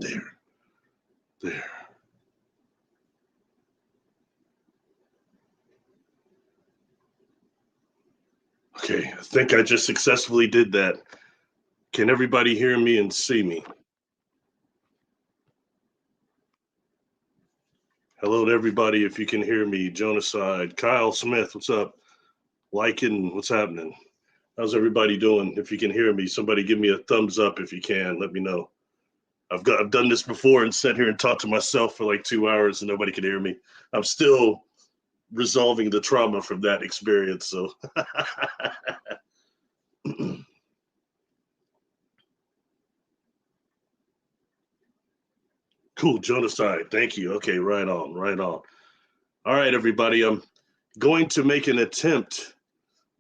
There. Okay, I think I just successfully did that. Can everybody hear me and see me? Hello to everybody, if you can hear me. Jonaside, Kyle Smith, what's up? Lycan, what's happening? How's everybody doing? If you can hear me, somebody give me a thumbs up if you can. Let me know. I've done this before and sat here and talked to myself for like 2 hours and nobody could hear me. I'm still resolving the trauma from that experience. So cool, Jonaside. Thank you. Okay, right on. All right, everybody. I'm going to make an attempt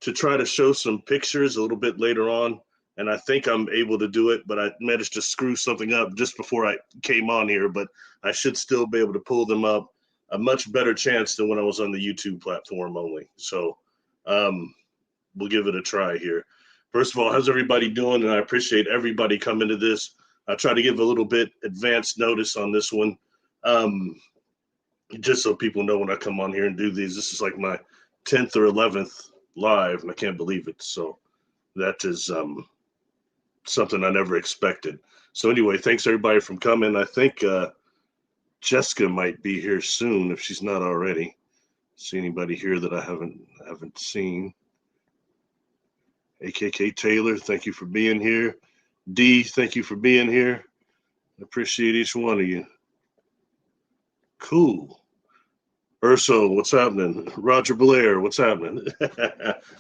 to try to show some pictures a little bit later on. And I think I'm able to do it, but I managed to screw something up just before I came on here, but I should still be able to pull them up. A much better chance than when I was on the YouTube platform only. So we'll give it a try here. First of all, how's everybody doing? And I appreciate everybody coming to this. I try to give a little bit advanced notice on this one, just so people know when I come on here and do these. This is like my 10th or 11th live, and I can't believe it. So that is something I never expected. So anyway, thanks everybody for coming. I think Jessica might be here soon if she's not already. See anybody here that I haven't seen? AKK Taylor, thank you for being here. D, thank you for being here. I appreciate each one of you. Cool. Urso, what's happening? Roger Blair, what's happening?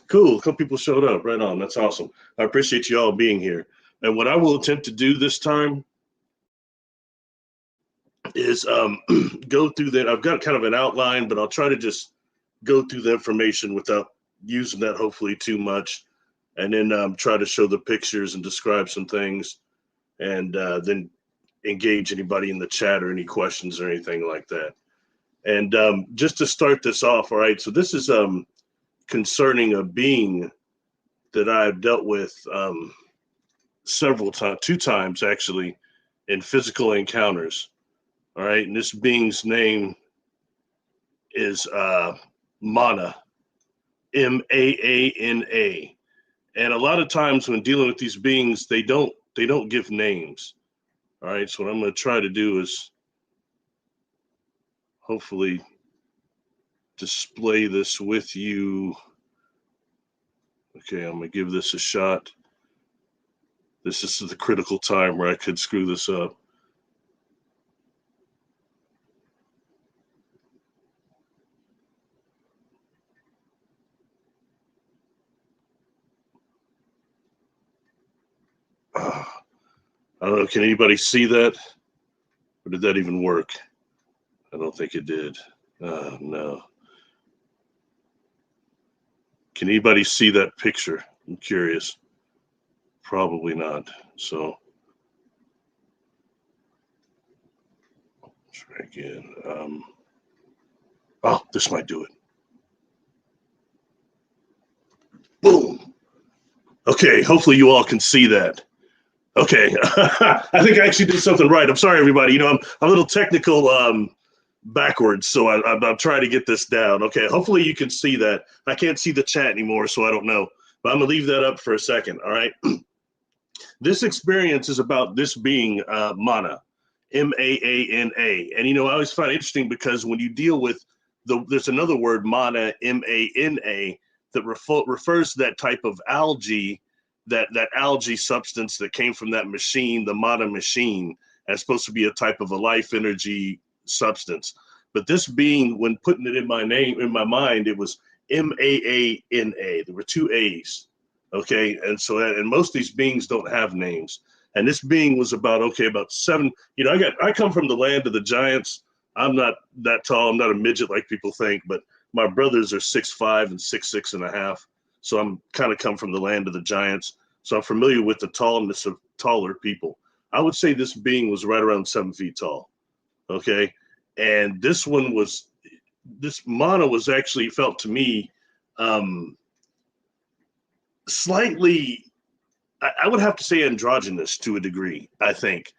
Cool, a couple people showed up. Right on, that's awesome. I appreciate you all being here. And what I will attempt to do this time is go through that. I've got kind of an outline, but I'll try to just go through the information without using that hopefully too much. And then try to show the pictures and describe some things, and then engage anybody in the chat or any questions or anything like that. And just to start this off, all right, so this is concerning a being that I've dealt with several times, 2 times actually, in physical encounters, all right? And this being's name is MAANA, MAANA. And a lot of times when dealing with these beings, they don't give names. All right, so what I'm going to try to do is hopefully display this with you. Okay, I'm going to give this a shot. This is the critical time where I could screw this up. I don't know, can anybody see that? Or did that even work? I don't think it did. No. Can anybody see that picture? I'm curious. Probably not. So, try again. Oh, this might do it. Boom. Okay, hopefully you all can see that. Okay, I think I actually did something right. I'm sorry, everybody. You know, I'm a little technical backwards, so I'm trying to get this down. Okay, hopefully you can see that. I can't see the chat anymore, so I don't know. But I'm going to leave that up for a second, all right? This experience is about this being MAANA, M-A-A-N-A. And, you know, I always find it interesting because when you deal with, there's another word, MAANA, M-A-N-A, that refers to that type of algae, that algae substance that came from that machine, the MAANA machine, as supposed to be a type of a life energy substance. But this being, when putting it in my mind, it was M-A-A-N-A. There were 2 A's. Okay, and so and most of these beings don't have names. And this being was about 7. You know, I come from the land of the giants. I'm not that tall. I'm not a midget like people think, but my brothers are 6'5" and 6'6.5". So I'm kind of come from the land of the giants. So I'm familiar with the tallness of taller people. I would say this being was right around 7 feet tall. Okay. And this MAANA was actually felt to me slightly, I would have to say androgynous to a degree, I think,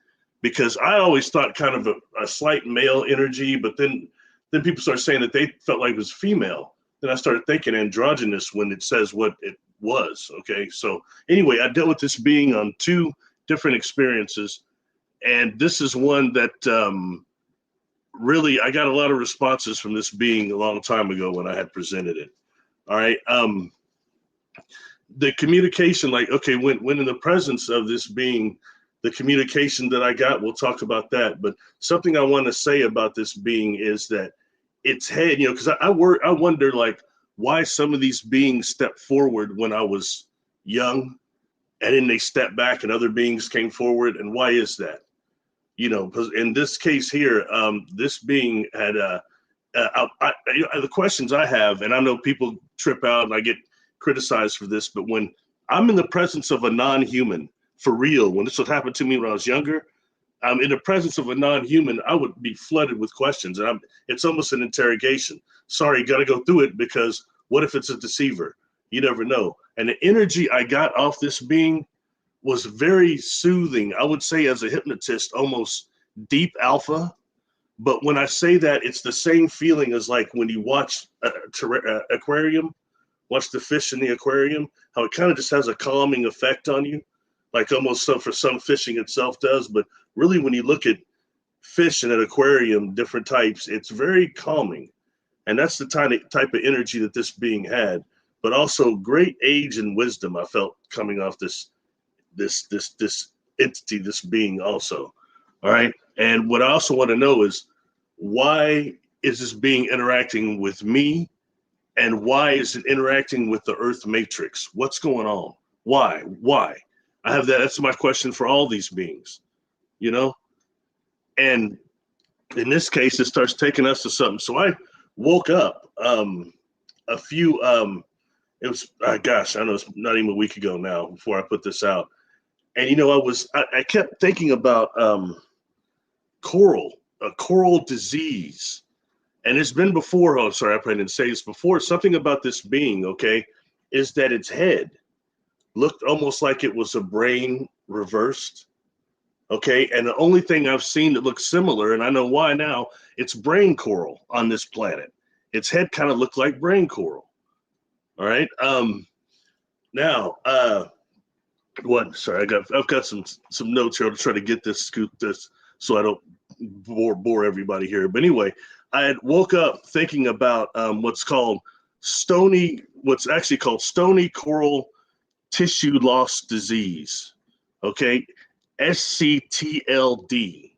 because I always thought kind of a slight male energy, but then people started saying that they felt like it was female. Then I started thinking androgynous when it says what it was. Okay, so anyway, I dealt with this being on 2 different experiences, and this is one that really I got a lot of responses from this being a long time ago when I had presented it. All right, the communication, like, okay, when in the presence of this being, the communication that I got, we'll talk about that. But something I want to say about this being is that its head, you know, because I wonder, like, why some of these beings stepped forward when I was young, and then they stepped back and other beings came forward, and why is that? You know, because in this case here, this being had the questions I have, and I know people trip out and I get criticized for this, but when I'm in the presence of a non-human, for real, when this would happen to me when I was younger, I'm in the presence of a non-human, I would be flooded with questions, and it's almost an interrogation. Sorry, got to go through it, because what if it's a deceiver? You never know. And the energy I got off this being was very soothing. I would say, as a hypnotist, almost deep alpha. But when I say that, it's the same feeling as like when you watch aquarium, watch the fish in the aquarium, how it kind of just has a calming effect on you, like almost for some fishing itself does. But really, when you look at fish in an aquarium, different types, it's very calming. And that's the type of energy that this being had, but also great age and wisdom I felt coming off this entity, this being also. All right. And what I also want to know is, why is this being interacting with me, and why is it interacting with the Earth matrix? What's going on? Why? I have that. That's my question for all these beings, you know? And in this case, it starts taking us to something. So I woke up a few, it was, gosh, I know it's not even a week ago now before I put this out. And, you know, I kept thinking about coral disease. And it's been before, oh, sorry, I probably didn't say this before. Something about this being, okay, is that its head looked almost like it was a brain reversed. Okay, and the only thing I've seen that looks similar, and I know why now, it's brain coral on this planet. Its head kind of looked like brain coral. All right. Now, what? Sorry, I've got some notes here to try to scoop this, so I don't bore everybody here. But anyway, I had woke up thinking about what's actually called stony coral tissue loss disease. Okay, SCTLD.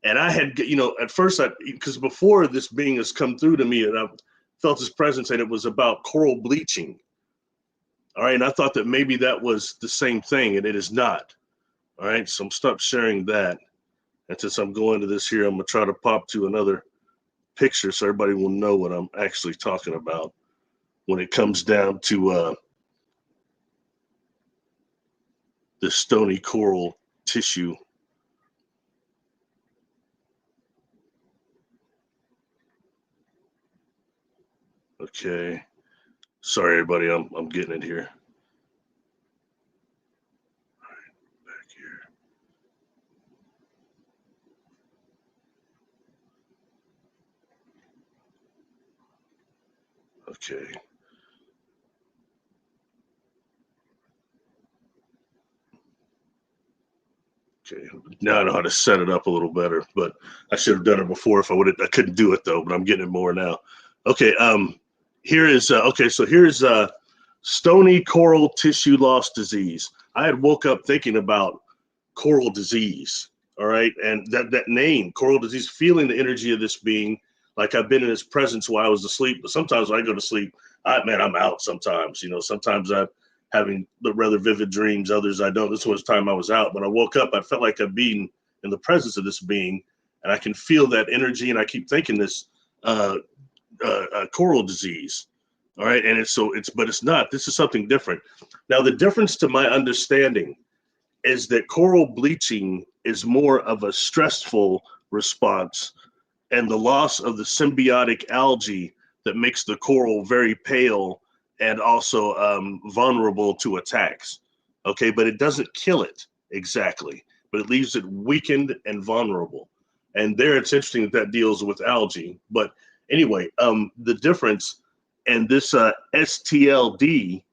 And I had, you know, at first, because before this being has come through to me, and I felt his presence, and it was about coral bleaching. All right, and I thought that maybe that was the same thing, and it is not. All right, so I'm stop sharing that. And since I'm going to this here, I'm gonna try to pop to another picture so everybody will know what I'm actually talking about when it comes down to the stony coral tissue. Okay, sorry everybody, I'm getting it here. All right, back here. Okay. Okay, now I know how to set it up a little better, but I should have done it before if I would. I couldn't do it though, but I'm getting it more now. Okay, here is okay. So here's stony coral tissue loss disease. I had woke up thinking about coral disease. All right, and that name, coral disease, feeling the energy of this being, like I've been in his presence while I was asleep. But sometimes when I go to sleep, I'm out. Sometimes, you know, sometimes I'm having the rather vivid dreams. Others I don't. This was the time I was out. When I woke up, I felt like I've been in the presence of this being, and I can feel that energy. And I keep thinking this coral disease. All right, and but it's not. This is something different. Now, the difference to my understanding is that coral bleaching is more of a stressful response, and the loss of the symbiotic algae that makes the coral very pale and also vulnerable to attacks. Okay, but it doesn't kill it exactly. but it leaves it weakened and vulnerable. And there, it's interesting that that deals with algae. But anyway, the difference, and this STLD,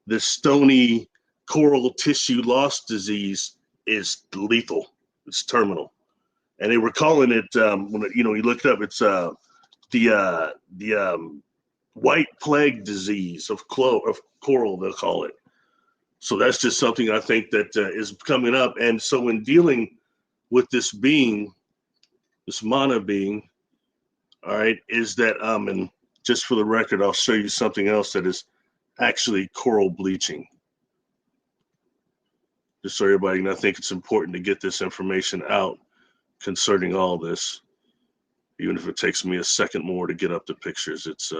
the stony coral tissue loss disease, is lethal. It's terminal. And they were calling it, when you look it up, it's the white plague disease of coral, they'll call it. So that's just something I think that is coming up. And so when dealing with this being, this MAANA being, all right, is that, and just for the record, I'll show you something else that is actually coral bleaching. Just so everybody, and I think it's important to get this information out concerning all this, even if it takes me a second more to get up the pictures. It's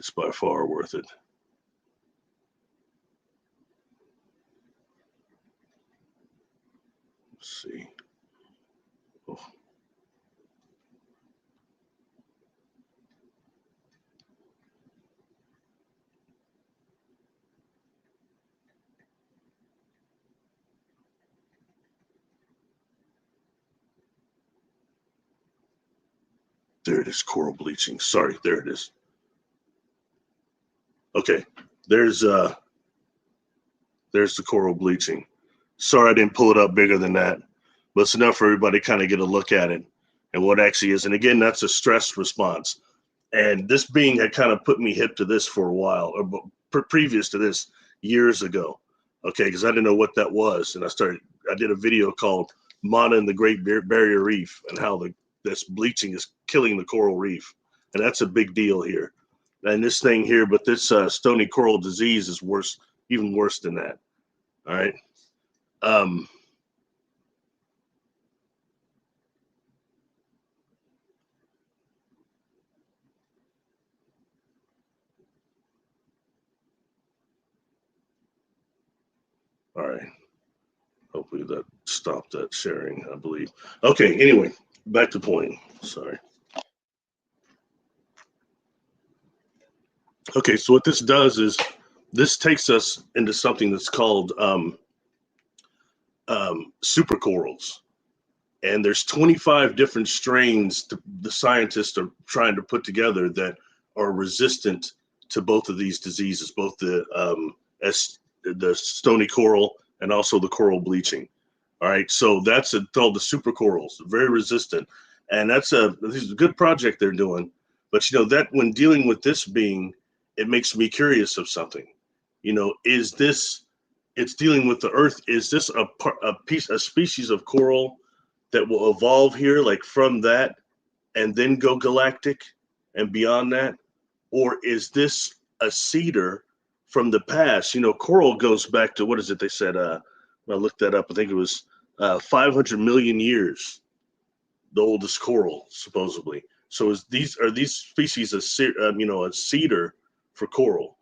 by far worth it. Let's see. Oh. There it is, coral bleaching. Sorry, there it is. Okay, there's the coral bleaching. Sorry I didn't pull it up bigger than that, but it's enough for everybody to kind of get a look at it and what actually is. And again, that's a stress response. And this being had kind of put me hip to this for a while, or previous to this, years ago. Okay, because I didn't know what that was. And I did a video called MAANA and the Great Barrier Reef, and how this bleaching is killing the coral reef. And that's a big deal here. And this thing here, but this stony coral disease is worse, even worse than that. All right. All right. Hopefully that stopped that sharing, I believe. Okay, anyway, back to point. Sorry. Okay, so what this does is this takes us into something that's called supercorals. And there's 25 different strains the scientists are trying to put together that are resistant to both of these diseases, both the stony coral and also the coral bleaching. All right, so that's called the supercorals, very resistant. And this is a good project they're doing. But that when dealing with this being, it makes me curious of something. Is this, it's dealing with the Earth, is this a species of coral that will evolve here, like from that, and then go galactic and beyond that? Or is this a cedar from the past? Coral goes back to, what is it they said? I looked that up. I think it was 500 million years, the oldest coral, supposedly. So are these species a cedar for coral?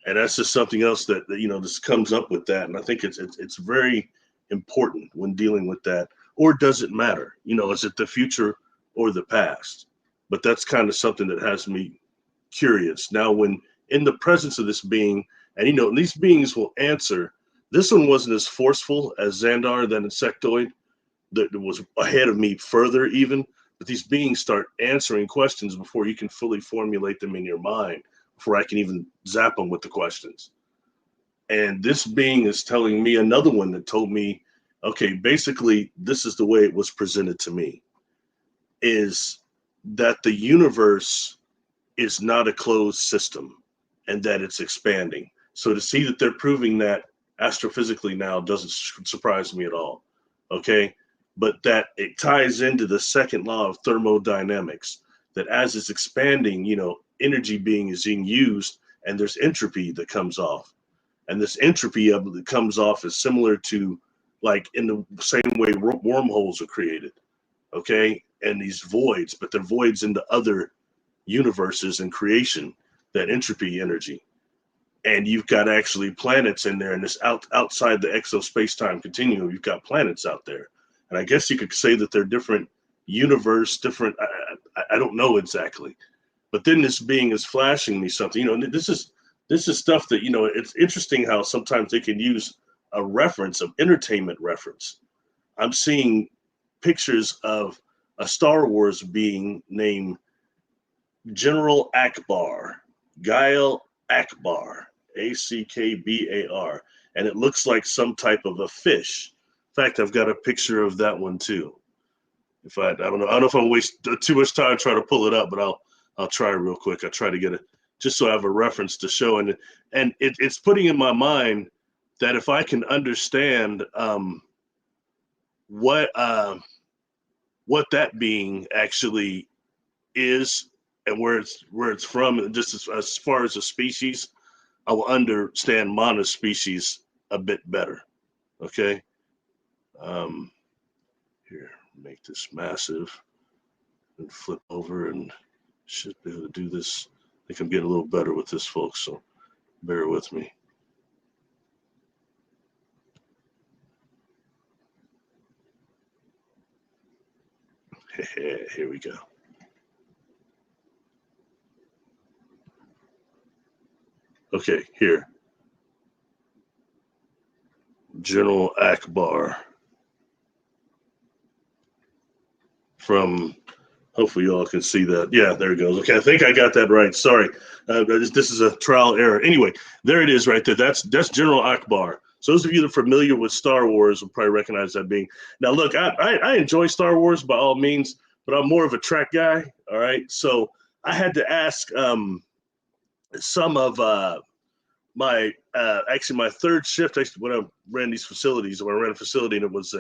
And that's just something else that this comes up with that. And I think it's very important when dealing with that. Or does it matter? Is it the future or the past? But that's kind of something that has me curious. Now, when in the presence of this being, and these beings will answer. This one wasn't as forceful as Xandar, that insectoid, that was ahead of me further even. But these beings start answering questions before you can fully formulate them in your mind, before I can even zap them with the questions. And this being is telling me, another one that told me, okay, basically, this is the way it was presented to me, is that the universe is not a closed system and that it's expanding. So to see that they're proving that astrophysically now doesn't surprise me at all, okay? But that it ties into the second law of thermodynamics, that as it's expanding, energy being is being used, and there's entropy that comes off. And this entropy that comes off is similar to, like, in the same way wormholes are created, okay? And these voids, but they're voids into other universes and creation, that entropy energy. And you've got actually planets in there, and this outside the exo-space-time continuum, you've got planets out there. And I guess you could say that they're different universe, different, I don't know exactly. But then this being is flashing me something. This is stuff that, it's interesting how sometimes they can use a reference of entertainment reference I'm seeing pictures of a Star Wars being named General Akbar, Gail Akbar, Akbar, and it looks like some type of a fish. In fact, I've got a picture of that one too. I don't know if I'll waste too much time trying to pull it up, but I'll try real quick. I'll try to get it just so I have a reference to show, and it's putting in my mind that if I can understand what that being actually is and where it's from, just as far as a species, I will understand MAANA species a bit better. Okay. Here, make this massive and flip over, and should be able to do this. I think I'm getting a little better with this, folks, so bear with me. Here we go. Okay, here. General Akbar from, hopefully you all can see that. Yeah, there it goes. Okay, I think I got that right. Sorry. This is a trial error. Anyway, there it is right there. That's General Akbar. So those of you that are familiar with Star Wars will probably recognize that being. Now, look, I enjoy Star Wars by all means, but I'm more of a track guy. All right. So I had to ask some of my third shift, when I ran these facilities, when I ran a facility, and it was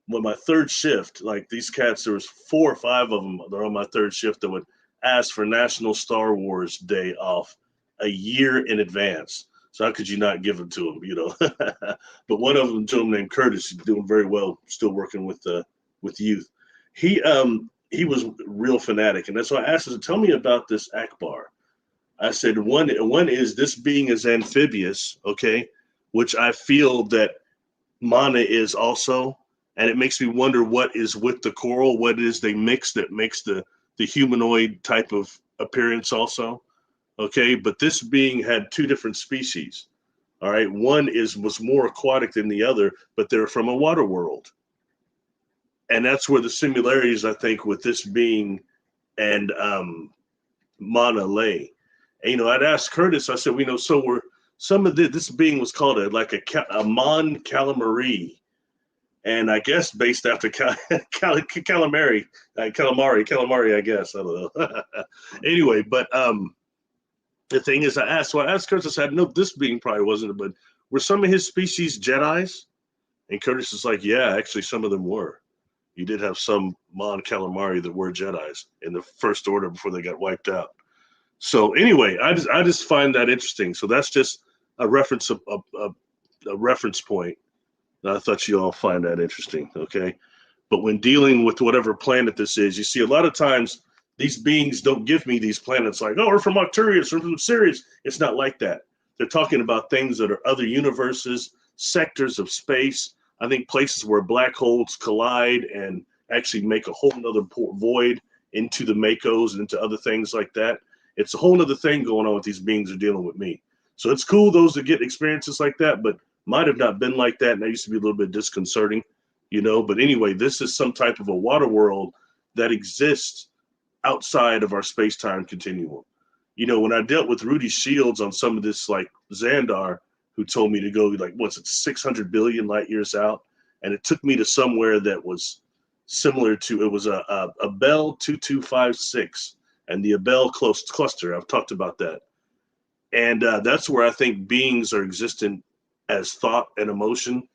when my third shift, like these cats, there was 4 or 5 of them that were on my third shift that would ask for National Star Wars Day off a year in advance. So how could you not give them to them, But one of them, a gentleman named Curtis, he's doing very well, still working with youth. He was real fanatic, and that's why I asked him, tell me about this Akbar. I said, one is this being is amphibious, okay, which I feel that MAANA is also, and it makes me wonder what is with the coral, what it is they mix that makes the humanoid type of appearance also, okay. But this being had 2 different species, all right. One was more aquatic than the other, but they're from a water world, and that's where the similarities, I think, with this being and MAANA lay. And, I'd asked Curtis, I said, so we're some of this being was called a Mon calamari, and I guess based after calamari, I guess, I don't know. Anyway, but the thing is, I asked Curtis, I said, no, this being probably wasn't, but were some of his species Jedis? And Curtis is like, yeah, actually some of them were. You did have some Mon calamari that were Jedis in the First Order before they got wiped out. So anyway, I just find that interesting. So that's just a reference, a reference point. And I thought you all find that interesting, okay? But when dealing with whatever planet this is, you see a lot of times these beings don't give me these planets like, oh, we're from Arcturus, we're from Sirius. It's not like that. They're talking about things that are other universes, sectors of space. I think places where black holes collide and actually make a whole nother void into the Makos and into other things like that. It's a whole other thing going on with these beings are dealing with me. So it's cool, those that get experiences like that, but might have not been like that. And that used to be a little bit disconcerting, But anyway, this is some type of a water world that exists outside of our space-time continuum. When I dealt with Rudy Shields on some of this, like Xandar, who told me to go, like, what's it, 600 billion light years out? And it took me to somewhere that was similar to, it was a Bell 2256. And the Abell cluster, I've talked about that. And that's where I think beings are existent as thought and emotion.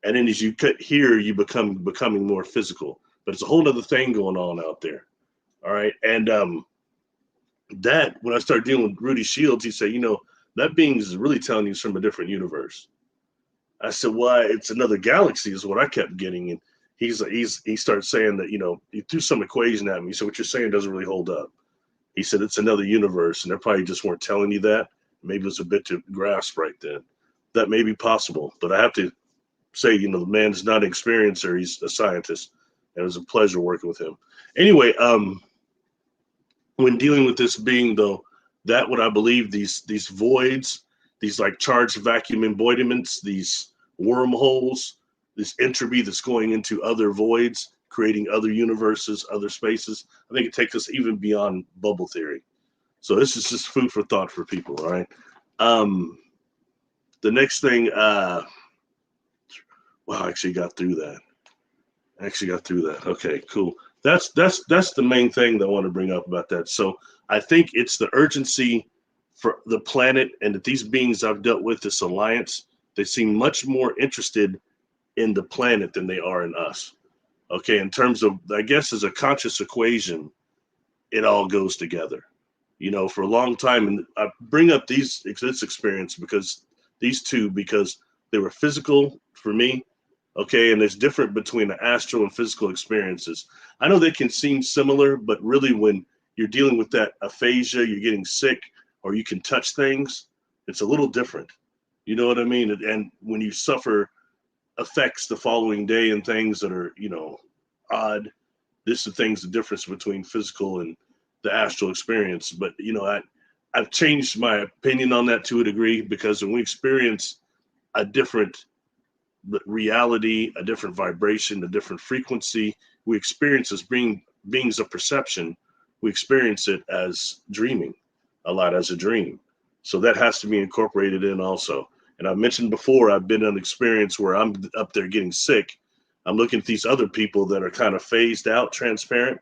And then as you cut here, you becoming more physical. But it's a whole other thing going on out there. All right. And that, when I started dealing with Rudy Shields, he said, that being is really telling you it's from a different universe. I said, well, it's another galaxy is what I kept getting. And he started saying that, he threw some equation at me. So what you're saying doesn't really hold up. He said, it's another universe, and they probably just weren't telling you that. Maybe it was a bit to grasp right then. That may be possible, but I have to say, the man's not an experiencer. He's a scientist, and it was a pleasure working with him. Anyway, when dealing with this being, though, that what I believe, these voids, these like charged vacuum embodiments, these wormholes, this entropy that's going into other voids, creating other universes, other spaces. I think it takes us even beyond bubble theory. So this is just food for thought for people, all right? The next thing, wow, I actually got through that. Okay, cool. That's the main thing that I want to bring up about that. So I think it's the urgency for the planet, and that these beings I've dealt with, this alliance, they seem much more interested in the planet than they are in us. Okay, in terms of, I guess, as a conscious equation, it all goes together. You know, for a long time, and I bring up this experience because these two, because they were physical for me. Okay, and there's different between the astral and physical experiences. I know they can seem similar, but really when you're dealing with that aphasia, you're getting sick, or you can touch things, it's a little different. You know what I mean? And when you suffer effects the following day and things that are, you know, odd, this is the difference between physical and the astral experience. But, you know, I've changed my opinion on that to a degree, because when we experience a different reality, a different vibration, a different frequency, we experience as beings of perception, we experience it as dreaming, a lot as a dream. So that has to be incorporated in also. And I mentioned before, I've been in an experience where I'm up there getting sick. I'm looking at these other people that are kind of phased out, transparent,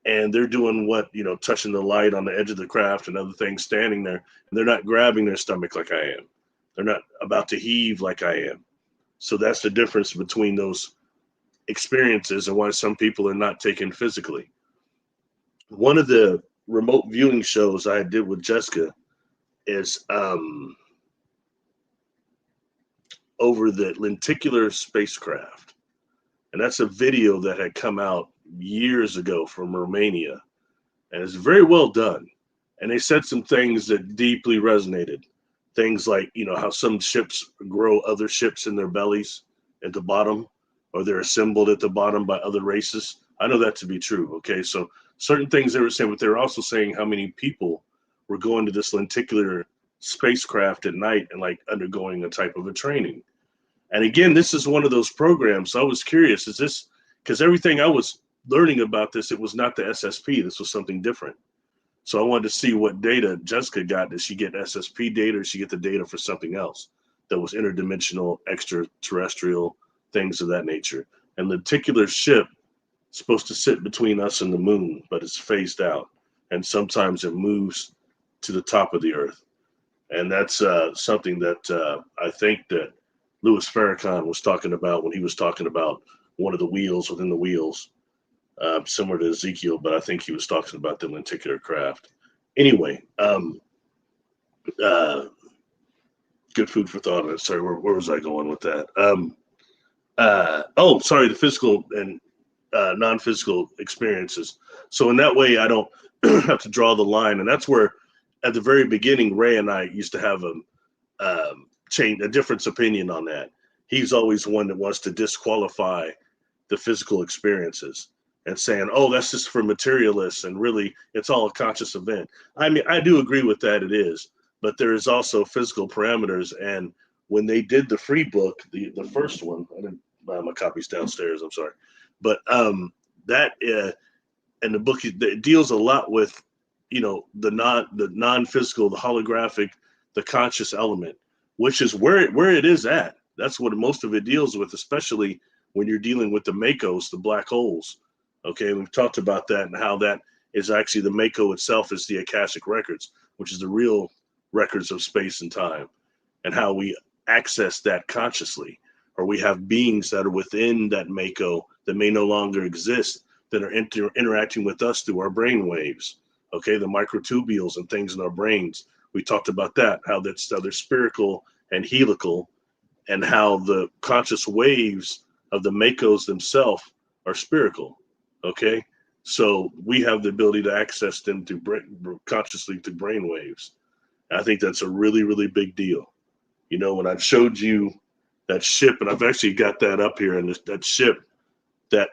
and they're doing what, you know, touching the light on the edge of the craft and other things, standing there, and they're not grabbing their stomach like I am. They're not about to heave like I am. So that's the difference between those experiences and why some people are not taken physically. One of the remote viewing shows I did with Jessica is over the lenticular spacecraft. And that's a video that had come out years ago from Romania. And it's very well done. And they said some things that deeply resonated. Things like, you know, how some ships grow other ships in their bellies at the bottom, or they're assembled at the bottom by other races. I know that to be true. Okay, so certain things they were saying, but they were also saying how many people were going to this lenticular spacecraft at night and like undergoing a type of a training. And again, this is one of those programs. So I was curious, is this, because everything I was learning about this, it was not the SSP. This was something different. So I wanted to see what data Jessica got. Did she get SSP data, or did she get the data for something else that was interdimensional, extraterrestrial, things of that nature? And the lenticular ship is supposed to sit between us and the moon, but it's phased out. And sometimes it moves to the top of the earth. And that's something that I think that Louis Farrakhan was talking about when he was talking about one of the wheels within the wheels. Similar to Ezekiel, but I think he was talking about the lenticular craft. Anyway, good food for thought. Sorry, where was I going with that? The physical and non-physical experiences. So in that way, I don't have to draw the line, and that's where, at the very beginning, Ray and I used to have a difference opinion on that. He's always one that wants to disqualify the physical experiences and saying, oh, that's just for materialists, and really it's all a conscious event. I mean, I do agree with that, it is, but there is also physical parameters. And when they did the free book, the first one, I didn't buy my copies downstairs, I'm sorry, but that and the book, it deals a lot with, you know, the non-physical, the holographic, the conscious element, which is where it is at. That's what most of it deals with, especially when you're dealing with the MACOs, the black holes. Okay, we've talked about that, and how that is actually, the MACO itself is the Akashic records, which is the real records of space and time, and how we access that consciously. Or we have beings that are within that MACO that may no longer exist, that are interacting with us through our brain waves. Okay, the microtubules and things in our brains. We talked about that, how that's they're spherical and helical, and how the conscious waves of the MACOs themselves are spherical. Okay, so we have the ability to access them through consciously through brain waves. I think that's a really, really big deal. You know, when I showed you that ship, and I've actually got that up here, and that ship that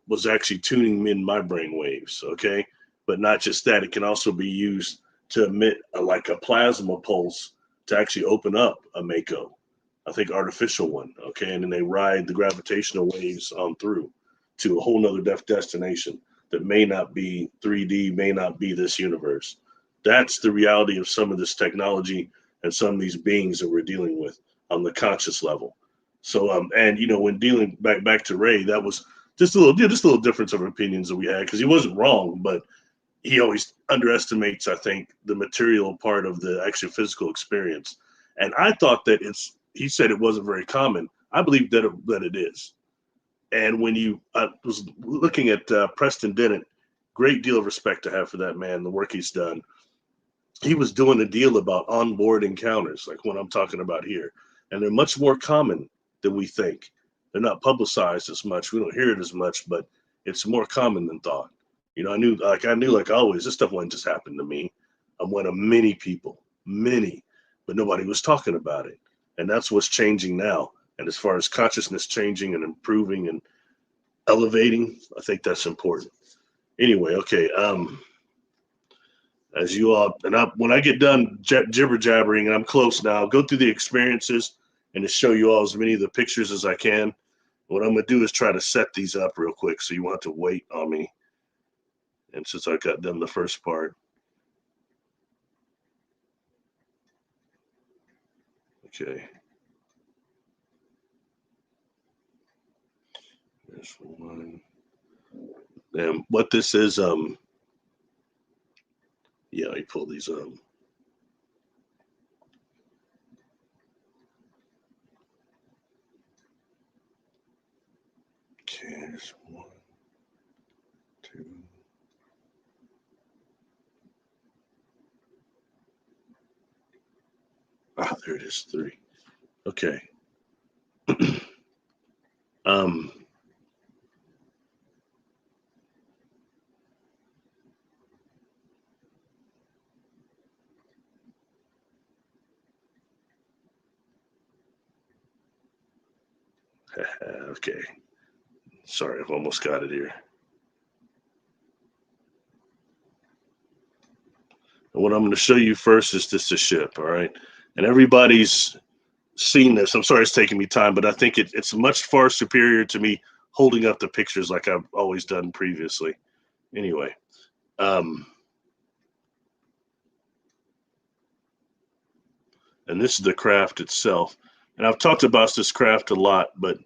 was actually tuning in my brain waves. Okay, but not just that, it can also be used to emit like a plasma pulse to actually open up a MACO. I think, artificial one. Okay, and then they ride the gravitational waves on through to a whole nother destination that may not be 3D, may not be this universe. That's the reality of some of this technology and some of these beings that we're dealing with on the conscious level. So, and when dealing back to Ray, that was just a little difference of opinions that we had, because he wasn't wrong, but he always underestimates, I think, the material part of the actual physical experience. And I thought that he said it wasn't very common. I believe that it is. And when I was looking at Preston Dennett, great deal of respect to have for that man, the work he's done. He was doing a deal about onboard encounters, like what I'm talking about here. And they're much more common than we think. They're not publicized as much. We don't hear it as much, but it's more common than thought. I knew like always, this stuff wouldn't just happen to me. I'm one of many people, but nobody was talking about it. And that's what's changing now. And as far as consciousness changing and improving and elevating, I think that's important. Anyway, okay. As you all, when I get done jibber jabbering, and I'm close now, I'll go through the experiences and to show you all as many of the pictures as I can. What I'm going to do is try to set these up real quick, so you won't have to wait on me. And since I got done the first part. Okay. There's one. And what this is, yeah, I pull these up. Okay, there's 1, 2. There it is, 3. Okay. Okay. Sorry, I've almost got it here. And what I'm going to show you first is just a ship, all right? And everybody's seen this. I'm sorry it's taking me time, but I think it's much far superior to me holding up the pictures like I've always done previously. Anyway, and this is the craft itself. And I've talked about this craft a lot, but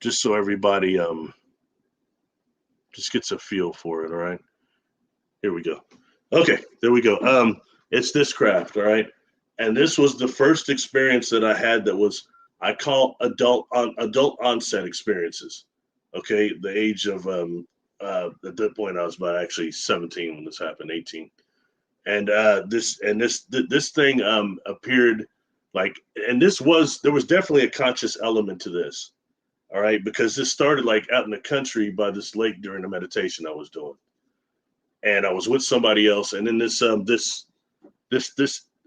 just so everybody just gets a feel for it, all right? Here we go. Okay, there we go. It's this craft, all right? And this was the first experience that I had that was, I call adult onset experiences. Okay, the age of at that point I was about actually 17 when this happened, 18. And this thing appeared like, and there was definitely a conscious element to this. All right, because this started like out in the country by this lake during a meditation I was doing. And I was with somebody else, and then this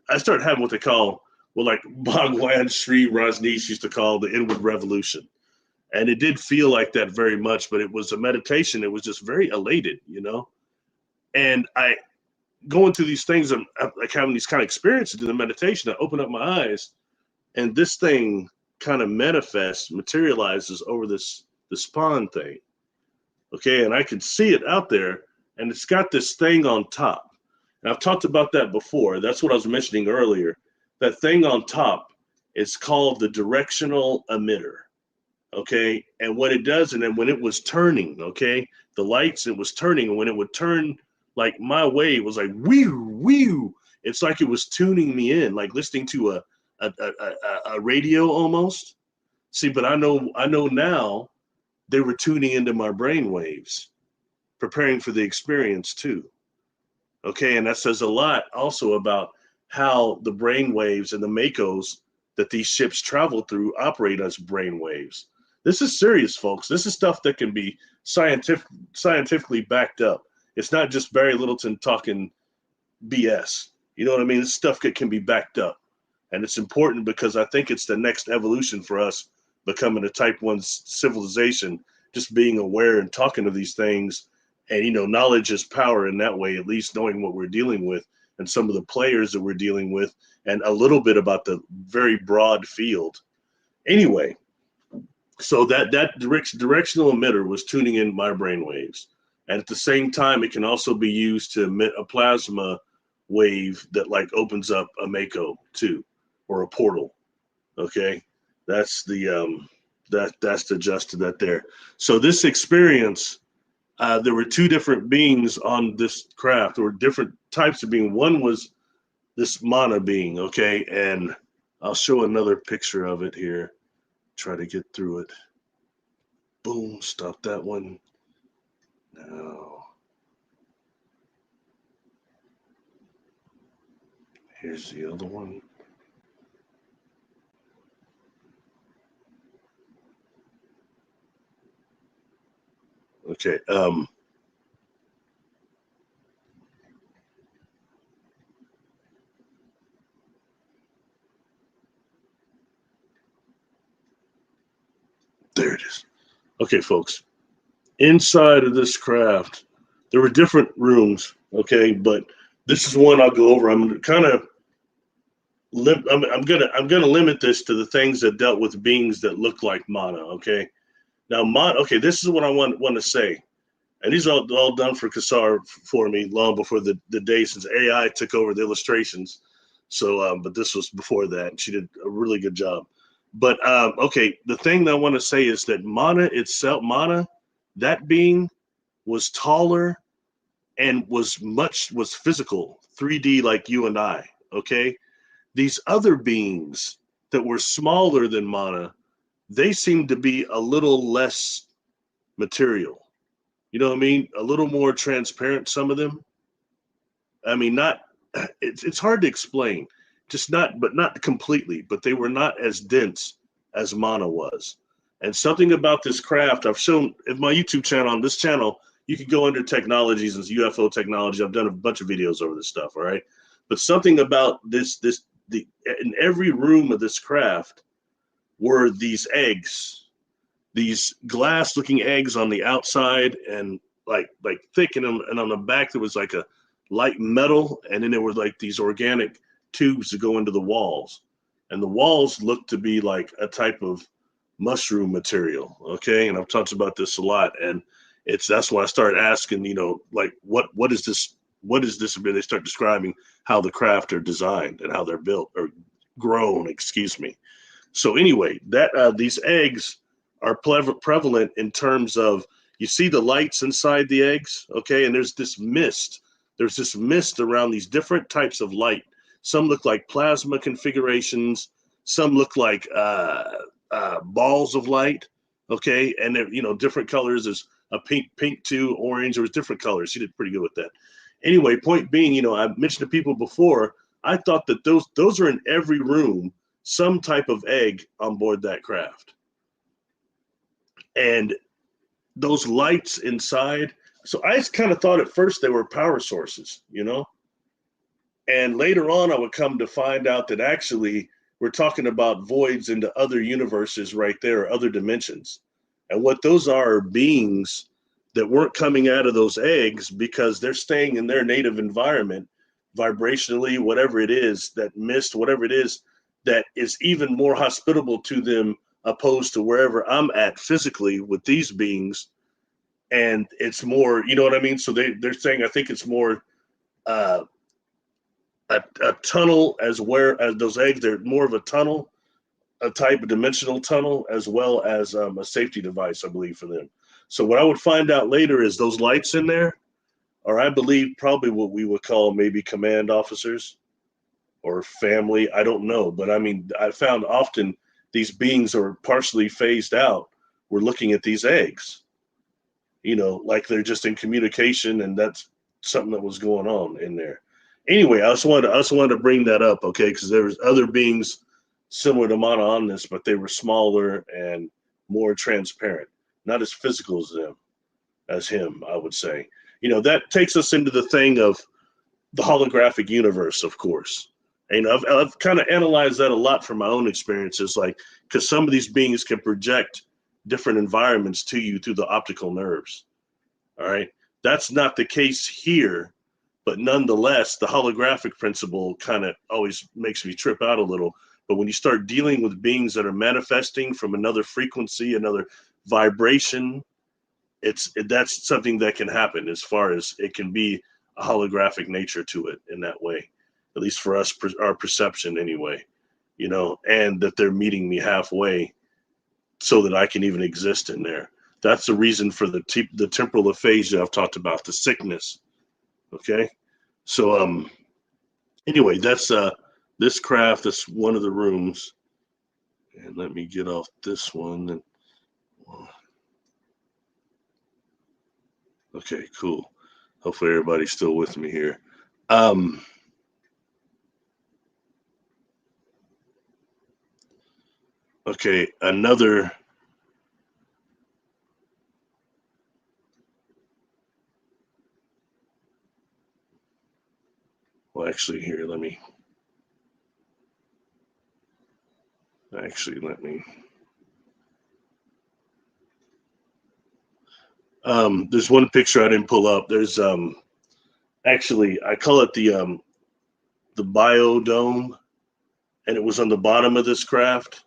I started having what they call, well, like Bhagwan Sri Rajneesh used to call the inward revolution. And it did feel like that very much, but it was a meditation. It was just very elated, And I going through these things, I'm like having these kind of experiences in the meditation. I open up my eyes, and this thing kind of materializes over this spawn thing. Okay, and I can see it out there, and it's got this thing on top. And I've talked about that before. That's what I was mentioning earlier. That thing on top is called the directional emitter. Okay, and what it does, and then when it was turning, okay, the lights, it was turning, and when it would turn, like my way, it was like whew. It's like it was tuning me in, like listening to a radio almost. See, but I know now they were tuning into my brain waves, preparing for the experience too. Okay, and that says a lot also about how the brain waves and the MACOs that these ships travel through operate as brain waves. This is serious, folks. This is stuff that can be scientifically backed up. It's not just Barry Littleton talking BS. You know what I mean? This stuff can be backed up. And it's important because I think it's the next evolution for us becoming a type 1 civilization, just being aware and talking to these things. And, knowledge is power in that way, at least knowing what we're dealing with and some of the players that we're dealing with, and a little bit about the very broad field. Anyway, so that directional emitter was tuning in my brain waves. And at the same time, it can also be used to emit a plasma wave that like opens up a Mako too, or a portal. Okay, that's the that's the gist to that there. So this experience, there were two different beings on this craft, or different types of being. One was this MAANA being, okay, and I'll show another picture of it here. Try to get through it. Boom, stop that one. Now, here's the other one. Okay, there it is. Okay, folks, inside of this craft, there were different rooms, okay, but this is one I'll go over. I'm kind of I'm gonna limit this to the things that dealt with beings that look like MAANA. Okay, now MAANA. Okay, this is what I want to say, and these are all done for Kassar for me long before the day since AI took over the illustrations. So, but this was before that, and she did a really good job. But okay, the thing that I want to say is that MAANA itself, MAANA, that being was taller and was physical, 3D like you and I. Okay, these other beings that were smaller than MAANA, they seemed to be a little less material. You know what I mean? A little more transparent, some of them. I mean, not, it's hard to explain, just not completely, but they were not as dense as MAANA was. And something about this craft, I've shown in my YouTube channel, on this channel, you can go under technologies and UFO technology. I've done a bunch of videos over this stuff, all right? But something about in every room of this craft were these eggs, these glass-looking eggs on the outside, and like thick, and on the back there was like a light metal, and then there were like these organic tubes to go into the walls, and the walls looked to be like a type of mushroom material. Okay, and I've talked about this a lot, and that's why I started asking, like what is this? What is this? And they start describing how the craft are designed and how they're built or grown. Excuse me. So anyway, that these eggs are prevalent in terms of, you see the lights inside the eggs, okay? And there's this mist. There's this mist around these different types of light. Some look like plasma configurations. Some look like balls of light, okay? And they're, different colors. There's a pink too, orange. There was different colors. She did pretty good with that. Anyway, point being, I mentioned to people before, I thought that those are in every room, some type of egg on board that craft. And those lights inside, so I just kind of thought at first they were power sources, and later on I would come to find out that actually we're talking about voids into other universes right there, other dimensions. And what those are beings that weren't coming out of those eggs because they're staying in their native environment, vibrationally, whatever it is, that mist, whatever it is, that is even more hospitable to them opposed to wherever I'm at physically with these beings. And it's more, you know what I mean? So they're saying, I think it's more a tunnel, as those eggs, they're more of a tunnel, a type of dimensional tunnel, as well as a safety device, I believe, for them. So what I would find out later is those lights in there are, I believe, probably what we would call maybe command officers or family. I don't know. But I mean, I found often these beings are partially phased out. We're looking at these eggs, like they're just in communication, and that's something that was going on in there. Anyway, I just wanted to bring that up, okay? Because there was other beings similar to MAANA on this, but they were smaller and more transparent, not as physical as him, I would say. That takes us into the thing of the holographic universe, of course. And I've kind of analyzed that a lot from my own experiences, like, because some of these beings can project different environments to you through the optical nerves. All right. That's not the case here, but nonetheless, the holographic principle kind of always makes me trip out a little, But when you start dealing with beings that are manifesting from another frequency, another vibration, that's something that can happen, as far as it can be a holographic nature to it in that way, at least for us, our perception anyway, you know, and that they're meeting me halfway so that I can even exist in there. That's the reason for the temporal aphasia I've talked about, the sickness. Okay. So, anyway, that's, this craft, that's one of the rooms. And let me get off this one. And, okay, cool. Hopefully everybody's still with me here. Okay, another. Well, actually, here, let me. There's one picture I didn't pull up. There's actually, I call it the biodome, and it was on the bottom of this craft,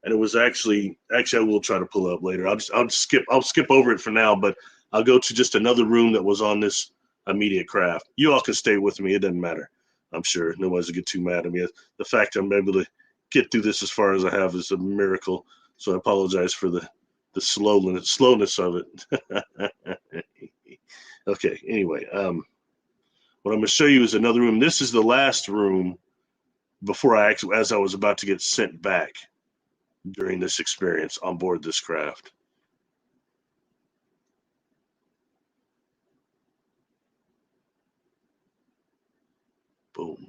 and it was actually I will try to pull it up later. I'll skip over it for now, but I'll go to just another room that was on this immediate craft. You all can stay with me. It doesn't matter. I'm sure nobody's gonna get too mad at me. The fact I'm able to get through this as far as I have is a miracle. So I apologize for the slowness of it. Okay. Anyway, what I'm going to show you is another room. This is the last room before as I was about to get sent back during this experience on board this craft. Boom.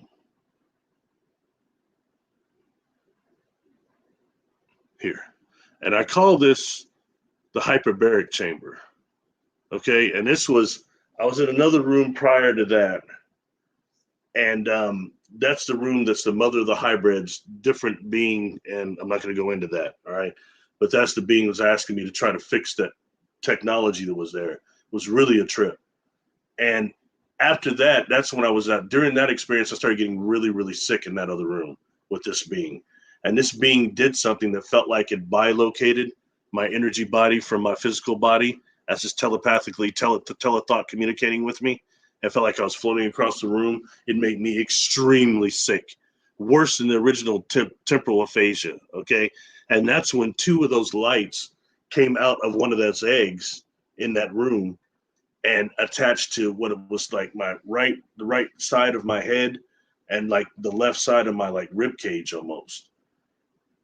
Here. And I call this the hyperbaric chamber. Okay. And I was in another room prior to that. And that's the room that's the mother of the hybrids, different being. And I'm not going to go into that. All right. But that's the being that was asking me to try to fix that technology that was there. It was really a trip. And after that, that's when I was during that experience, I started getting really, really sick in that other room with this being. And this being did something that felt like it bilocated my energy body from my physical body, as it's telepathically telethought communicating with me. It felt like I was floating across the room. It made me extremely sick, worse than the original temporal aphasia. Okay. And that's when two of those lights came out of one of those eggs in that room and attached to what it was like the right side of my head and like the left side of my like rib cage almost.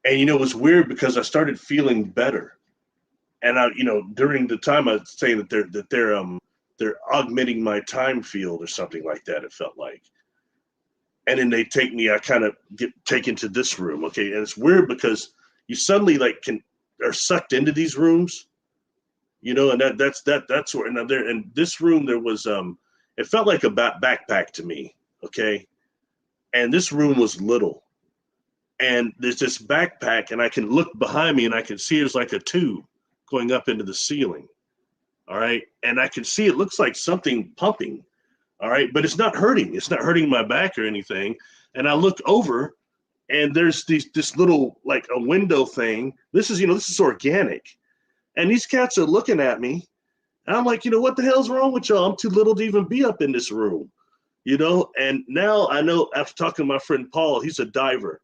And it was weird because I started feeling better. And during the time I was saying that they're augmenting my time field or something like that, it felt like. And then they take me, I kind of get taken to this room. Okay. And it's weird because you suddenly are sucked into these rooms, and that's where, and there, in this room, there was, it felt like a backpack to me. Okay. And this room was little. And there's this backpack, and I can look behind me and I can see there's like a tube going up into the ceiling. All right. And I can see it looks like something pumping. All right. But it's not hurting. It's not hurting my back or anything. And I look over and there's this little, like a window thing. This is organic. And these cats are looking at me. And I'm like, what the hell's wrong with y'all? I'm too little to even be up in this room, And now I know, after talking to my friend Paul, he's a diver.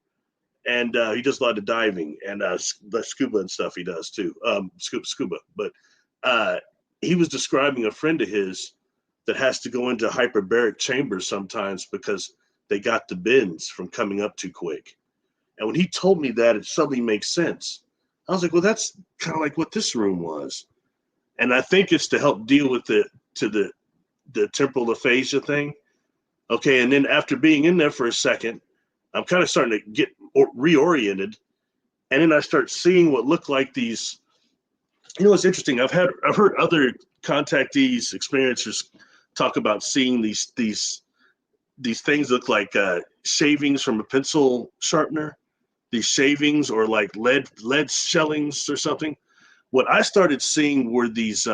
And he does a lot of diving and the scuba and stuff he does too. Scuba. But he was describing a friend of his that has to go into hyperbaric chambers sometimes because they got the bends from coming up too quick. And when he told me that, it suddenly makes sense. I was like, well, that's kind of like what this room was. And I think it's to help deal with the temporal aphasia thing. Okay. And then after being in there for a second, I'm kind of starting to get reoriented. And then I start seeing what look like these, it's interesting. I've heard other contactees, experiencers talk about seeing these things look like shavings from a pencil sharpener, these shavings or like lead shellings or something. What I started seeing were these,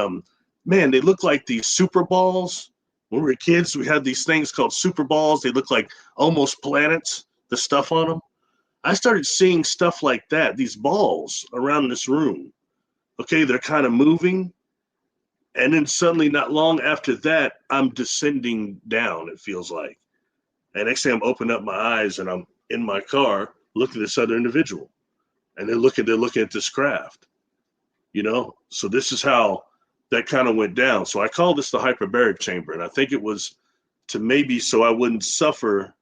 they look like these super balls. When we were kids, we had these things called super balls. They look like almost planets, the stuff on them. I started seeing stuff like that, these balls around this room. Okay, they're kind of moving. And then suddenly, not long after that, I'm descending down, it feels like. And next thing I'm opening up my eyes and I'm in my car looking at this other individual. And they're looking at this craft, you know? So this is how that kind of went down. So I call this the hyperbaric chamber. And I think it was to maybe so I wouldn't suffer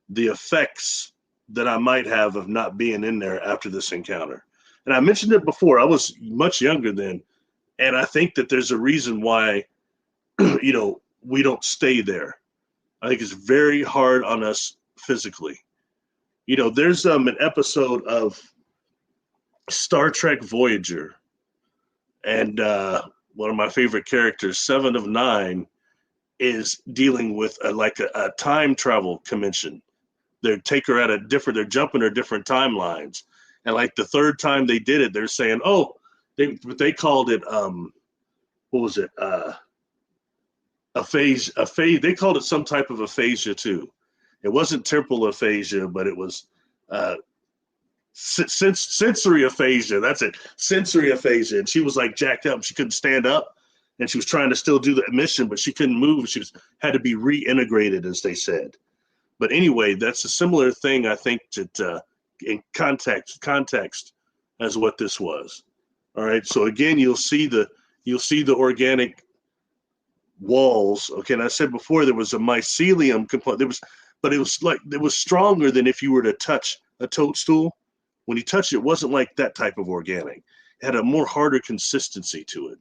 the effects that I might have of not being in there after this encounter. And I mentioned it before, I was much younger then. And I think that there's a reason why, you know, we don't stay there. I think it's very hard on us physically. You know, there's an episode of Star Trek Voyager, and one of my favorite characters, Seven of Nine, is dealing with a time travel convention. They take her at they're jumping her different timelines. And like the third time they did it, they're saying, oh, they called it, what was it? Aphasia. They called it some type of aphasia too. It wasn't temporal aphasia, but it was sensory aphasia. That's it. Sensory aphasia. And she was like jacked up. She couldn't stand up. And she was trying to still do the mission, but she couldn't move. She had to be reintegrated, as they said. But anyway, that's a similar thing, I think, that in context as what this was. All right. So again, you'll see the organic walls. Okay. And I said before there was a mycelium component. But it was stronger than if you were to touch a toadstool. When you touch it, it wasn't like that type of organic. It had a more harder consistency to it.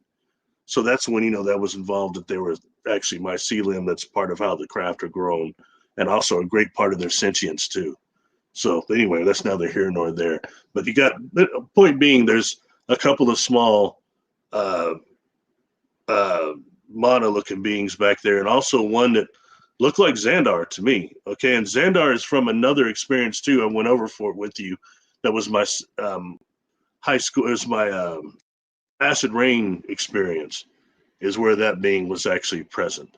So that's when, you know, that was involved, that there was actually mycelium that's part of how the craft are grown, and also a great part of their sentience too. So anyway, that's neither here nor there. But you got, point being, there's a couple of small MAANA looking beings back there, and also one that looked like Xandar to me. Okay, and Xandar is from another experience too. I went over for it with you. That was my high school. It was my acid rain experience, is where that being was actually present.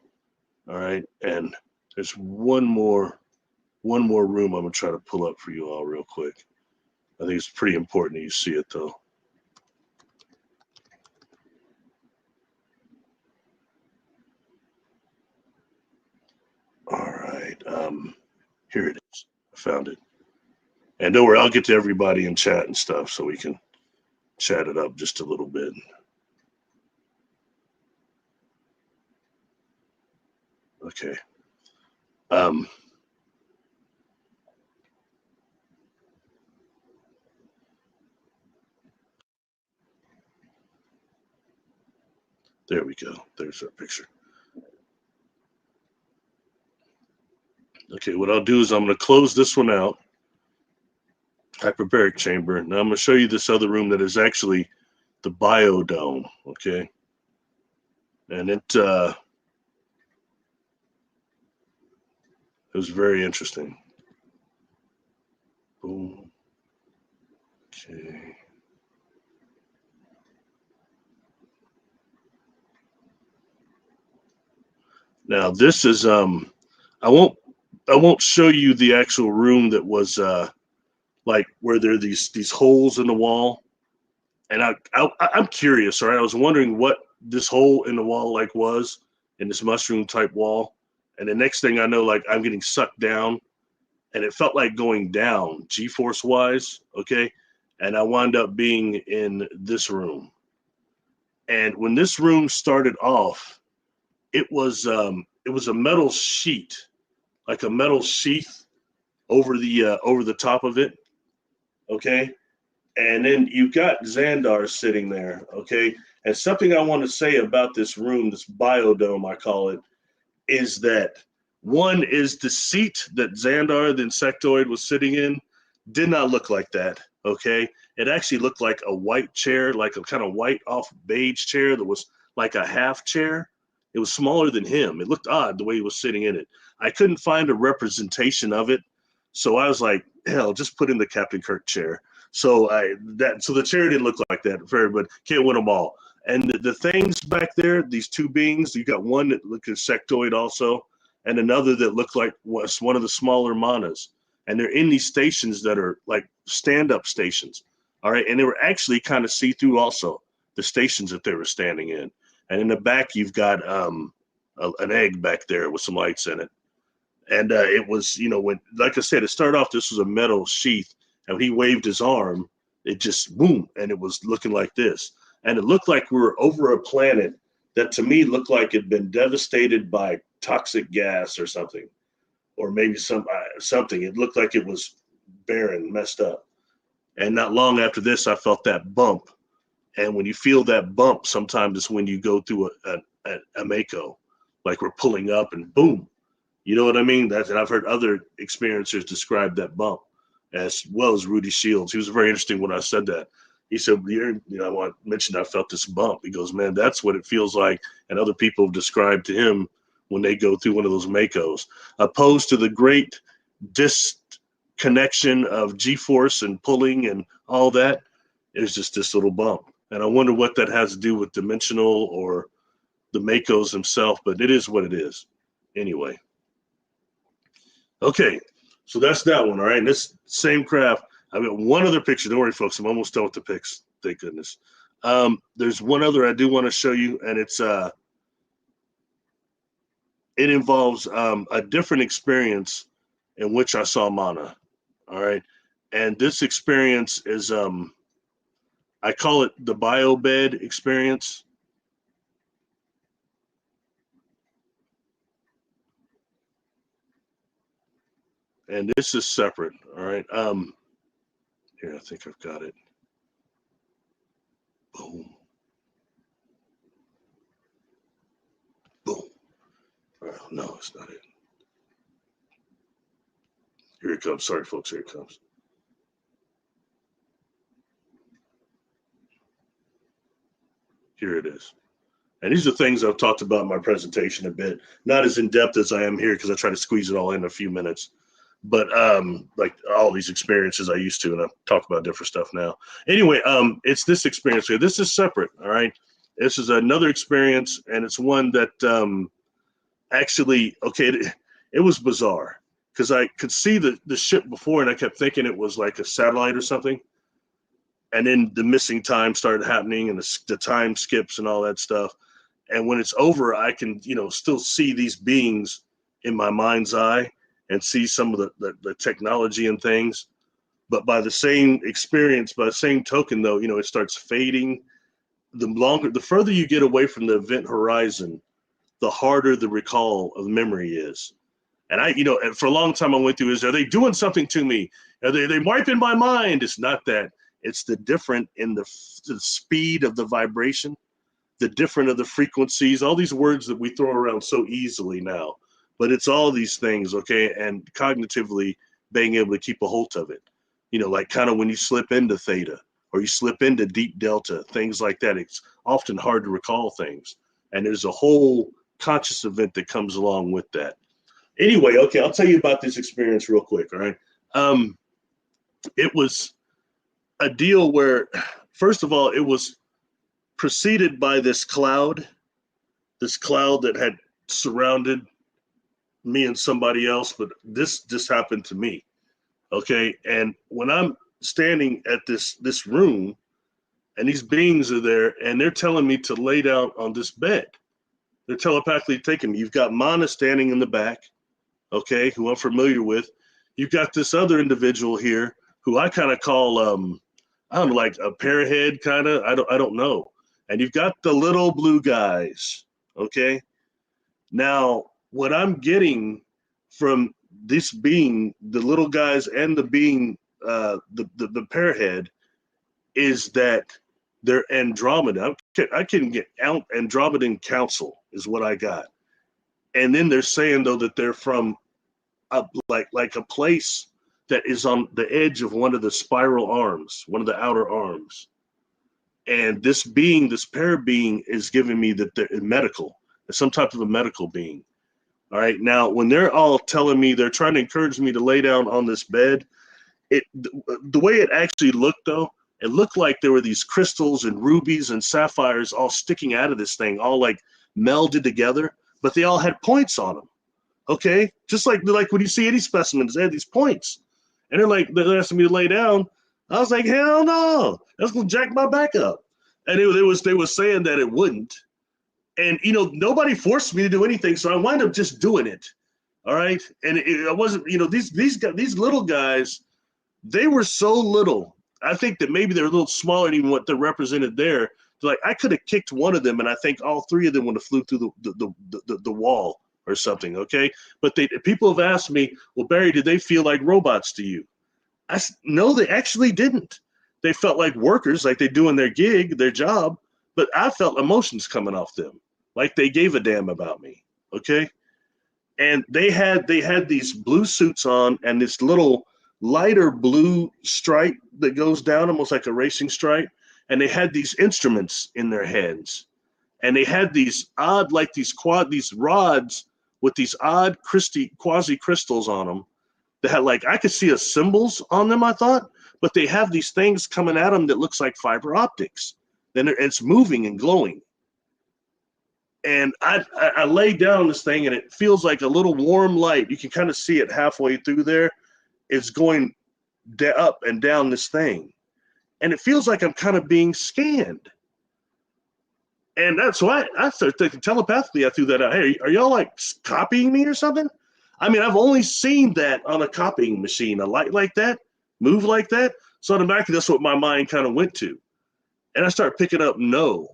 All right, and there's one more room I'm gonna try to pull up for you all real quick. I think it's pretty important that you see it though. All right, here it is. I found it. And don't worry, I'll get to everybody in chat and stuff so we can chat it up just a little bit. Okay. There we go. There's our picture. Okay, what I'll do is I'm going to close this one out, hyperbaric chamber. Now I'm going to show you this other room that is actually the biodome. Okay, and it was very interesting. Boom. Okay. Now this is I won't show you the actual room that was like where there are these holes in the wall. And I'm curious, all right? I was wondering what this hole in the wall like was in this mushroom type wall. And the next thing I know, like I'm getting sucked down, and it felt like going down G-force wise, okay? And I wound up being in this room. And when this room started off, it was a metal sheet, like a metal sheath over the top of it, okay? And then you've got Xandar sitting there, okay? And something I want to say about this room, this biodome, I call it, is that one is the seat that Xandar, the insectoid, was sitting in, did not look like that, okay? It actually looked like a white chair, like a kind of white off beige chair that was like a half chair. It was smaller than him. It looked odd the way he was sitting in it. I couldn't find a representation of it. So I was like, hell, just put in the Captain Kirk chair. So the chair didn't look like that, but can't win them all. And the things back there, these two beings, you got one that looked insectoid also, and another that looked like was one of the smaller MAANAs. and they're in these stations that are like stand-up stations. All right, and they were actually kind of see-through also, the stations that they were standing in. And in the back, you've got an egg back there with some lights in it. And it was, you know, when, like I said, it started off, this was a metal sheath, and when he waved his arm, it just boom, and it was looking like this. And it looked like we were over a planet that to me looked like it'd been devastated by toxic gas or something, or maybe something. It looked like it was barren, messed up. And not long after this, I felt that bump. And when you feel that bump, sometimes it's when you go through a Mako, like we're pulling up and boom. You know what I mean? And I've heard other experiencers describe that bump, as well as Rudy Shields. He was very interesting when I said that. He said, you know, I mentioned I felt this bump. He goes, man, that's what it feels like. And other people have described to him when they go through one of those Makos, opposed to the great disconnection of G-force and pulling and all that. It's just this little bump. And I wonder what that has to do with dimensional or the Makos themselves, but it is what it is. Anyway. Okay, so that's that one, all right? And this same craft, I've got one other picture. Don't worry, folks. I'm almost done with the pics. Thank goodness. There's one other I do want to show you, and it involves a different experience in which I saw MAANA, all right? And this experience is, I call it the biobed experience. And this is separate, all right? Here, I think I've got it. Boom. Boom. Oh, no, it's not it. Here it comes. Sorry, folks. Here it comes. Here it is. And these are things I've talked about in my presentation a bit, not as in depth as I am here because I try to squeeze it all in a few minutes. But like all these experiences I used to, and I've talked about different stuff now. Anyway, it's this experience here. This is separate, all right? This is another experience, and it's one that actually, okay, it was bizarre because I could see the ship before, and I kept thinking it was like a satellite or something. And then the missing time started happening, and the time skips and all that stuff. And when it's over, I can, you know, still see these beings in my mind's eye and see some of the technology and things. But by the same experience, by the same token, though, you know, it starts fading. The further you get away from the event horizon, the harder the recall of memory is. And I, you know, for a long time I went through, are they doing something to me? Are they wiping my mind? It's not that. It's the different in the speed of the vibration, the different of the frequencies, all these words that we throw around so easily now. But it's all these things, okay? And cognitively being able to keep a hold of it. You know, like kind of when you slip into theta or you slip into deep delta, things like that. It's often hard to recall things. And there's a whole conscious event that comes along with that. Anyway, okay, I'll tell you about this experience real quick, all right? It was a deal where, first of all, it was preceded by this cloud that had surrounded me and somebody else, but this just happened to me, okay? And when I'm standing at this room, and these beings are there, and they're telling me to lay down on this bed. They're telepathically taking me. You've got MAANA standing in the back, okay, who I'm familiar with. You've got this other individual here who I kind of call, I don't know, like a pearhead kind of, I don't know. And you've got the little blue guys, okay? Now, what I'm getting from this being, the little guys and the being, the pearhead, is that they're Andromeda. I can get out Andromedan Council is what I got. And then they're saying, though, that they're from like a place that is on the edge of one of the spiral arms, one of the outer arms. And this being, this pair being, is giving me that they're medical, some type of a medical being. All right. Now, when they're all telling me, they're trying to encourage me to lay down on this bed, the way it actually looked, though, it looked like there were these crystals and rubies and sapphires all sticking out of this thing, all like melded together, but they all had points on them. Okay. Just like when you see any specimens, they have these points. And they're asking me to lay down. I was like, hell no, that's gonna jack my back up. And they were saying that it wouldn't. And nobody forced me to do anything, so I wind up just doing it. All right, and I wasn't, these little guys, they were so little. I think that maybe they're a little smaller than even what they're represented there. Like I could have kicked one of them, and I think all three of them would have flew through the wall or something. Okay, but people have asked me, well, Barry, did they feel like robots to you? No, they actually didn't. They felt like workers, like they're doing their gig, their job. But I felt emotions coming off them, like they gave a damn about me. Okay, and they had these blue suits on and this little lighter blue stripe that goes down almost like a racing stripe, and they had these instruments in their hands, and they had these odd, like these rods with these odd quasi crystals on them that had, like, I could see symbols on them, I thought, but they have these things coming at them that looks like fiber optics. Then it's moving and glowing. And I lay down this thing, and it feels like a little warm light. You can kind of see it halfway through there. It's going up and down this thing. And it feels like I'm kind of being scanned. And that's why I started thinking telepathically. I threw that out. Hey, are y'all like copying me or something? I mean, I've only seen that on a copying machine, a light like that, move like that. So automatically, that's what my mind kind of went to. And I started picking up, no,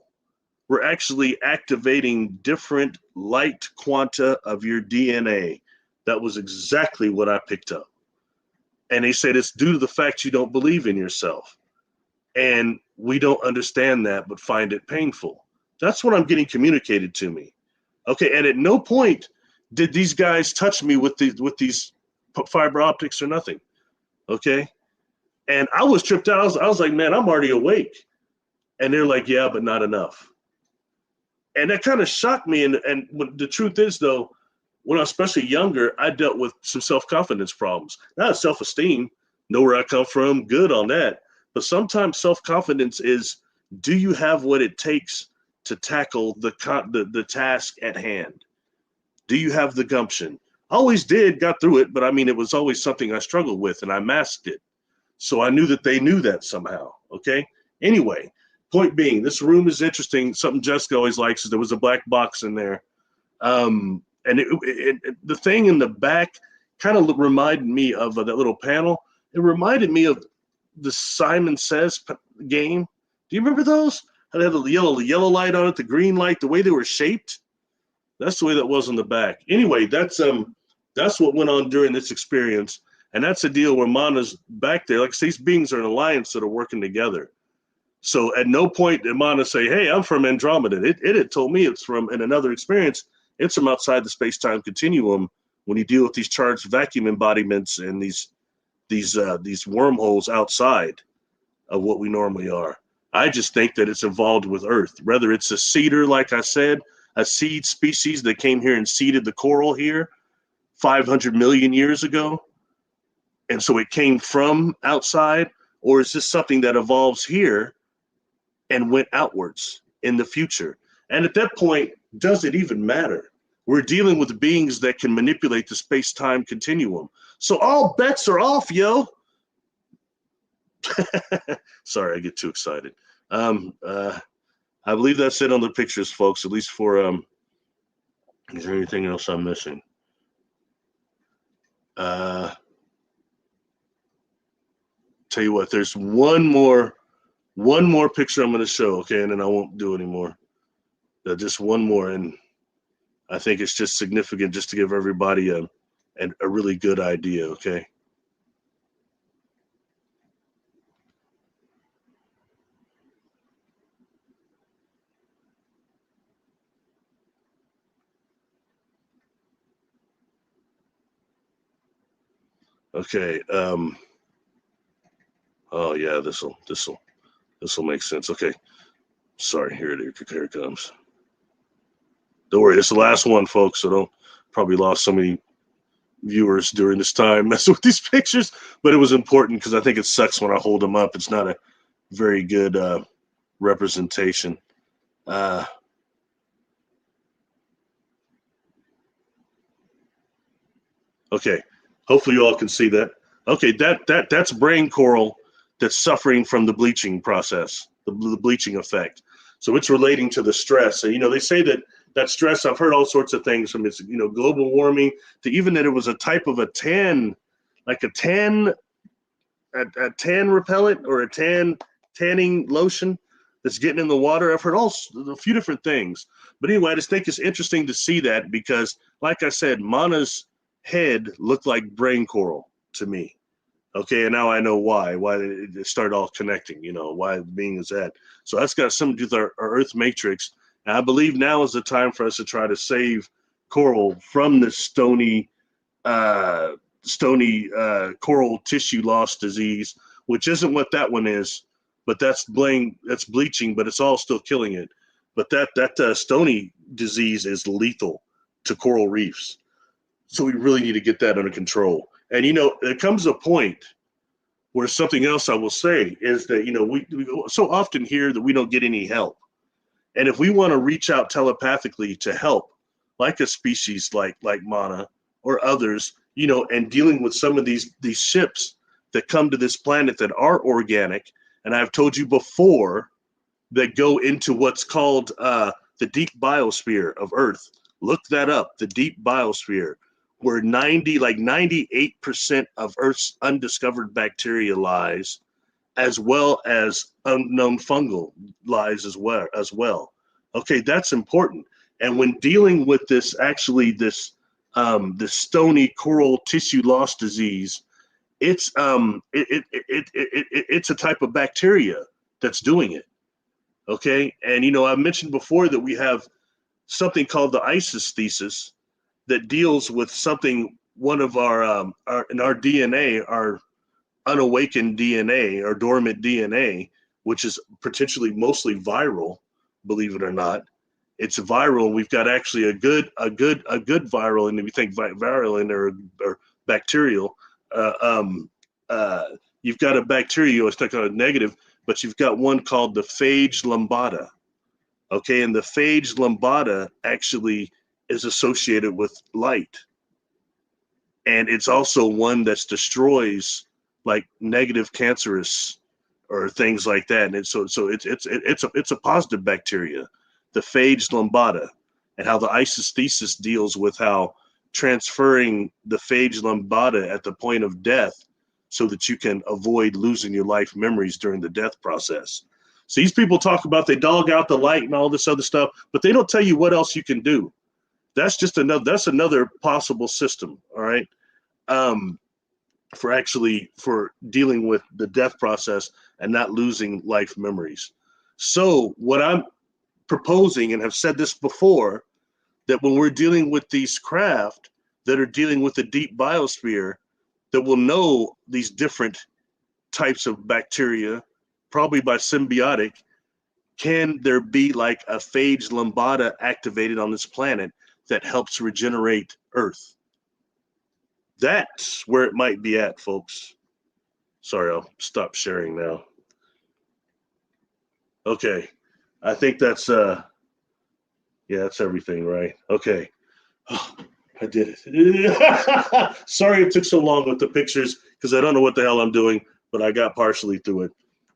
we're actually activating different light quanta of your DNA. That was exactly what I picked up. And they said it's due to the fact you don't believe in yourself. And we don't understand that, but find it painful. That's what I'm getting communicated to me. Okay, and at no point did these guys touch me with these fiber optics or nothing. Okay, and I was tripped out. I was like, man, I'm already awake. And they're like, yeah, but not enough. And that kind of shocked me. And the truth is, though, when I was especially younger, I dealt with some self-confidence problems. Not self-esteem, know where I come from, good on that. But sometimes self-confidence is, do you have what it takes to tackle the task at hand? Do you have the gumption? Always did, got through it, but I mean, it was always something I struggled with, and I masked it. So I knew that they knew that somehow, okay? Anyway, point being, this room is interesting. Something Jessica always likes is there was a black box in there. And the thing in the back kind of reminded me of that little panel. It reminded me of the Simon Says game. Do you remember those? It had the yellow light on it, the green light, the way they were shaped. That's the way that was on the back. Anyway, that's what went on during this experience. And that's a deal where MAANA's back there. Like I say, these beings are an alliance that are working together. So at no point did MAANA say, hey, I'm from Andromeda. It had told me it's from, in another experience, it's from outside the space-time continuum when you deal with these charged vacuum embodiments and these wormholes outside of what we normally are. I just think that it's involved with Earth, whether it's a cedar, like I said, a seed species that came here and seeded the coral here 500 million years ago. And so it came from outside, or is this something that evolves here and went outwards in the future? And at that point, does it even matter? We're dealing with beings that can manipulate the space-time continuum. So all bets are off, yo. Sorry, I get too excited. I believe that's it on the pictures, folks, at least for, is there anything else I'm missing? Tell you what, there's one more picture I'm going to show, okay, and then I won't do anymore. Just one more, and I think it's just significant just to give everybody a really good idea, okay? Okay. Oh yeah, this'll make sense. Okay. Sorry, here it comes. Don't worry, it's the last one, folks. So don't probably lost so many viewers during this time messing with these pictures, but it was important because I think it sucks when I hold them up. It's not a very good representation. Okay, hopefully you all can see that. Okay, that's brain coral that's suffering from the bleaching process, the bleaching effect. So it's relating to the stress. And, they say that stress, I've heard all sorts of things from it's, global warming to even that it was a type of a tan, like a tan repellent or a tanning lotion that's getting in the water. I've heard a few different things. But anyway, I just think it's interesting to see that because, like I said, MAANA's head looked like brain coral to me. Okay, and now I know why it started all connecting, why the being is that. So that's got something to do with our Earth matrix. And I believe now is the time for us to try to save coral from this stony coral tissue loss disease, which isn't what that one is, but that's bleaching, but it's all still killing it. But that stony disease is lethal to coral reefs. So we really need to get that under control. And, there comes a point where something else I will say is that, we so often hear that we don't get any help. And if we want to reach out telepathically to help, like a species like MAANA or others, and dealing with some of these ships that come to this planet that are organic, and I've told you before, that go into what's called the deep biosphere of Earth. Look that up, the deep biosphere, where 98% of Earth's undiscovered bacteria lies, as well as unknown fungal lies as well. Okay, that's important. And when dealing with this stony coral tissue loss disease, it's it's a type of bacteria that's doing it. Okay, and I mentioned before that we have something called the ISIS thesis that deals with something, one of our in our DNA, our unawakened DNA or dormant DNA, which is potentially mostly viral, believe it or not. It's viral. We've got actually a good viral, and we think viral in there or bacterial. You've got a bacteria, it's not kind of negative, but you've got one called the phage lambda. Okay, and the phage lambda actually is associated with light, and it's also one that destroys like negative cancerous or things like that. And it's a positive bacteria, the phage lambda, and how the ISIS thesis deals with how transferring the phage lambda at the point of death so that you can avoid losing your life memories during the death process. So these people talk about they dog out the light and all this other stuff, but they don't tell you what else you can do. That's another possible system. All right. For dealing with the death process and not losing life memories. So what I'm proposing, and have said this before, that when we're dealing with these craft that are dealing with the deep biosphere, that will know these different types of bacteria, probably by symbiotic, can there be like a phage lambda activated on this planet that helps regenerate Earth? That's where it might be at, folks. Sorry, I'll stop sharing now. Okay, I think that's that's everything, right? Okay. Oh, I did it. Sorry it took so long with the pictures because I don't know what the hell I'm doing, but I got partially through it.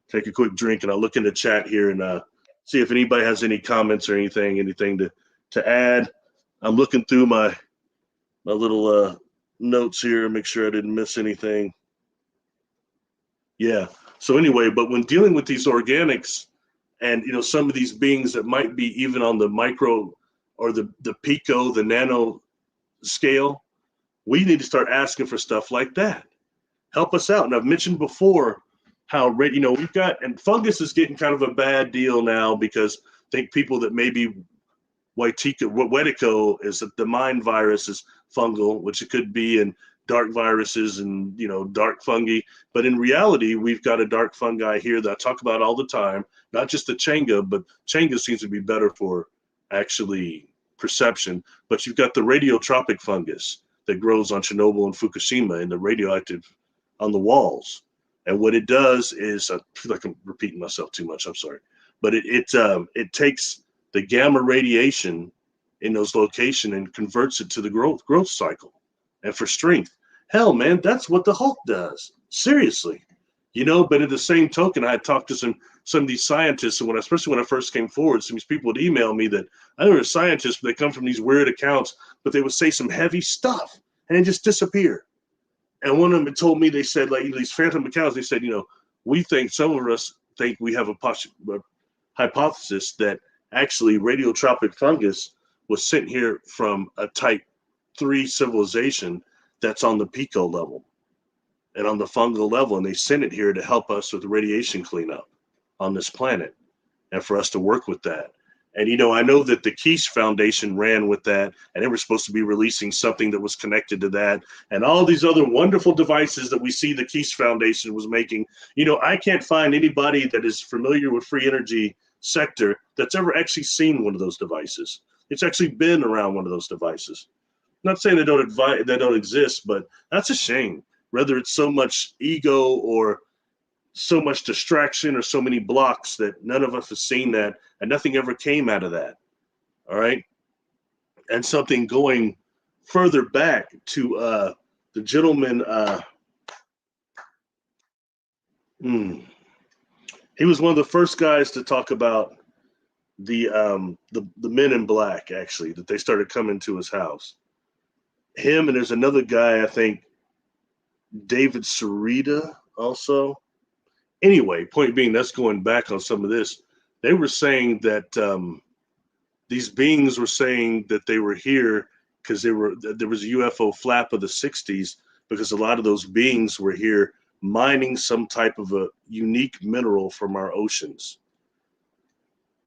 Take a quick drink and I'll look in the chat here and see if anybody has any comments or anything to add. I'm looking through my little notes here, make sure I didn't miss anything. Yeah. So anyway, but when dealing with these organics and some of these beings that might be even on the micro or the pico, the nano scale, we need to start asking for stuff like that. Help us out. And I've mentioned before how we've got, and fungus is getting kind of a bad deal now because I think people that maybe Wetico is the mind virus is fungal, which it could be, and dark viruses and dark fungi. But in reality, we've got a dark fungi here that I talk about all the time. Not just the Chenga, but Chenga seems to be better for actually perception. But you've got the radiotropic fungus that grows on Chernobyl and Fukushima and the radioactive on the walls. And what it does is, I feel like I'm repeating myself too much. I'm sorry, but it takes the gamma radiation in those locations and converts it to the growth cycle and for strength. Hell, man, that's what the Hulk does. Seriously. You know, but at the same token, I had talked to some of these scientists, and especially when I first came forward, some of these people would email me that I know they're scientists, but they come from these weird accounts, but they would say some heavy stuff and then just disappear. And one of them told me, they said, like, these phantom accounts, they said, we think, some of us think we have a hypothesis that actually radiotropic fungus was sent here from a type 3 civilization that's on the pico level and on the fungal level, and they sent it here to help us with the radiation cleanup on this planet and for us to work with that. And, I know that the Quiche Foundation ran with that, and they were supposed to be releasing something that was connected to that, and all these other wonderful devices that we see the Quiche Foundation was making. I can't find anybody that is familiar with free energy sector that's ever actually seen one of those devices. It's actually been around one of those devices. I'm not saying they don't exist, but that's a shame. Whether it's so much ego or so much distraction or so many blocks that none of us have seen that, and nothing ever came out of that. All right. And something going further back to the gentleman, he was one of the first guys to talk about the men in black, actually, that they started coming to his house. Him, and there's another guy, I think, David Sarita also. Anyway, point being, that's going back on some of this. They were saying that these beings were saying that they were here because there was a UFO flap of the 60s, because a lot of those beings were here mining some type of a unique mineral from our oceans.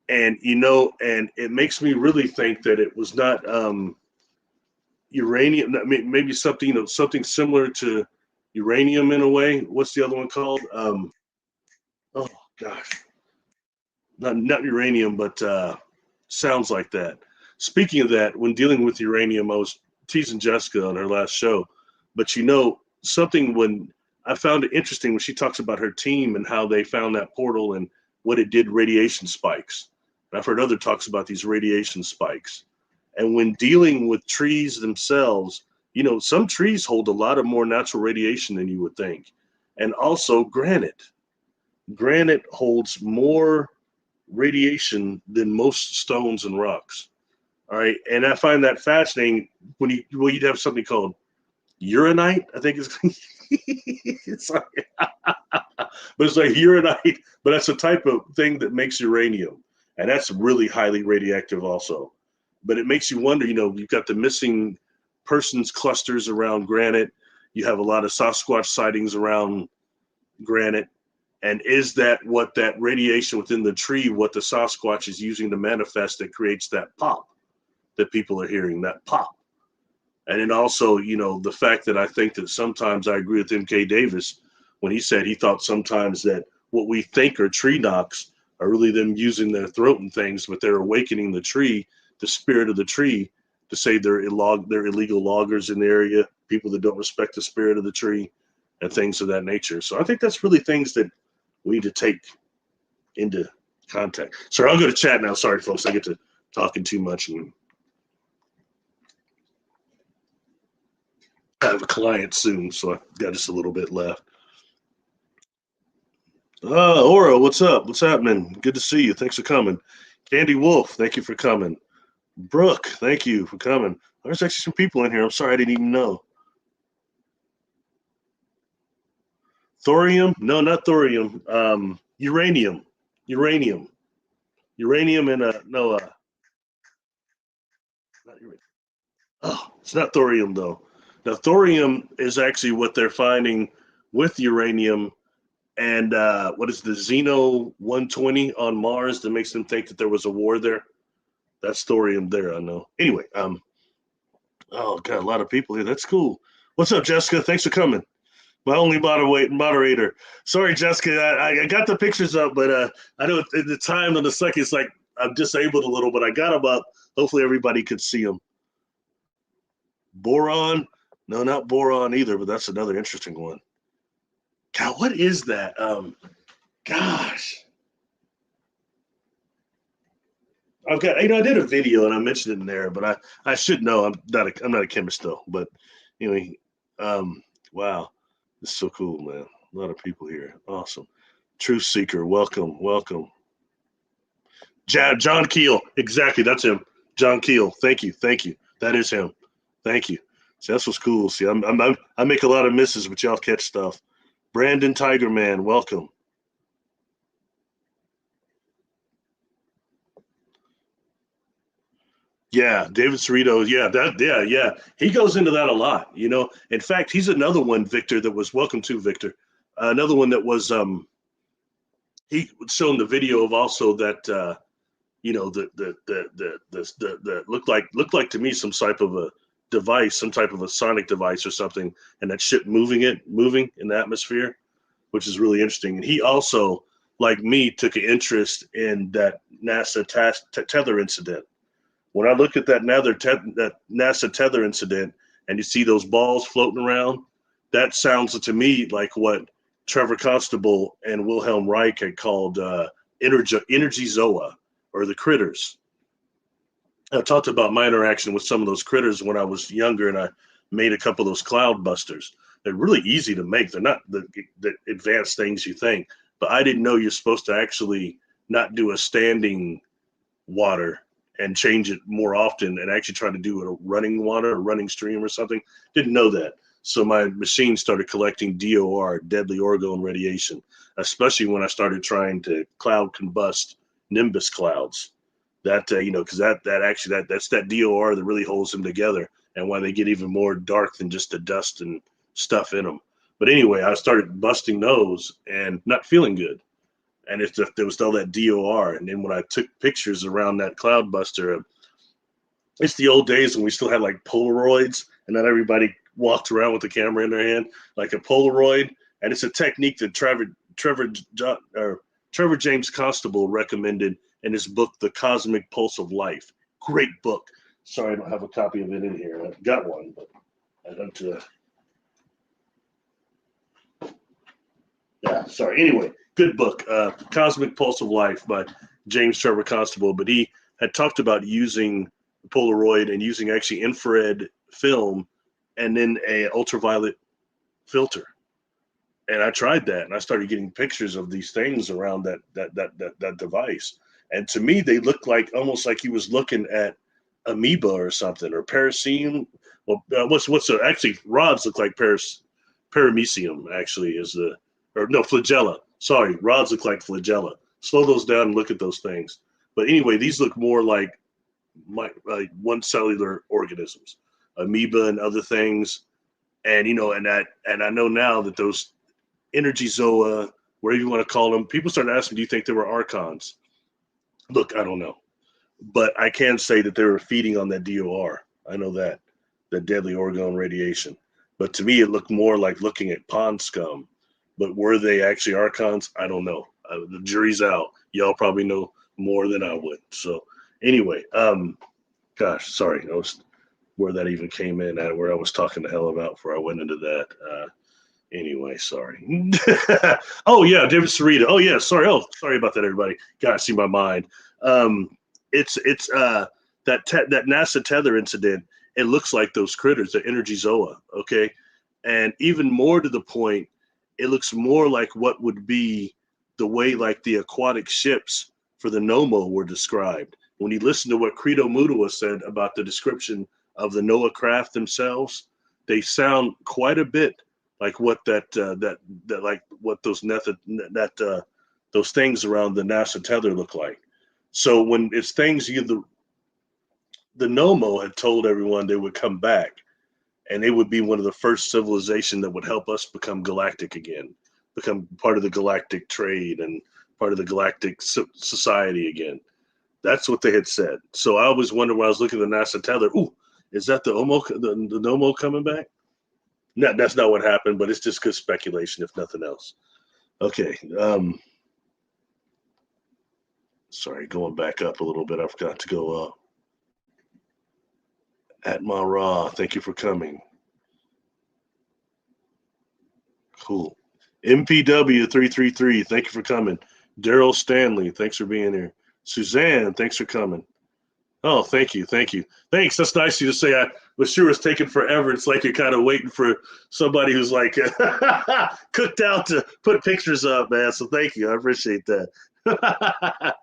And, and it makes me really think that it was not uranium, maybe something, something similar to uranium in a way. What's the other one called? Oh gosh, not uranium, but sounds like that. Speaking of that, when dealing with uranium, I was teasing Jessica on her last show, but something, when I found it interesting when she talks about her team and how they found that portal and what it did, radiation spikes. And I've heard other talks about these radiation spikes. And when dealing with trees themselves, some trees hold a lot of more natural radiation than you would think. And also granite. Granite holds more radiation than most stones and rocks. All right. And I find that fascinating when you'd have something called uranite, I think it's, it's like, but it's like uranite, but that's a type of thing that makes uranium. And that's really highly radioactive also. But it makes you wonder, you've got the missing persons clusters around granite. You have a lot of Sasquatch sightings around granite. And is that what that radiation within the tree, what the Sasquatch is using to manifest, that creates that pop that people are hearing, that pop? And then also, the fact that I think that sometimes I agree with M.K. Davis when he said he thought sometimes that what we think are tree knocks are really them using their throat and things, but they're awakening the tree, the spirit of the tree, to say they're illegal loggers in the area, people that don't respect the spirit of the tree, and things of that nature. So I think that's really things that we need to take into contact. Sorry, I'll go to chat now. Sorry, folks, I get to talking too much, and I have a client soon, so I've got just a little bit left. Oro, what's up? What's happening? Good to see you. Thanks for coming. Candy Wolf, thank you for coming. Brooke, thank you for coming. There's actually some people in here. I'm sorry, I didn't even know. Thorium? No, not thorium. Uranium. Uranium and not uranium. Oh, it's not thorium though. Now thorium is actually what they're finding with uranium, and what is the Xeno 120 on Mars that makes them think that there was a war there? That's thorium there, I know. Anyway, oh, got a lot of people here. That's cool. What's up, Jessica? Thanks for coming. My only moderator. Sorry, Jessica. I got the pictures up, but I know at the time on the second, it's like I'm disabled a little, but I got them up. Hopefully everybody could see them. Boron? No, not boron either, but that's another interesting one. God, what is that? Gosh. I've got, I did a video and I mentioned it in there, but I should know. I'm not a chemist though, but anyway, Wow. This is so cool, man. A lot of people here. Awesome. Truth Seeker, welcome, welcome. John Keel, exactly, that's him. John Keel, thank you. That is him. Thank you. See, that's what's cool. See, I make a lot of misses, but y'all catch stuff. Brandon Tiger Man, welcome. Yeah, David Cerrito. Yeah. He goes into that a lot. In fact, he's another one, Victor, that was welcome to Victor. Another one that was he shown the video of also that the looked like to me some type of a device, some type of a sonic device or something, and that ship moving in the atmosphere, which is really interesting. And he also, like me, took an interest in that NASA tether incident. When I look at that NASA tether incident and you see those balls floating around, that sounds to me like what Trevor Constable and Wilhelm Reich had called energy zoa, or the critters. I talked about my interaction with some of those critters when I was younger, and I made a couple of those cloud busters. They're really easy to make. They're not the advanced things you think, but I didn't know you're supposed to actually not do a standing water and change it more often and actually try to do a running water or running stream or something. Didn't know that. So my machine started collecting DOR, deadly orgone radiation, especially when I started trying to cloud combust nimbus clouds. That because that's that DOR that really holds them together, and why they get even more dark than just the dust and stuff in them. But anyway, I started busting those and not feeling good. And there was all that DOR. And then when I took pictures around that cloud buster, it's the old days when we still had like Polaroids, and not everybody walked around with the camera in their hand, like a Polaroid. And it's a technique that Trevor James Constable recommended in his book, The Cosmic Pulse of Life. Great book. Sorry, I don't have a copy of it in here. I've got one, but I don't. Yeah, sorry. Anyway, good book, Cosmic Pulse of Life by James Trevor Constable. But he had talked about using Polaroid and using actually infrared film and then a ultraviolet filter. And I tried that, and I started getting pictures of these things around that device. And to me, they looked like almost like he was looking at amoeba or something, or paracium. Well, actually rods look like paramecium. Actually, is the flagella. Sorry, rods look like flagella. Slow those down and look at those things. But anyway, these look more like one cellular organisms, amoeba and other things. And and I know now that those energy zoa, whatever you want to call them, people started asking, do you think they were archons? Look, I don't know, but I can say that they were feeding on that DOR. I know that deadly orgone radiation. But to me, it looked more like looking at pond scum. But were they actually archons? I don't know. The jury's out. Y'all probably know more than I would. So anyway, gosh, sorry, I was where that even came in at, where I was talking the hell about before I went into that. Anyway, sorry. Oh yeah, David Cerrito. Oh yeah, sorry. Oh, sorry about that, everybody. God, see my mind. It's that NASA tether incident. It looks like those critters, the energy zoa. Okay, and even more to the point, it looks more like what would be the way like the aquatic ships for the Nomo were described. When you listen to what Credo Mudua said about the description of the Noah craft themselves, they sound quite a bit like what those things around the NASA tether look like. So when it's things the Nomo had told everyone they would come back, and they would be one of the first civilization that would help us become galactic again, become part of the galactic trade and part of the galactic society again. That's what they had said. So I always wondered when I was looking at the NASA tether, ooh, is that the Nomo coming back? No, that's not what happened, but it's just good speculation, if nothing else. Okay. Sorry, going back up a little bit. I forgot to go up. At Ra, thank you for coming. Cool. MPW333, thank you for coming. Daryl Stanley, thanks for being here. Suzanne, thanks for coming. Oh, thank you. Thank you. Thanks. That's nice of you to say. I was sure it's taking forever. It's like you're kind of waiting for somebody who's like cooked out to put pictures up, man. So thank you. I appreciate that.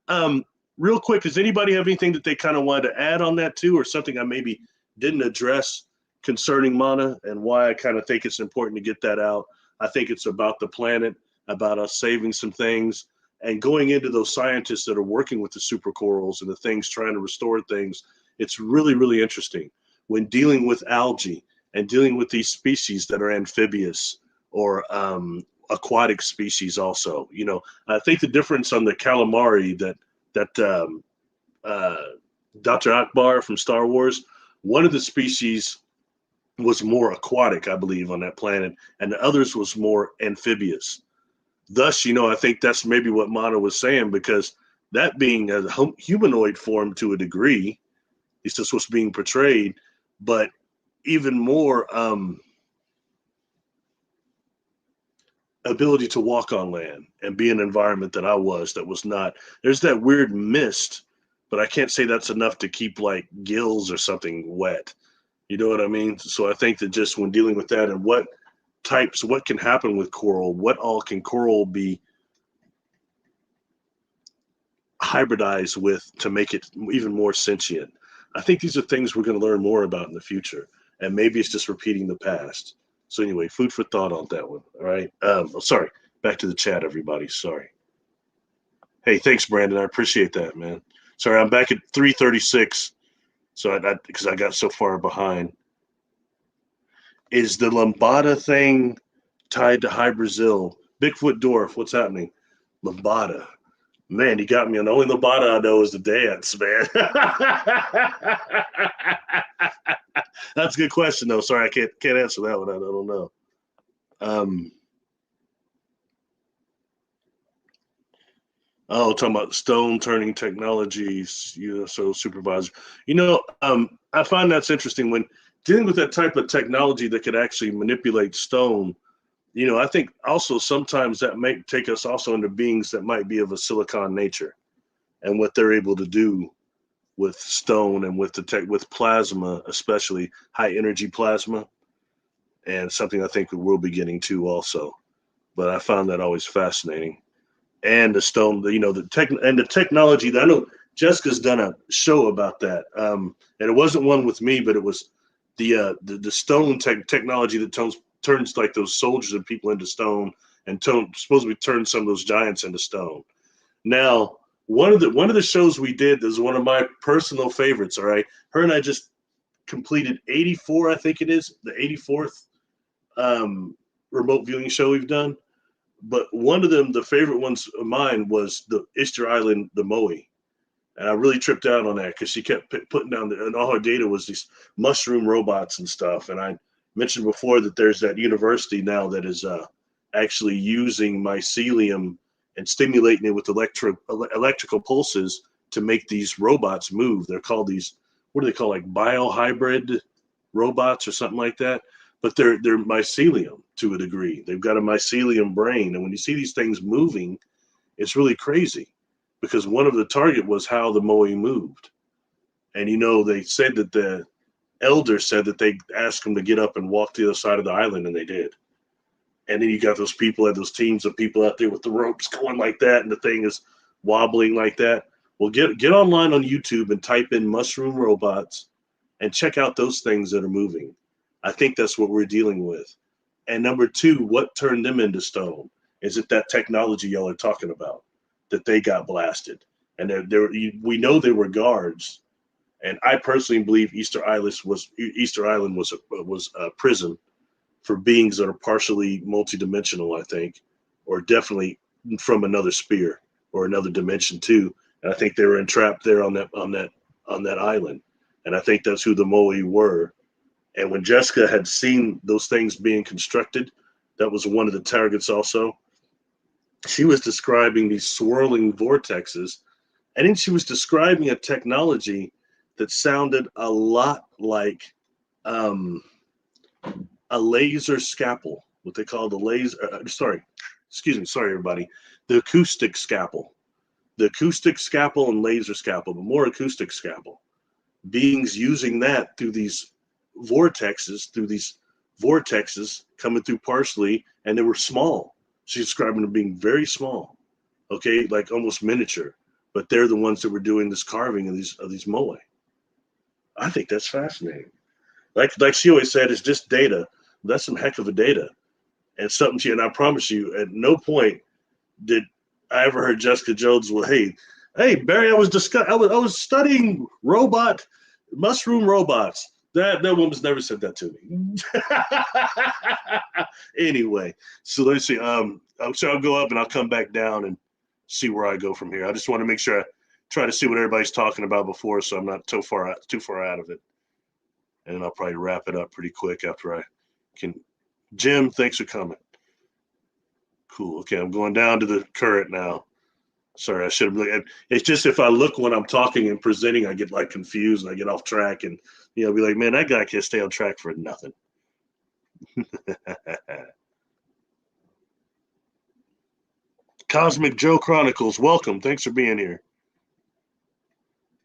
um, Real quick, does anybody have anything that they kind of wanted to add on that too, or something I maybe didn't address concerning MAANA and why I kind of think it's important to get that out? I think it's about the planet, about us saving some things, and going into those scientists that are working with the supercorals and the things trying to restore things. It's really, really interesting when dealing with algae and dealing with these species that are amphibious or aquatic species also. You know, I think the difference on the calamari that Dr. Akbar from Star Wars, one of the species was more aquatic, I believe, on that planet, and the others was more amphibious. Thus, you know, I think that's maybe what MAANA was saying, because that being a humanoid form to a degree, at least that's what's being portrayed, but even more ability to walk on land and be in an environment that I was that was not. There's that weird mist, but I can't say that's enough to keep like gills or something wet. You know what I mean? So I think that just when dealing with that and what can happen with coral, what all can coral be hybridized with to make it even more sentient. I think these are things we're going to learn more about in the future, and maybe it's just repeating the past. So anyway, food for thought on that one. All right. Sorry. Back to the chat, everybody. Sorry. Hey, thanks, Brandon. I appreciate that, man. Sorry, I'm back at 336. So because I got so far behind. Is the lambada thing tied to High Brazil? Bigfoot dwarf, what's happening? Lambada. Man, you got me on the only lambada I know is the dance, man. That's a good question, though. Sorry, I can't answer that one. I don't know. Talking about stone turning technologies, so supervisor. I find that's interesting when dealing with that type of technology that could actually manipulate stone. I think also sometimes that may take us also into beings that might be of a silicon nature, and what they're able to do with stone and with with plasma, especially high energy plasma, and something I think we'll be getting to also. But I found that always fascinating. And the stone, the technology that I know Jessica's done a show about that. And it wasn't one with me, but it was the stone technology that turns like those soldiers and people into stone, and supposedly turns some of those giants into stone. Now, one of the shows we did is one of my personal favorites. All right, her and I just completed 84, I think it is the 84th remote viewing show we've done. But one of them, the favorite ones of mine, was the Easter Island, the Moe. And I really tripped out on that because she kept putting down, and all her data was these mushroom robots and stuff. And I mentioned before that there's that university now that is actually using mycelium and stimulating it with electrical pulses to make these robots move. They're called what do they call, like biohybrid robots or something like that? But they're mycelium to a degree. They've got a mycelium brain. And when you see these things moving, it's really crazy, because one of the target was how the Moe moved. And, they said that the elders said that they asked them to get up and walk to the other side of the island, and they did. And then you got those people, those teams of people out there with the ropes going like that, and the thing is wobbling like that. Well, get online on YouTube and type in mushroom robots and check out those things that are moving. I think that's what we're dealing with. And number two, what turned them into stone? Is it that technology y'all are talking about, that they got blasted? And we know they were guards. And I personally believe Easter Island was a prison for beings that are partially multidimensional, I think, or definitely from another sphere or another dimension too. And I think they were entrapped there on that island. And I think that's who the Moe were. And when Jessica had seen those things being constructed, that was one of the targets also. She was describing these swirling vortexes, and then she was describing a technology that sounded a lot like a laser scalpel, what they call the laser. Sorry, everybody, the acoustic scalpel. the acoustic scalpel and laser scalpel, but more acoustic scalpel. Beings using that through these vortexes, coming through partially, and they were small. She's describing them being very small, okay, like almost miniature. But they're the ones that were doing this carving of these moai. I think that's fascinating. Like she always said, it's just data. That's some heck of a data, and something she, and I promise you, at no point did I ever heard Jessica Jones, well, hey Barry, I was studying mushroom robots. That woman's never said that to me. Anyway, so let's see. So I'll go up and I'll come back down and see where I go from here. I just want to make sure I try to see what everybody's talking about before, so I'm not too far out of it. And then I'll probably wrap it up pretty quick after I can. Jim, thanks for coming. Cool. Okay, I'm going down to the current now. Sorry, I should have looked. It's just if I look when I'm talking and presenting, I get like confused and I get off track, and be like, man, that guy can't stay on track for nothing. Cosmic Joe Chronicles, welcome. Thanks for being here.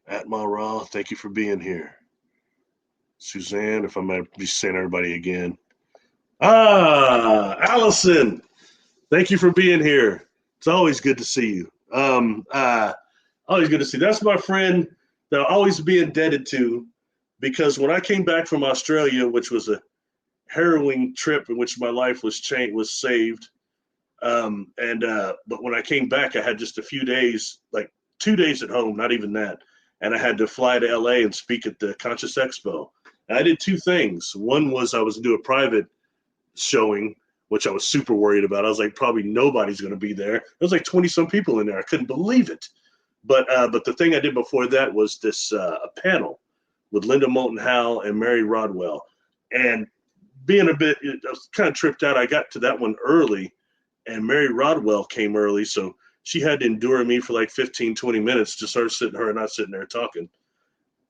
Atma Ra, thank you for being here. Suzanne, if I might be saying everybody again. Allison, thank you for being here. It's always good to see you. Always good to see. That's my friend that I'll always be indebted to, because when I came back from Australia, which was a harrowing trip in which my life was saved. But when I came back, I had just a few days, like 2 days at home, not even that. And I had to fly to LA and speak at the Conscious Expo. And I did two things. One was I was to do a private showing, which I was super worried about. I was like, probably nobody's going to be there. There was like 20 some people in there. I couldn't believe it. But the thing I did before that was this a panel with Linda Moulton Howe and Mary Rodwell. And being I was kind of tripped out. I got to that one early, and Mary Rodwell came early. So she had to endure me for like 15, 20 minutes, just her and I sitting there talking.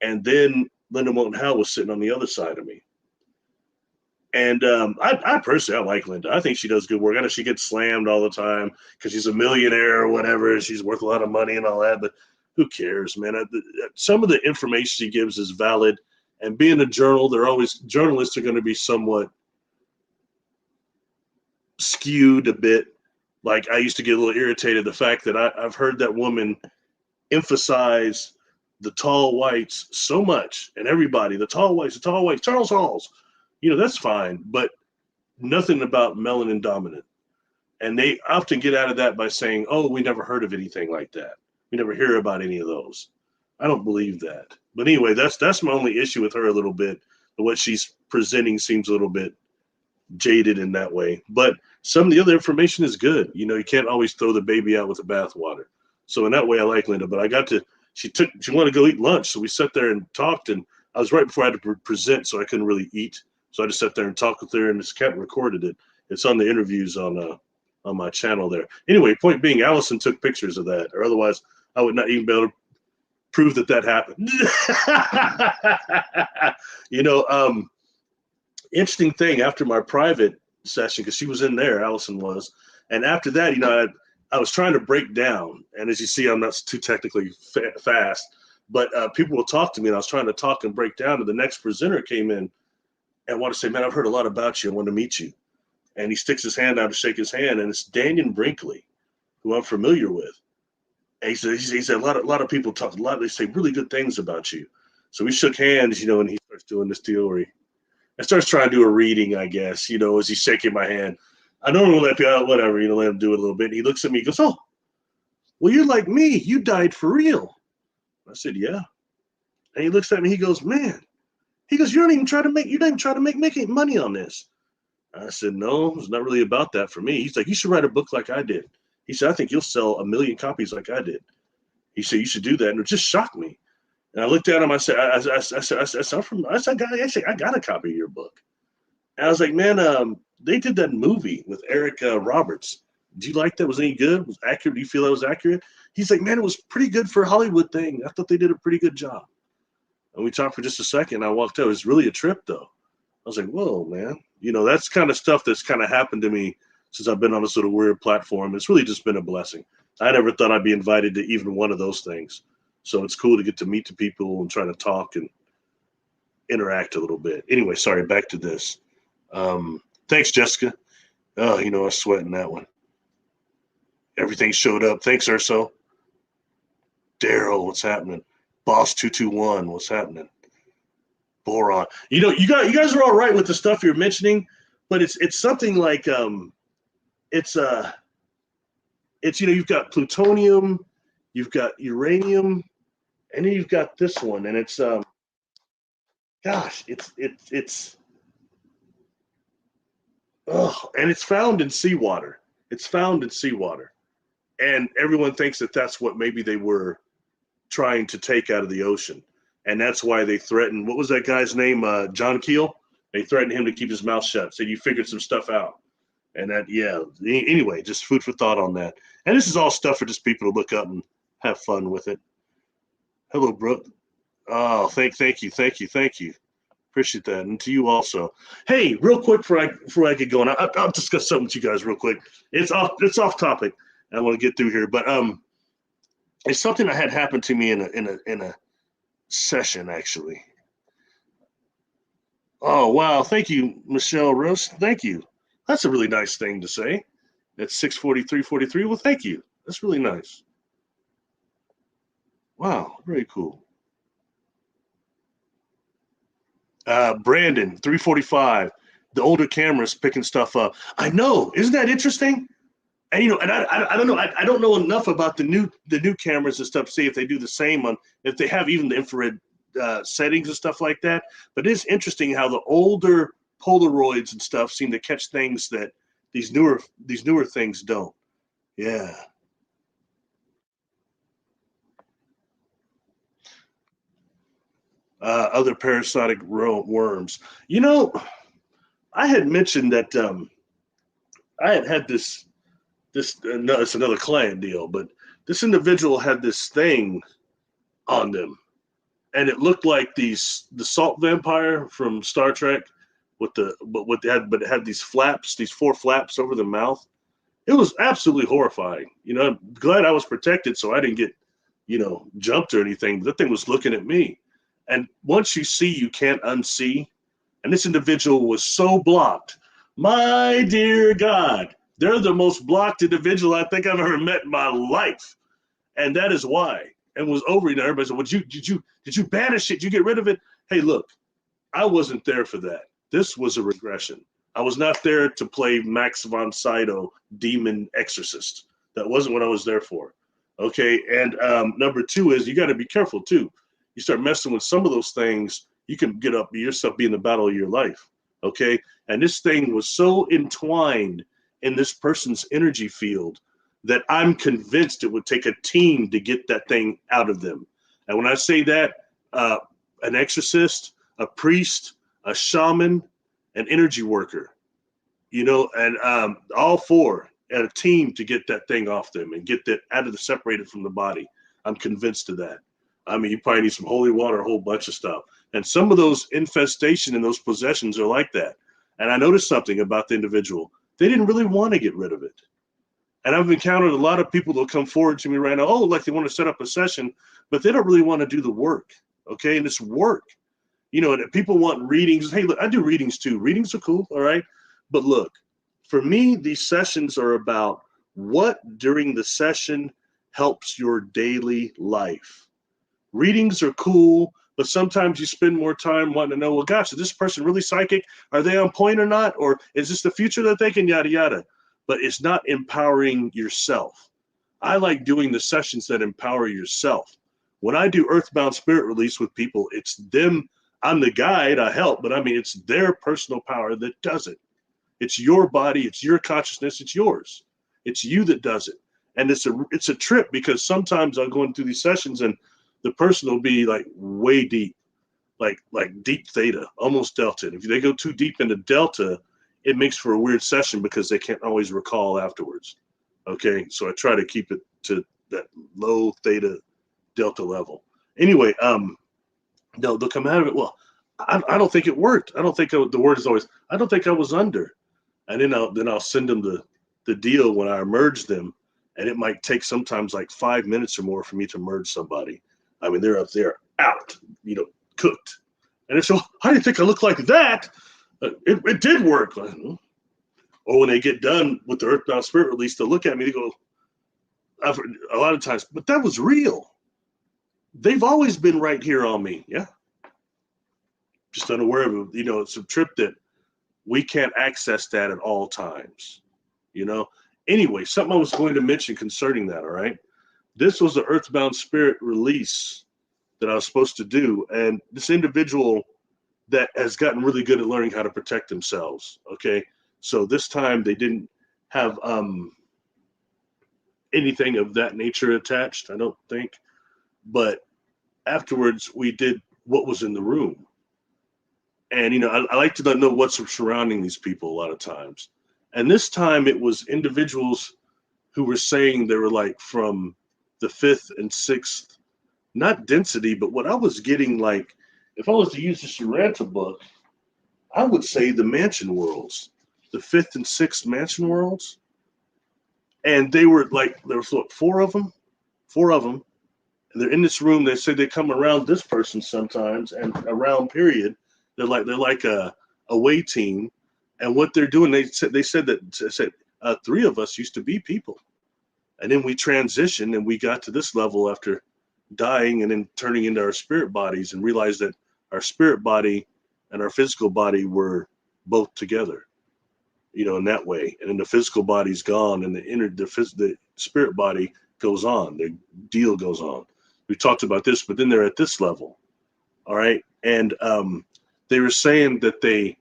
And then Linda Moulton Howe was sitting on the other side of me. And I personally, I like Linda. I think she does good work. I know she gets slammed all the time because she's a millionaire or whatever. She's worth a lot of money and all that, but who cares, man? Some of the information she gives is valid. And being a journalists are going to be somewhat skewed a bit. Like I used to get a little irritated the fact that I've heard that woman emphasize the tall whites so much, and everybody, the tall whites, Charles Halls. That's fine, but nothing about melanin dominant. And they often get out of that by saying, oh, we never heard of anything like that. We never hear about any of those. I don't believe that. But anyway, that's my only issue with her a little bit. What she's presenting seems a little bit jaded in that way. But some of the other information is good. You can't always throw the baby out with the bathwater. So in that way, I like Linda. But she wanted to go eat lunch. So we sat there and talked. And I was right before I had to present, so I couldn't really eat. So I just sat there and talked with her, and just kept recorded it. It's on the interviews on my channel there. Anyway, point being, Allison took pictures of that, or otherwise I would not even be able to prove that happened. Interesting thing, after my private session, because she was in there, Allison was, and after that, I was trying to break down, and as you see, I'm not too technically fast, but people will talk to me, and I was trying to talk and break down, and the next presenter came in and wanted to say, man, I've heard a lot about you. I want to meet you. And he sticks his hand out to shake his hand, and it's Daniel Brinkley, who I'm familiar with. And he said a lot of people talk a lot. They say really good things about you. So we shook hands, and he starts doing this deal where he starts trying to do a reading, I guess, as he's shaking my hand. I normally let people, whatever, let him do it a little bit. And he looks at me, he goes, oh, well, you're like me. You died for real. I said, yeah. And he looks at me, he goes, man. He goes, you didn't even try to make money on this. I said, no, it's not really about that for me. He's like, you should write a book like I did. He said, I think you'll sell 1 million copies like I did. He said, you should do that. And it just shocked me. And I looked at him, I said, I got a copy of your book. And I was like, man, they did that movie with Eric Roberts. Do you like that? Was it any good? Was it accurate? Do you feel that was accurate? He's like, man, it was pretty good for a Hollywood thing. I thought they did a pretty good job. And we talked for just a second. I walked out. It was really a trip, though. I was like, whoa, man. That's kind of stuff that's kind of happened to me since I've been on this sort of weird platform. It's really just been a blessing. I never thought I'd be invited to even one of those things. So it's cool to get to meet the people and try to talk and interact a little bit. Anyway, sorry, back to this. Thanks, Jessica. Oh, I was sweating that one. Everything showed up. Thanks, Urso. Daryl, what's happening? Boss 221, what's happening? Boron. You guys are all right with the stuff you're mentioning, but it's something like it's you've got plutonium, you've got uranium, and then you've got this one, and it's and it's found in seawater. It's found in seawater, and everyone thinks that that's what maybe they were trying to take out of the ocean, and that's why they threatened. What was that guy's name? John Keel. They threatened him to keep his mouth shut. Said you figured some stuff out, and that Anyway, just food for thought on that. And this is all stuff for just people to look up and have fun with it. Hello, Brooke. Oh, thank you. Appreciate that, and to you also. Hey, real quick before I get going, I'll discuss something with you guys real quick. It's off topic. I want to get through here, but it's something that had happened to me in a session actually. Oh wow, thank you, Michelle Rose. Thank you. That's a really nice thing to say. At 6:43:43. Well, thank you. That's really nice. Wow, very cool. Brandon, 3:45. The older cameras picking stuff up. I know. Isn't that interesting? And and I don't know. I don't know enough about the new cameras and stuff to see if they do the same on if they have even the infrared settings and stuff like that. But it's interesting how the older Polaroids and stuff seem to catch things that these newer things don't. Yeah. Other parasitic worms. I had mentioned that I had this. No, it's another client deal, but this individual had this thing on them, and it looked like the salt vampire from Star Trek, but it had these flaps, these 4 flaps over the mouth. It was absolutely horrifying. I'm glad I was protected, so I didn't get, jumped or anything. But that thing was looking at me, and once you see, you can't unsee. And this individual was so blocked. My dear God. They're the most blocked individual I think I've ever met in my life, and that is why. And was over. Everybody said, "Well, did you banish it? Did you get rid of it?" Hey, look, I wasn't there for that. This was a regression. I was not there to play Max von Sydow, demon exorcist. That wasn't what I was there for. Okay, and number 2 is you got to be careful too. You start messing with some of those things, you can get up yourself be in the battle of your life. Okay, and this thing was so entwined in this person's energy field that I'm convinced it would take a team to get that thing out of them. And when I say that, an exorcist, a priest, a shaman, an energy worker, and all 4 at a team to get that thing off them and get that separated from the body. I'm convinced of that. I mean, you probably need some holy water, a whole bunch of stuff. And some of those infestation and those possessions are like that. And I noticed something about the individual. They didn't really want to get rid of it. And I've encountered a lot of people that'll come forward to me right now, like they want to set up a session, but they don't really want to do the work. Okay. And it's work, and people want readings. Hey, look, I do readings too. Readings are cool. All right. But look, for me, these sessions are about what during the session helps your daily life. Readings are cool, but sometimes you spend more time wanting to know, well, gosh, is this person really psychic? Are they on point or not? Or is this the future they're thinking? Yada, yada. But it's not empowering yourself. I like doing the sessions that empower yourself. When I do Earthbound Spirit Release with people, it's them. I'm the guide, I help, but I mean, it's their personal power that does it. It's your body, it's your consciousness, it's yours. It's you that does it. And it's a trip because sometimes I'm going through these sessions and the person will be like way deep, like deep theta, almost delta. And if they go too deep into delta, it makes for a weird session because they can't always recall afterwards. Okay, so I try to keep it to that low theta delta level. Anyway, they'll come out of it. Well, I don't think it worked. I don't think the word is always. I don't think I was under, and then I'll send them the deal when I merge them. And it might take sometimes like 5 minutes or more for me to merge somebody. I mean, they're up there out, cooked. And it's, so how do you think I look like that? It did work. Or when they get done with the earthbound spirit release, they'll look at me, they go, I've heard a lot of times, but that was real. They've always been right here on me. Yeah. Just unaware of it. It's a trip that we can't access that at all times. Anyway, something I was going to mention concerning that. All right. This was the earthbound spirit release that I was supposed to do. And this individual that has gotten really good at learning how to protect themselves. Okay. So this time they didn't have anything of that nature attached, I don't think. But afterwards, we did what was in the room. And, I like to know what's surrounding these people a lot of times. And this time it was individuals who were saying they were like from the 5th and 6th, not density, but what I was getting, like, if I was to use the Sharanta book, I would say the mansion worlds, the 5th and 6th mansion worlds. And they were like, there was what, four of them. And they're in this room. They say they come around this person sometimes, and around period, they're like a away team. And what they're doing, they said that 3 of us used to be people, and then we transitioned and we got to this level after dying and then turning into our spirit bodies, and realized that our spirit body and our physical body were both together, in that way. And then the physical body's gone, and the spirit body goes on. The deal goes on. We talked about this, but then they're at this level. All right. And they were saying that they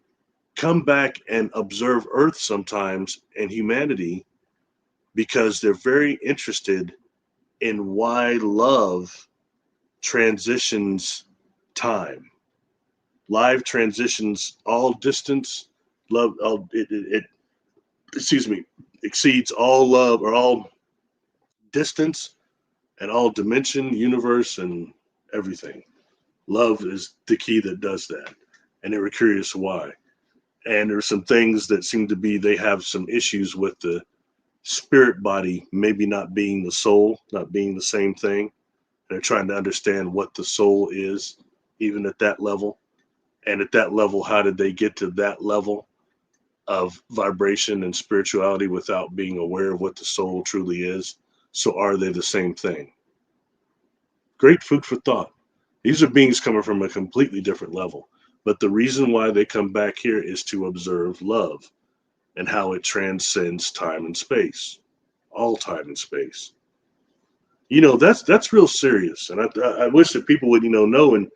come back and observe Earth sometimes and humanity because they're very interested in why love transitions time. Live transitions all distance. Love, exceeds all love, or all distance and all dimension, universe, and everything. Love is the key that does that. And they were curious why. And there's some things that seem to be, they have some issues with the spirit body maybe not being the soul, not being the same thing. They're trying to understand what the soul is, even at that level. And at that level, how did they get to that level of vibration and spirituality without being aware of what the soul truly is? So are they the same thing? Great food for thought. These are beings coming from a completely different level. But the reason why they come back here is to observe love and how it transcends time and space, all time and space. That's real serious. And I wish that people would, know. And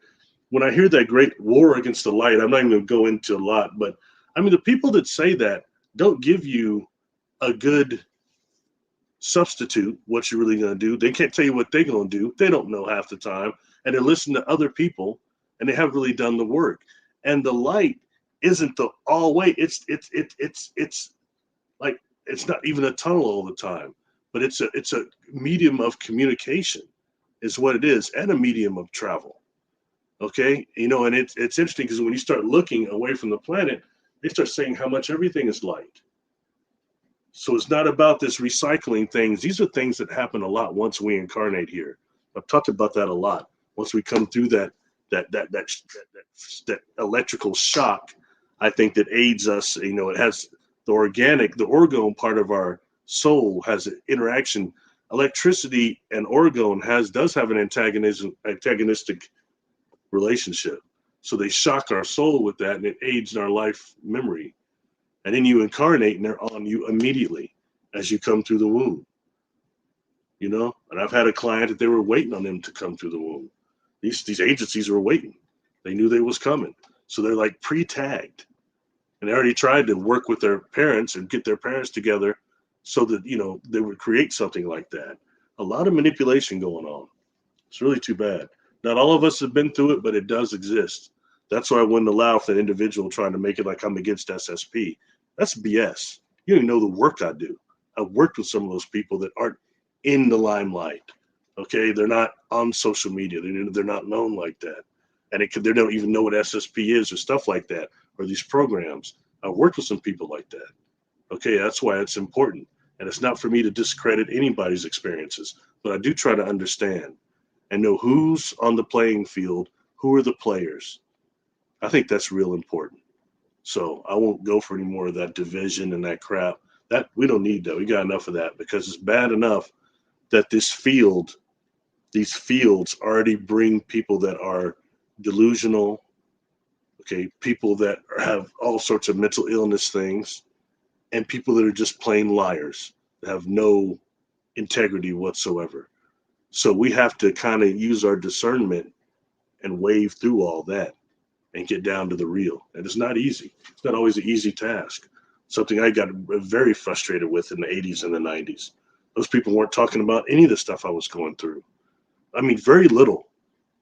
when I hear that great war against the light, I'm not even going to go into a lot, but I mean, the people that say that don't give you a good substitute what you're really going to do. They can't tell you what they're going to do. They don't know half the time, and they listen to other people, and they haven't really done the work. And the light isn't the all way. It's like, it's not even a tunnel all the time, but it's a medium of communication is what it is, and a medium of travel. Okay, and it's interesting because when you start looking away from the planet, they start saying how much everything is light. So it's not about this recycling things. These are things that happen a lot once we incarnate here. I've talked about that a lot. Once we come through that electrical shock, I think that aids us. It has the orgone part of our soul has an interaction. Electricity and orgone does have an antagonistic relationship. So they shock our soul with that, and it aids in our life memory. And then you incarnate, and they're on you immediately as you come through the womb. And I've had a client that they were waiting on them to come through the womb. These agencies were waiting. They knew they was coming. So they're like pre-tagged. And they already tried to work with their parents and get their parents together so that, they would create something like that. A lot of manipulation going on. It's really too bad. Not all of us have been through it, but it does exist. That's why I wouldn't allow for an individual trying to make it like I'm against SSP. That's BS. You don't even know the work I do. I've worked with some of those people that aren't in the limelight. Okay, they're not on social media. They're not known like that, and they don't even know what SSP is or stuff like that, or these programs. I've worked with some people like that. Okay, that's why it's important. And it's not for me to discredit anybody's experiences, but I do try to understand and know who's on the playing field, who are the players. I think that's real important. So I won't go for any more of that division and that crap. That we don't need that. We got enough of that, because it's bad enough that these fields already bring people that are delusional, okay, people that have all sorts of mental illness things, and people that are just plain liars, that have no integrity whatsoever. So we have to kind of use our discernment and wave through all that and get down to the real. And it's not easy. It's not always an easy task. Something I got very frustrated with in the 80s and the 90s. Those people weren't talking about any of the stuff I was going through. I mean, very little,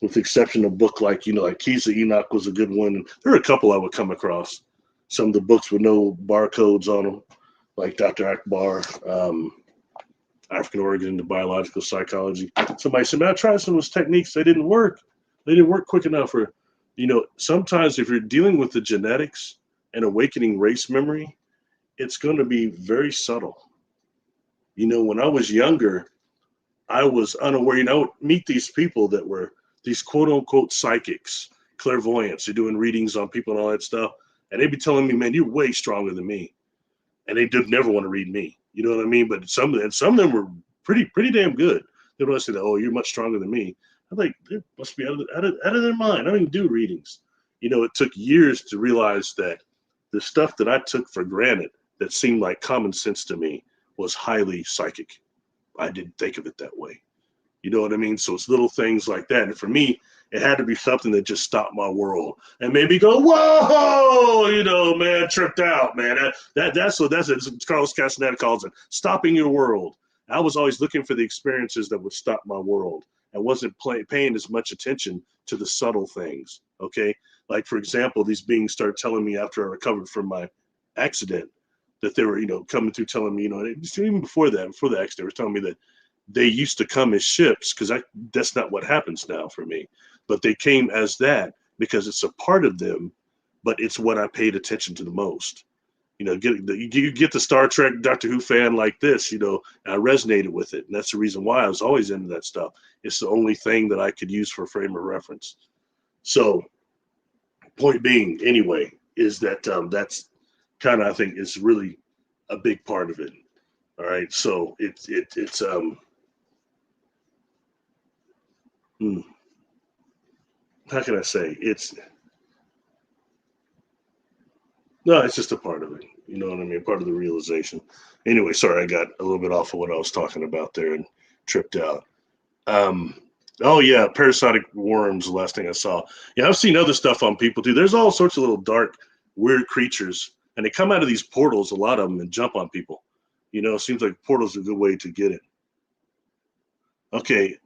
with the exception of a book like, like Keys of Enoch was a good one. And there are a couple I would come across. Some of the books with no barcodes on them, like Dr. Akbar, African Origin to Biological Psychology. Somebody said, man, I tried some of those techniques. They didn't work. They didn't work quick enough. Or, sometimes if you're dealing with the genetics and awakening race memory, it's going to be very subtle. When I was younger, I was unaware. I would meet these people that were these quote unquote psychics, clairvoyants. They're doing readings on people and all that stuff. And they'd be telling me, man, you're way stronger than me. And they did never want to read me. You know what I mean? But some of them were pretty damn good. They would say, oh, you're much stronger than me. I'm like, they must be out of their mind. I don't even do readings. It took years to realize that the stuff that I took for granted that seemed like common sense to me was highly psychic. I didn't think of it that way. You know what I mean? So it's little things like that. And for me, it had to be something that just stopped my world and made me go, whoa, man, tripped out, man. That's what Carlos Castaneda calls it, stopping your world. I was always looking for the experiences that would stop my world. I wasn't paying as much attention to the subtle things, okay? Like, for example, these beings started telling me after I recovered from my accident that they were, coming through telling me, even before the accident, they were telling me that they used to come as ships, because that's not what happens now for me. But they came as that because it's a part of them, but it's what I paid attention to the most. You get the Star Trek, Doctor Who fan like this, and I resonated with it. And that's the reason why I was always into that stuff. It's the only thing that I could use for frame of reference. So point being, anyway, is that that's kind of, I think, is really a big part of it. All right. So it's how can I say? It's just a part of it. You know what I mean? Part of the realization. Anyway, sorry, I got a little bit off of what I was talking about there and tripped out. Oh yeah, parasitic worms, the last thing I saw. Yeah, I've seen other stuff on people too. There's all sorts of little dark, weird creatures, and they come out of these portals, a lot of them, and jump on people. It seems like portals are a good way to get it. Okay,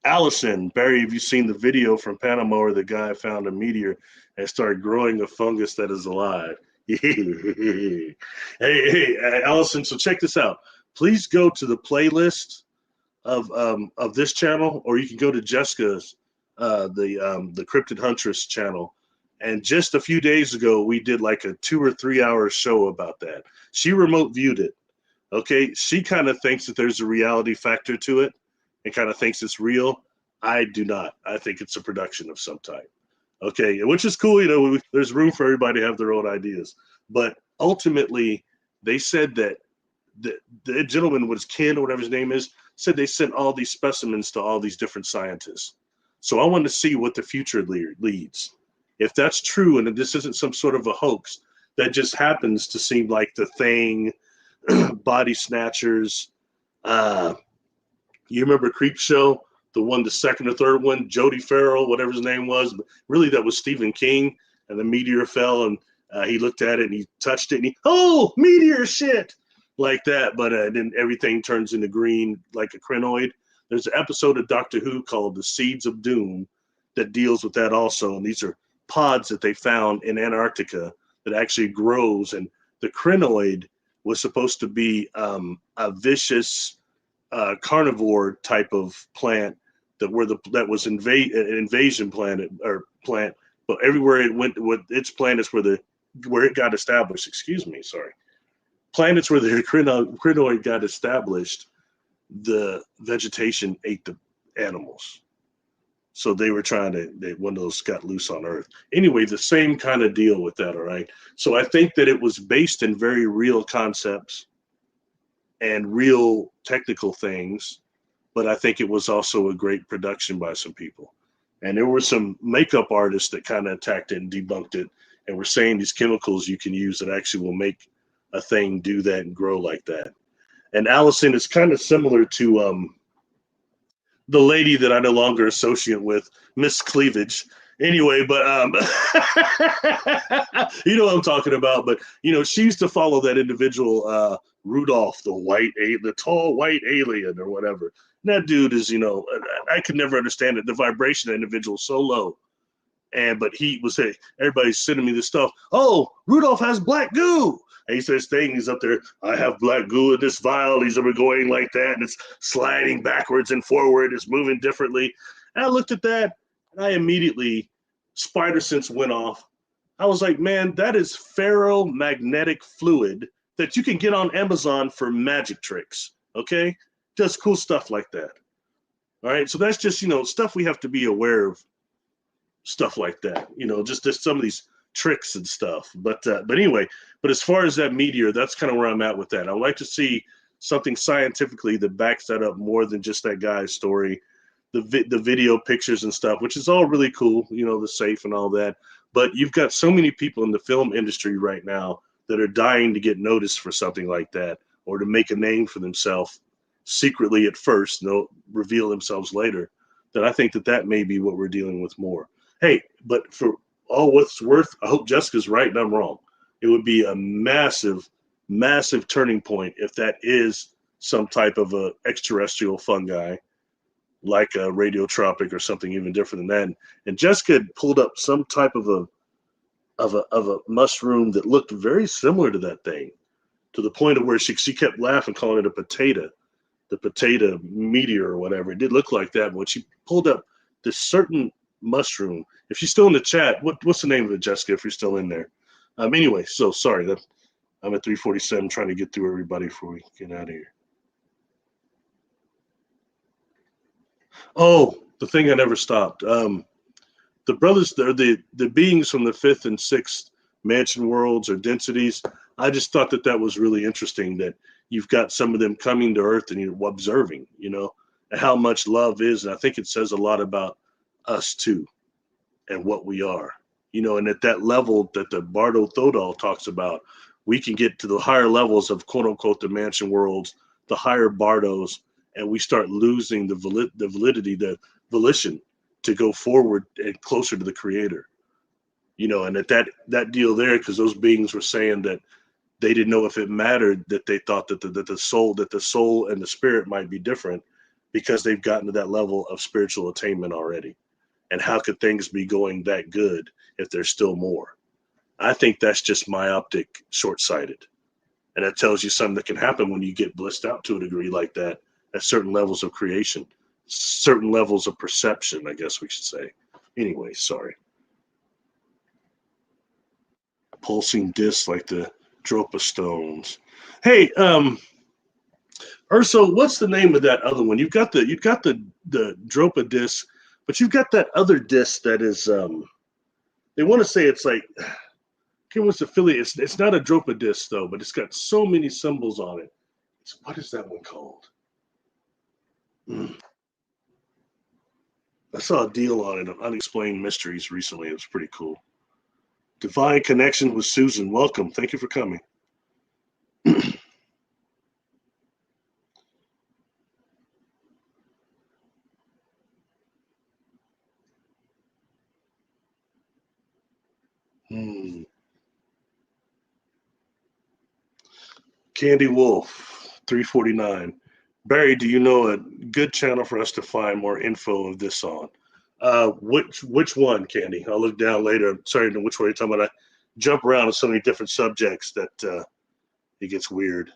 Allison, Barry, have you seen the video from Panama where the guy found a meteor and started growing a fungus that is alive? hey, Allison, so check this out. Please go to the playlist of this channel, or you can go to Jessica's, the Cryptid Huntress channel. And just a few days ago, we did like a 2 or 3 hour show about that. She remote viewed it. Okay, she kind of thinks that there's a reality factor to it and kind of thinks it's real. I do not. I think it's a production of some type. Okay, which is cool. There's room for everybody to have their own ideas. But ultimately, they said that the gentleman, was Ken or whatever his name is, said they sent all these specimens to all these different scientists. So I want to see what the future leads. If that's true, and if this isn't some sort of a hoax that just happens to seem like the thing, body snatchers. You remember Creep Show, the second or third one, Jody Farrell, whatever his name was. But really, that was Stephen King, and the meteor fell, and he looked at it, and he touched it, and meteor shit, like that. But then everything turns into green, like a crinoid. There's an episode of Doctor Who called The Seeds of Doom that deals with that also, and these are pods that they found in Antarctica that actually grows, and the crinoid was supposed to be a vicious carnivore type of plant that was an invasion plant, but everywhere it went with its planets where it got established. Excuse me, sorry. planets where the crinoid got established, the vegetation ate the animals. So they were trying to, when those got loose on Earth. Anyway, the same kind of deal with that, all right? So I think that it was based in very real concepts and real technical things, but I think it was also a great production by some people. And there were some makeup artists that kind of attacked it and debunked it and were saying these chemicals you can use that actually will make a thing do that and grow like that. And Allison is kind of similar to the lady that I no longer associate with, Miss Cleavage. Anyway, but you know what I'm talking about. But you know, she used to follow that individual Rudolph, the tall white alien or whatever. And that dude is, you know, I could never understand it. The vibration of that individual is so low. But he was saying, everybody's sending me this stuff. Oh, Rudolph has black goo. And he says thing, he's up there, I have black goo in this vial. He's ever going like that, and it's sliding backwards and forward. It's moving differently. And I looked at that, and I immediately, spider sense went off. I was like, man, that is ferromagnetic fluid that you can get on Amazon for magic tricks, okay? Does cool stuff like that. All right, so that's just, you know, stuff we have to be aware of, stuff like that, you know, just some of these tricks and stuff. But anyway, but as far as that meteor, that's kind of where I'm at with that. I'd like to see something scientifically that backs that up more than just that guy's story, the video pictures and stuff, which is all really cool, you know, the safe and all that. But you've got so many people in the film industry right now that are dying to get noticed for something like that, or to make a name for themselves secretly at first, and they'll reveal themselves later, that I think that may be what we're dealing with more. Hey, but for all what's worth, I hope Jessica's right and I'm wrong. It would be a massive, massive turning point if that is some type of a extraterrestrial fungi, like a radiotropic or something even different than that. And Jessica had pulled up some type of a mushroom that looked very similar to that thing, to the point of where she kept laughing, calling it a potato, the potato meteor or whatever. It did look like that, but when she pulled up this certain mushroom, if she's still in the chat, what's the name of it, Jessica, if you're still in there? Anyway, so sorry that I'm at 3:47 trying to get through everybody before we get out of here. Oh, the thing I never stopped. The brothers, the beings from the 5th and 6th mansion worlds or densities. I just thought that was really interesting, that you've got some of them coming to Earth and you're observing, you know, and how much love is. And I think it says a lot about us too, and what we are, you know, and at that level that the Bardo Thodol talks about, we can get to the higher levels of quote unquote the mansion worlds, the higher Bardos, and we start losing the validity, the volition to go forward and closer to the creator, you know. And at that deal there, because those beings were saying that they didn't know if it mattered, that they thought that the soul and the spirit might be different, because they've gotten to that level of spiritual attainment already. And how could things be going that good if there's still more? I think that's just myopic, short-sighted. And that tells you something that can happen when you get blissed out to a degree like that at certain levels of creation, certain levels of perception, I guess we should say. Anyway, sorry. Pulsing discs like the Dropa stones. Hey, Urso, what's the name of that other one? You've got the Dropa disc, but you've got that other disc that is they want to say it's like, what's affiliate? It's not a Dropa disc though, but it's got so many symbols on it. What is that one called? I saw a deal on it of Unexplained Mysteries recently. It was pretty cool. Divine Connection with Susan. Welcome. Thank you for coming. Candy Wolf, 349. Barry, do you know a good channel for us to find more info of this on? Which one, Candy? I'll look down later. I'm sorry, which one you're talking about. I jump around to so many different subjects that it gets weird.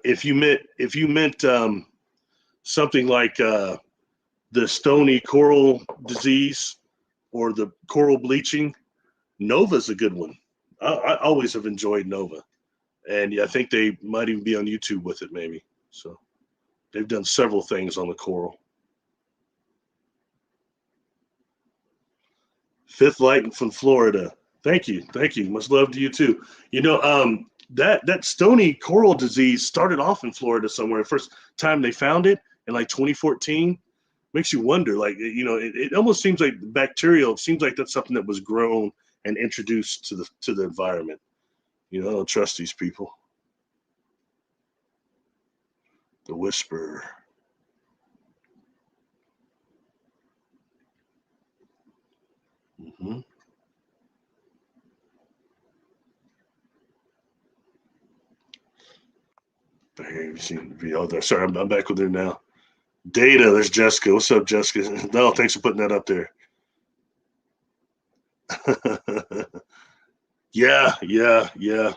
If you meant something like the stony coral disease or the coral bleaching, Nova's a good one. I always have enjoyed Nova, and yeah, I think they might even be on YouTube with it, maybe. So they've done several things on the coral. Fifth Light from Florida. Thank you, thank you. Much love to you too. You know, that stony coral disease started off in Florida somewhere. First time they found it in like 2014. Makes you wonder, like, you know, it almost seems like bacterial. It seems like that's something that was grown and introduced to the environment. You know, I don't trust these people. The whisper. Mm-hmm. Here you see oh, there. Sorry, I'm back with her now. Data. There's Jessica. What's up, Jessica? No, thanks for putting that up there. Yeah, yeah, yeah.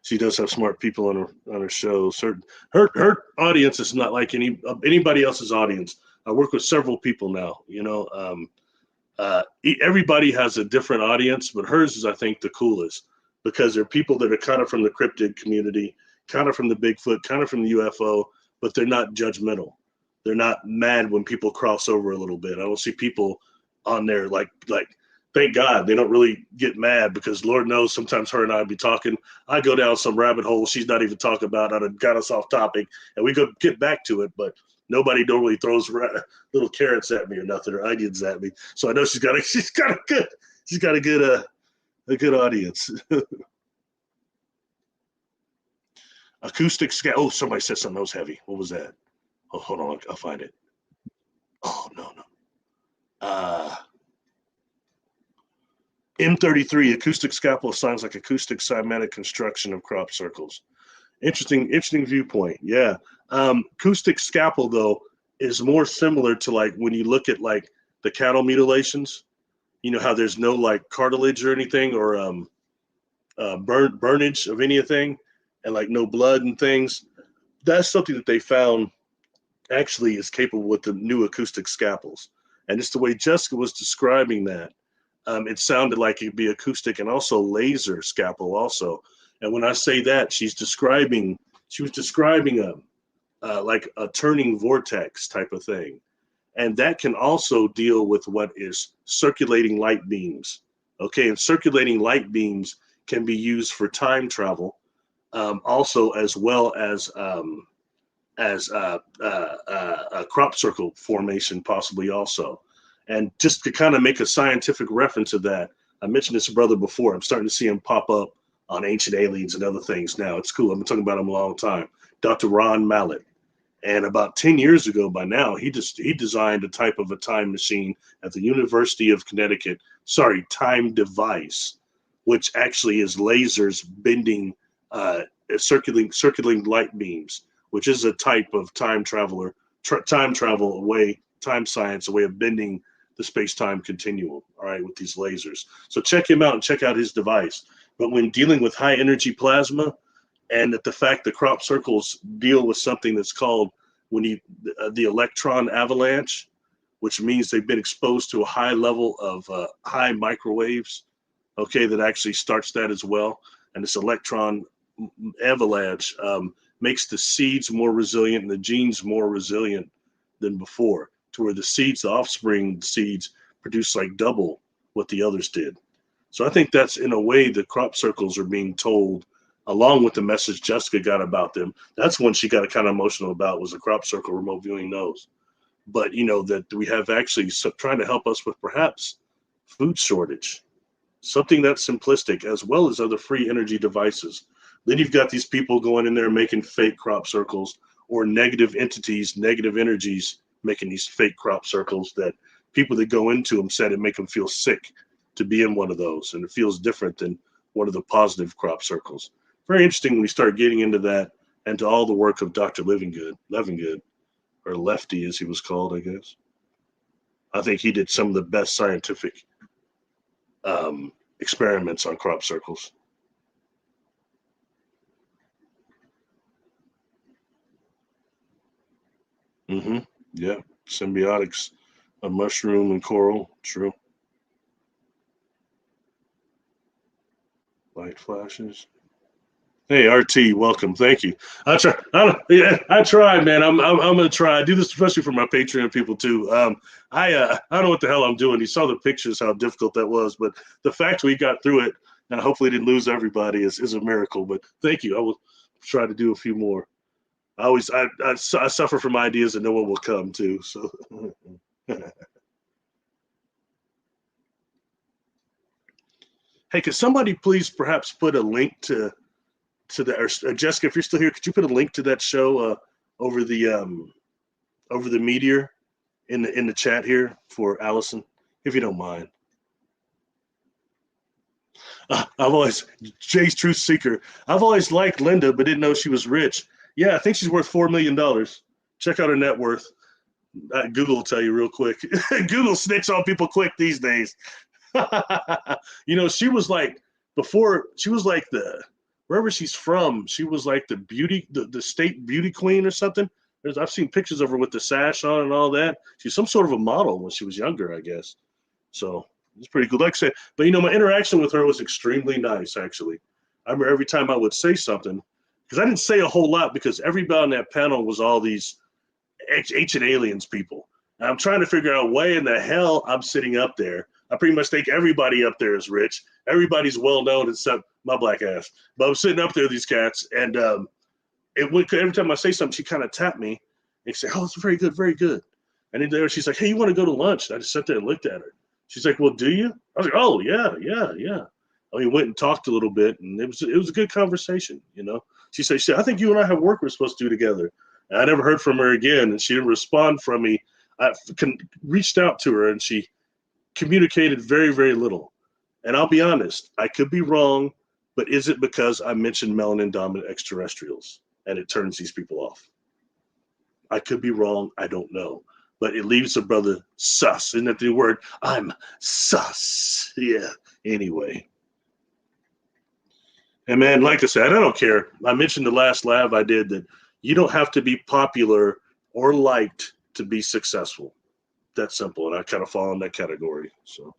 She does have smart people on her shows. Her audience is not like anybody else's audience. I work with several people now. You know, everybody has a different audience, but hers is, I think, the coolest because they're people that are kind of from the cryptid community, kind of from the Bigfoot, kind of from the UFO, but they're not judgmental. They're not mad when people cross over a little bit. I don't see people on there like. Thank God they don't really get mad because Lord knows sometimes her and I be talking. I go down some rabbit hole she's not even talking about. I'd have got us off topic and we could get back to it, but nobody normally throws little carrots at me or nothing or onions at me. So I know she's got a good audience. Acoustic scat. Oh, somebody said something that was heavy. What was that? Oh, hold on, I'll find it. Oh no. Uh M33 acoustic scalpel sounds like acoustic cymatic construction of crop circles. Interesting viewpoint. Yeah. Acoustic scalpel though is more similar to like when you look at like the cattle mutilations. You know how there's no like cartilage or anything or burnage of anything, and like no blood and things. That's something that they found actually is capable with the new acoustic scalpels, and it's the way Jessica was describing that. It sounded like it'd be acoustic and also laser scalpel also. And when I say that, she was describing a like a turning vortex type of thing. And that can also deal with what is circulating light beams. Okay, and circulating light beams can be used for time travel, also as well as a crop circle formation, possibly also. And just to kind of make a scientific reference of that, I mentioned this brother before. I'm starting to see him pop up on Ancient Aliens and other things now. It's cool. I've been talking about him a long time. Dr. Ron Mallett. And about 10 years ago by now, he designed a type of a time machine at the University of Connecticut. Sorry, time device, which actually is lasers bending circulating light beams, which is a type of time travel away, time science, a way of bending the space-time continuum, all right, with these lasers. So check him out and check out his device. But when dealing with high energy plasma, and that the fact the crop circles deal with something that's called the electron avalanche, which means they've been exposed to a high level of high microwaves, okay, that actually starts that as well. And this electron avalanche makes the seeds more resilient and the genes more resilient than before, to where the seeds, the offspring seeds, produce like double what the others did. So I think that's in a way the crop circles are being told, along with the message Jessica got about them. That's one she got kind of emotional about, was the crop circle remote viewing those. But you know that we have actually trying to help us with perhaps food shortage, something that's simplistic, as well as other free energy devices. Then you've got these people going in there making fake crop circles, or negative entities, negative energies making these fake crop circles that people that go into them said it make them feel sick to be in one of those, and it feels different than one of the positive crop circles. Very interesting when we start getting into that, and to all the work of Dr. Levingood, or Lefty as he was called, I guess. I think he did some of the best scientific experiments on crop circles. Mm-hmm. Yeah, symbiotics, a mushroom and coral. True. Light flashes. Hey, RT, welcome. Thank you. I try. I try, man. I'm gonna try. I do this especially for my Patreon people too. I don't know what the hell I'm doing. You saw the pictures, how difficult that was, but the fact we got through it and hopefully didn't lose everybody is a miracle. But thank you. I will try to do a few more. I suffer from ideas that no one will come to. So. Hey, could somebody please perhaps put a link to the or Jessica, if you're still here, could you put a link to that show over the meteor in the chat here for Allison, if you don't mind? I've always Jay's Truth Seeker. I've always liked Linda, but didn't know she was rich. Yeah, I think she's worth $4 million. Check out her net worth. Google will tell you real quick. Google snitch on people quick these days. You know, she was like before. She was like wherever she's from, she was like the state beauty queen or something. I've seen pictures of her with the sash on and all that. She's some sort of a model when she was younger, I guess. So it's pretty cool. Like I said, but you know, my interaction with her was extremely nice, actually. I remember every time I would say something, because I didn't say a whole lot because everybody on that panel was all these ancient aliens people. And I'm trying to figure out why in the hell I'm sitting up there. I pretty much think everybody up there is rich. Everybody's well known except my black ass. But I'm sitting up there with these cats, and every time I say something, she kind of tapped me and say, "Oh, it's very good, very good." And then she's like, "Hey, you want to go to lunch?" And I just sat there and looked at her. She's like, "Well, do you?" I was like, "Oh, yeah, yeah, yeah." We went and talked a little bit, and it was a good conversation. You know, she said, "I think you and I have work we're supposed to do together." And I never heard from her again, and she didn't respond from me. I reached out to her, and she communicated very, very little. And I'll be honest, I could be wrong, but is it because I mentioned melanin dominant extraterrestrials and it turns these people off? I could be wrong. I don't know. But it leaves a brother sus. Isn't that the word? I'm sus. Yeah. Anyway. And man, like I said, I don't care. I mentioned the last lab I did that you don't have to be popular or liked to be successful. That's simple. And I kind of fall in that category. So.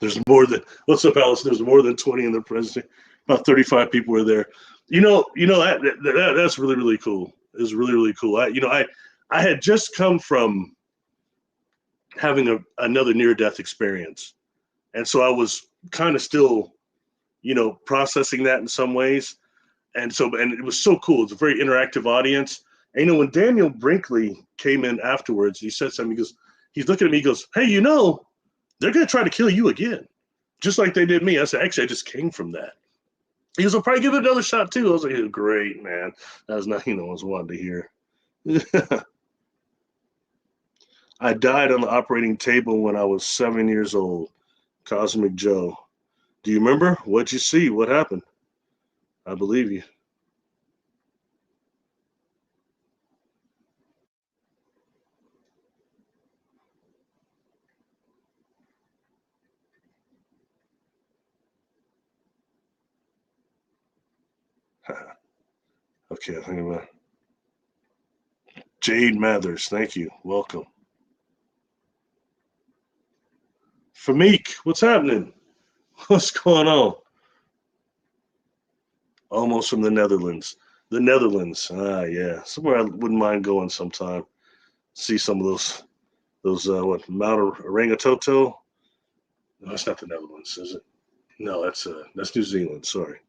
There's more than what's up, Alice? There's more than 20 in the presidency. About 35 people were there. You know that's really, really cool. It's really, really cool. I had just come from having another near-death experience, and so I was kind of still, processing that in some ways. And it was so cool. It's a very interactive audience. And when Daniel Brinkley came in afterwards, he said something. He's looking at me. He goes, "Hey, they're going to try to kill you again, just like they did me." I said, "Actually, I just came from that." He goes, "I'll probably give it another shot too." I was like, "Great, man." That was not, what I was wanting to hear. I died on the operating table when I was 7 years old. Cosmic Joe. Do you remember? What'd you see? What happened? I believe you. Okay, I think about Jade Mathers. Thank you. Welcome. Famik, what's happening? What's going on? Almost from the Netherlands. The Netherlands. Yeah. Somewhere I wouldn't mind going sometime. See some of those what, Mount Rangitoto? No, that's not the Netherlands, is it? No, that's New Zealand. Sorry.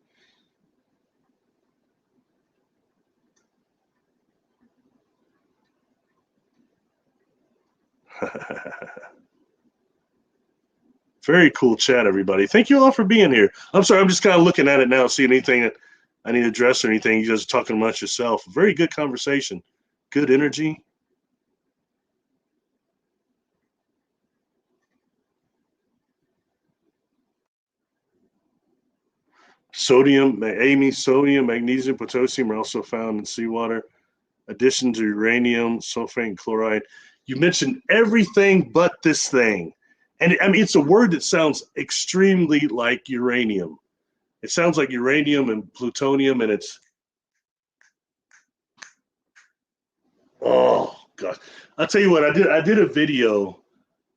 Very cool chat, everybody. Thank you all for being here. I'm sorry, I'm just kind of looking at it now, seeing anything that I need to address or anything. You guys are talking amongst yourself. Very good conversation. Good energy. Sodium, magnesium, potassium are also found in seawater. Addition to uranium, sulfate, and chloride. You mentioned everything but this thing. And I mean, it's a word that sounds extremely like uranium. It sounds like uranium and plutonium, and it's Oh gosh, I'll tell you what, I did a video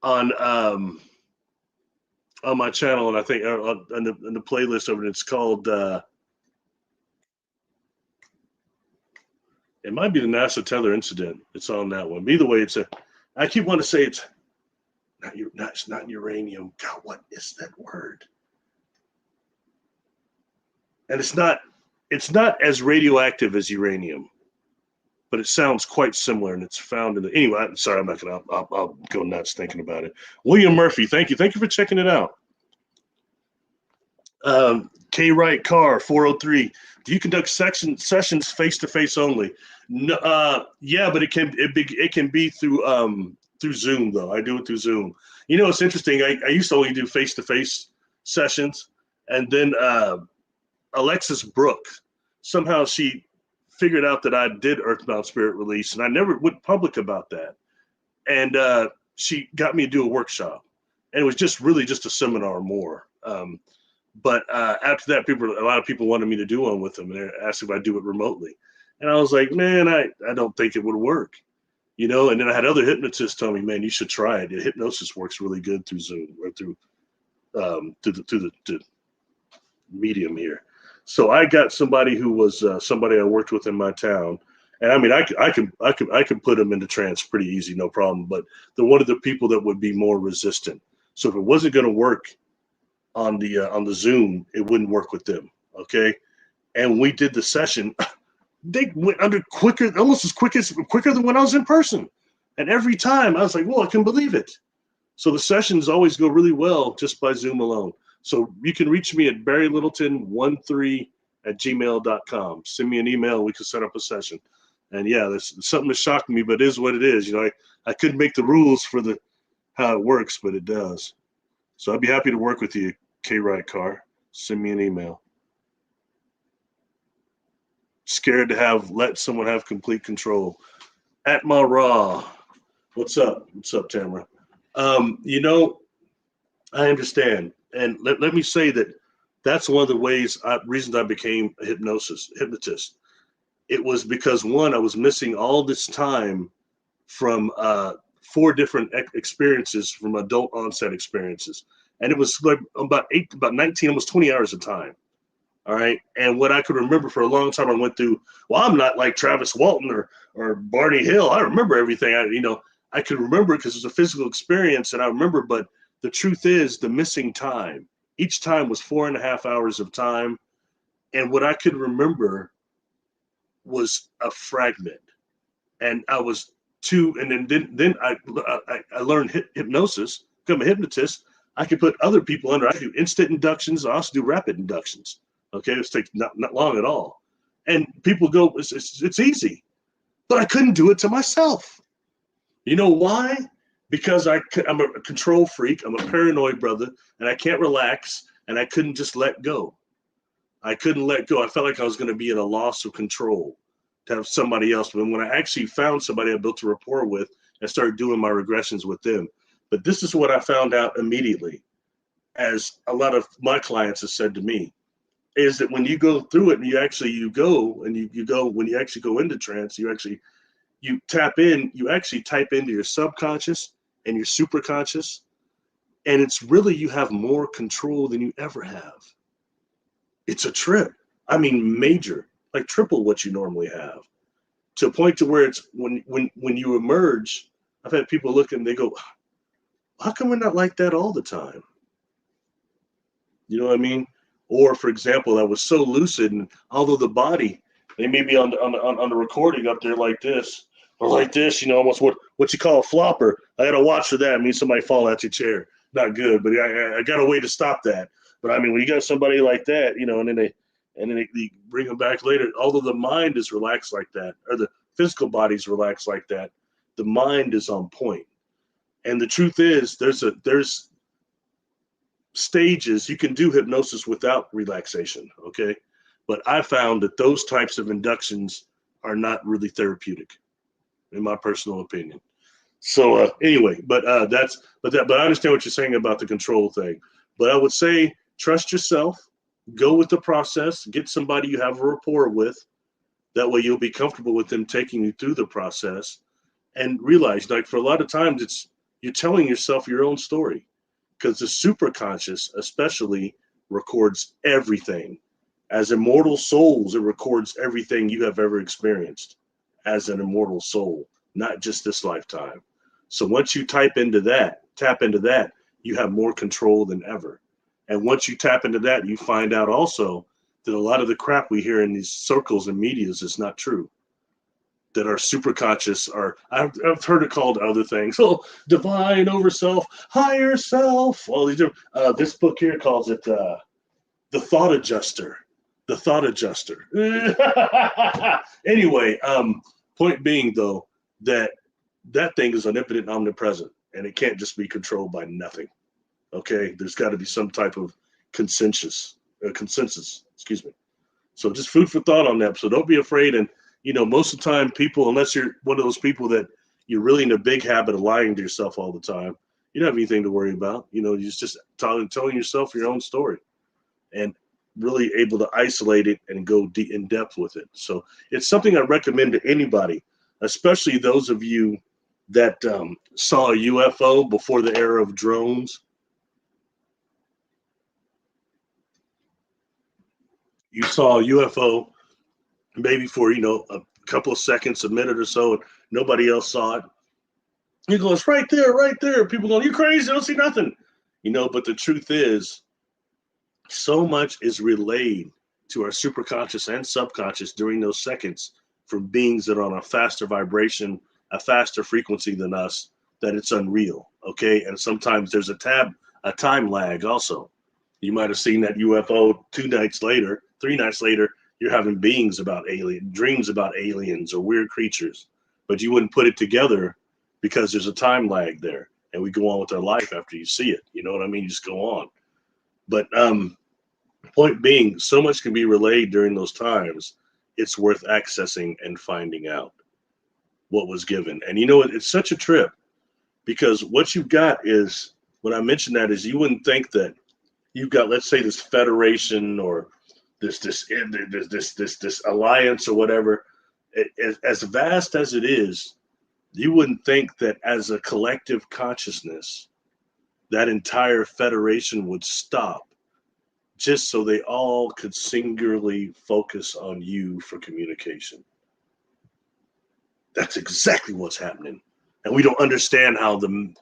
on my channel, and I think in the playlist of it, it's called it might be the NASA Tether incident. It's on that one. But either way, I keep wanting to say it's not uranium. God, what is that word? And it's not as radioactive as uranium, but it sounds quite similar, and it's found in the. Anyway, I'm sorry, I'm not gonna. I'll go nuts thinking about it. William Murphy, thank you for checking it out. K. Wright Carr 403. Do you conduct sessions face to face only? No, yeah, but it can be through Zoom though. I do it through Zoom. You know, it's interesting. I used to only do face to face sessions, and then Alexis Brooks, somehow she figured out that I did Earthbound Spirit Release, and I never went public about that. And she got me to do a workshop, and it was just really just a seminar more. But after that, a lot of people wanted me to do one with them, and they asked if I'd do it remotely. And I was like, man, I don't think it would work, you know. And then I had other hypnotists tell me, man, you should try it. Hypnosis works really good through Zoom or through the medium here. So I got somebody who was somebody I worked with in my town, and I mean, I can put them into trance pretty easy, no problem. But they're one of the people that would be more resistant. So if it wasn't going to work on the Zoom, it wouldn't work with them. Okay, and we did the session. They went under quicker, almost as quicker than when I was in person. And every time I was like, "Well, I can believe it." So the sessions always go really well just by Zoom alone. So you can reach me at barrylittleton13@gmail.com. Send me an email and we can set up a session. And yeah, there's something that shocked me, but it is what it is. You know, I couldn't make the rules for how it works, but it does. So I'd be happy to work with you, K. Wright Carr. Send me an email. Scared to let someone have complete control. At my raw. What's up? What's up, Tamara? You know, I understand. And let me say that's one of the reasons I became a hypnotist. It was because one, I was missing all this time from 4 different experiences, from adult onset experiences. And it was like about 19, almost 20 hours of time. All right. And what I could remember for a long time, I went through, well, I'm not like Travis Walton or Barney Hill. I remember everything. I could remember because it was a physical experience, and I remember, but the truth is the missing time. Each time was 4.5 hours of time. And what I could remember was a fragment. And I was and then I learned hypnosis, become a hypnotist. I could put other people under. I do instant inductions. I also do rapid inductions. Okay, it takes not long at all. And people go, it's easy. But I couldn't do it to myself. You know why? Because I'm a control freak. I'm a paranoid brother, and I can't relax, and I couldn't just let go. I couldn't let go. I felt like I was going to be in a loss of control to have somebody else. But when I actually found somebody I built a rapport with, I started doing my regressions with them. But this is what I found out immediately, as a lot of my clients have said to me, is that when you go through it and you go when you actually go into trance, you tap in, you actually type into your subconscious and your superconscious, and it's really, you have more control than you ever have. It's a trip. I mean, major, like triple what you normally have, to a point to where it's when you emerge. I've had people look and they go, how come we're not like that all the time? You know what I mean? Or for example, I was so lucid, and although the body, they may be on the recording up there like this, or like this, almost what you call a flopper. I got to watch for that. It means somebody fall out your chair. Not good, but I got a way to stop that. But I mean, when you got somebody like that, and then they bring them back later, although the mind is relaxed like that, or the physical body's relaxed like that, the mind is on point. And the truth is, there's stages. You can do hypnosis without relaxation, okay? But I found that those types of inductions are not really therapeutic, in my personal opinion. So anyway, but I understand what you're saying about the control thing. But I would say, trust yourself, go with the process, get somebody you have a rapport with, That way you'll be comfortable with them taking you through the process and realize, like, for a lot of times you're telling yourself your own story, because the superconscious especially records everything. As immortal souls, it records everything you have ever experienced as an immortal soul, not just this lifetime. So once you tap into that, you have more control than ever. And once you tap into that, you find out also that a lot of the crap we hear in these circles and medias is not true. That our superconscious are, I've heard it called other things. Oh, divine, over self, higher self, all these different, this book here calls it the thought adjuster. The thought adjuster. Anyway, point being though, that thing is omnipotent and omnipresent, and it can't just be controlled by nothing. Okay, there's got to be some type of consensus. Excuse me. So just food for thought on that. So don't be afraid. And most of the time, people, unless you're one of those people that you're really in a big habit of lying to yourself all the time, you don't have anything to worry about. You're just telling yourself your own story, and really able to isolate it and go in depth with it. So it's something I recommend to anybody, especially those of you that saw a UFO before the era of drones. You saw a UFO maybe for, a couple of seconds, a minute or so, and nobody else saw it. You go, it's right there, right there. People go, you crazy, I don't see nothing. But the truth is, so much is relayed to our superconscious and subconscious during those seconds from beings that are on a faster vibration, a faster frequency than us, that it's unreal. Okay. And sometimes there's a time lag also. You might have seen that UFO 2 nights later, 3 nights later, you're having dreams about aliens or weird creatures, but you wouldn't put it together because there's a time lag there, and we go on with our life after you see it. You know what I mean? You just go on. But point being, so much can be relayed during those times. It's worth accessing and finding out what was given. And it's such a trip, because what you've got is, when I mentioned that, is you wouldn't think that you've got, let's say, this federation or this alliance or whatever. As vast as it is, you wouldn't think that as a collective consciousness, that entire federation would stop just so they all could singularly focus on you for communication. That's exactly what's happening. And we don't understand how the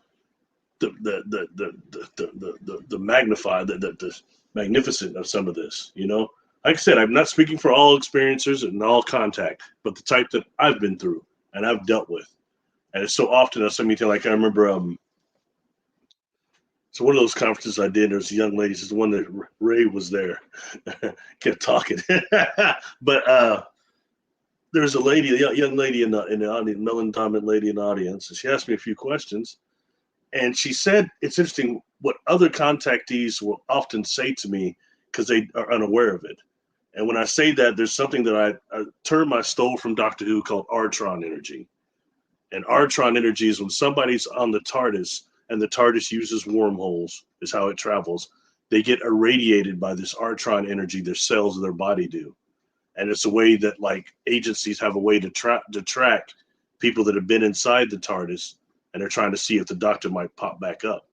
magnificent of some of this, Like I said, I'm not speaking for all experiencers and all contact, but the type that I've been through and I've dealt with. And it's so often that somebody, like, I remember, so one of those conferences I did, there's a young lady, it's the one that Ray was there, kept talking. But there's a young lady in the audience, melancholy lady in the audience, and she asked me a few questions. And she said, it's interesting what other contactees will often say to me because they are unaware of it. And when I say that, there's something that a term I stole from Doctor Who called Artron energy. And Artron energy is when somebody's on the TARDIS and the TARDIS uses wormholes, is how it travels. They get irradiated by this Artron energy, their cells of their body do. And it's a way that, like, agencies have a way to track people that have been inside the TARDIS, and they're trying to see if the doctor might pop back up.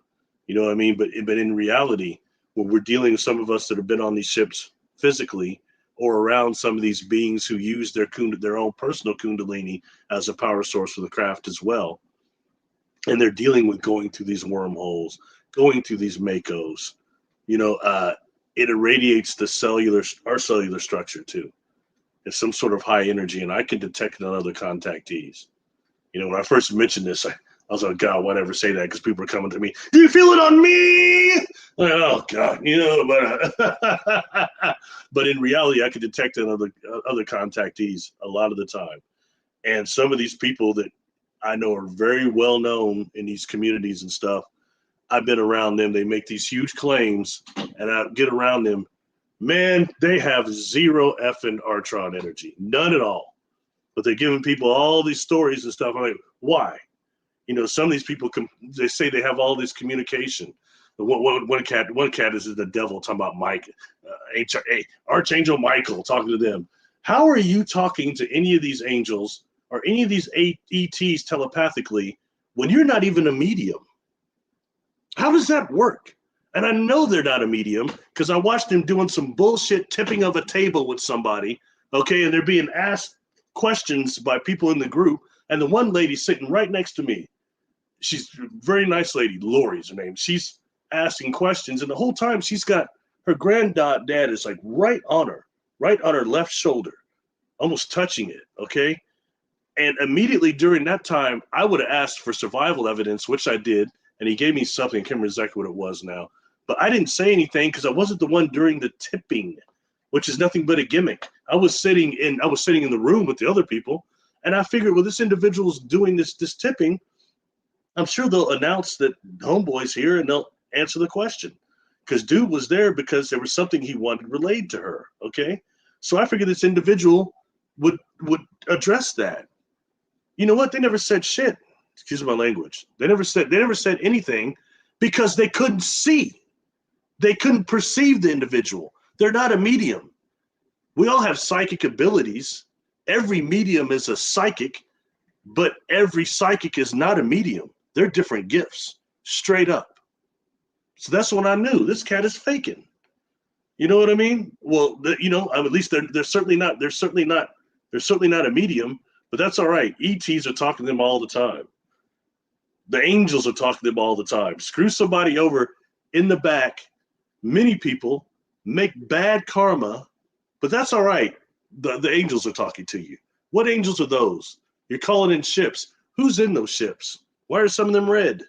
You know what I mean? But in reality, when we're dealing with some of us that have been on these ships physically, or around some of these beings who use their own personal kundalini as a power source for the craft as well, and they're dealing with going through these wormholes, going through these makos, it irradiates our cellular structure too. It's some sort of high energy, and I can detect it on other contactees. When I first mentioned this, I was like, God, why ever say that? Because people are coming to me, do you feel it on me? Like, oh God, but in reality, I can detect it on other contactees a lot of the time. And some of these people that I know are very well known in these communities and stuff, I've been around them. They make these huge claims, and I get around them. Man, they have zero effing Artron energy, none at all. But they're giving people all these stories and stuff. I'm like, why? Some of these people, they say they have all this communication. One cat is the devil talking about Mike, Archangel Michael talking to them. How are you talking to any of these angels or any of these ETs telepathically when you're not even a medium? How does that work? And I know they're not a medium because I watched them doing some bullshit tipping of a table with somebody, okay, and they're being asked questions by people in the group, and the one lady sitting right next to me, she's a very nice lady, Lori's her name. She's asking questions, and the whole time she's got her granddad is like right on her left shoulder, almost touching it, okay? And immediately during that time, I would have asked for survival evidence, which I did, and he gave me something. I can't remember exactly what it was now. But I didn't say anything because I wasn't the one during the tipping, which is nothing but a gimmick. I was sitting in the room with the other people, and I figured, well, this individual's doing this tipping. I'm sure they'll announce that homeboy's here and they'll answer the question. Because dude was there because there was something he wanted relayed to her. Okay. So I figured this individual would address that. You know what? They never said shit. Excuse my language. They never said anything because they couldn't see. They couldn't perceive the individual. They're not a medium. We all have psychic abilities. Every medium is a psychic, but every psychic is not a medium. They're different gifts, straight up. So that's when I knew this cat is faking. You know what I mean? Well, at least they're certainly not a medium, but that's all right. ETs are talking to them all the time. The angels are talking to them all the time. Screw somebody over in the back. Many people make bad karma, but that's all right. The angels are talking to you. What angels are those? You're calling in ships. Who's in those ships? Why are some of them red?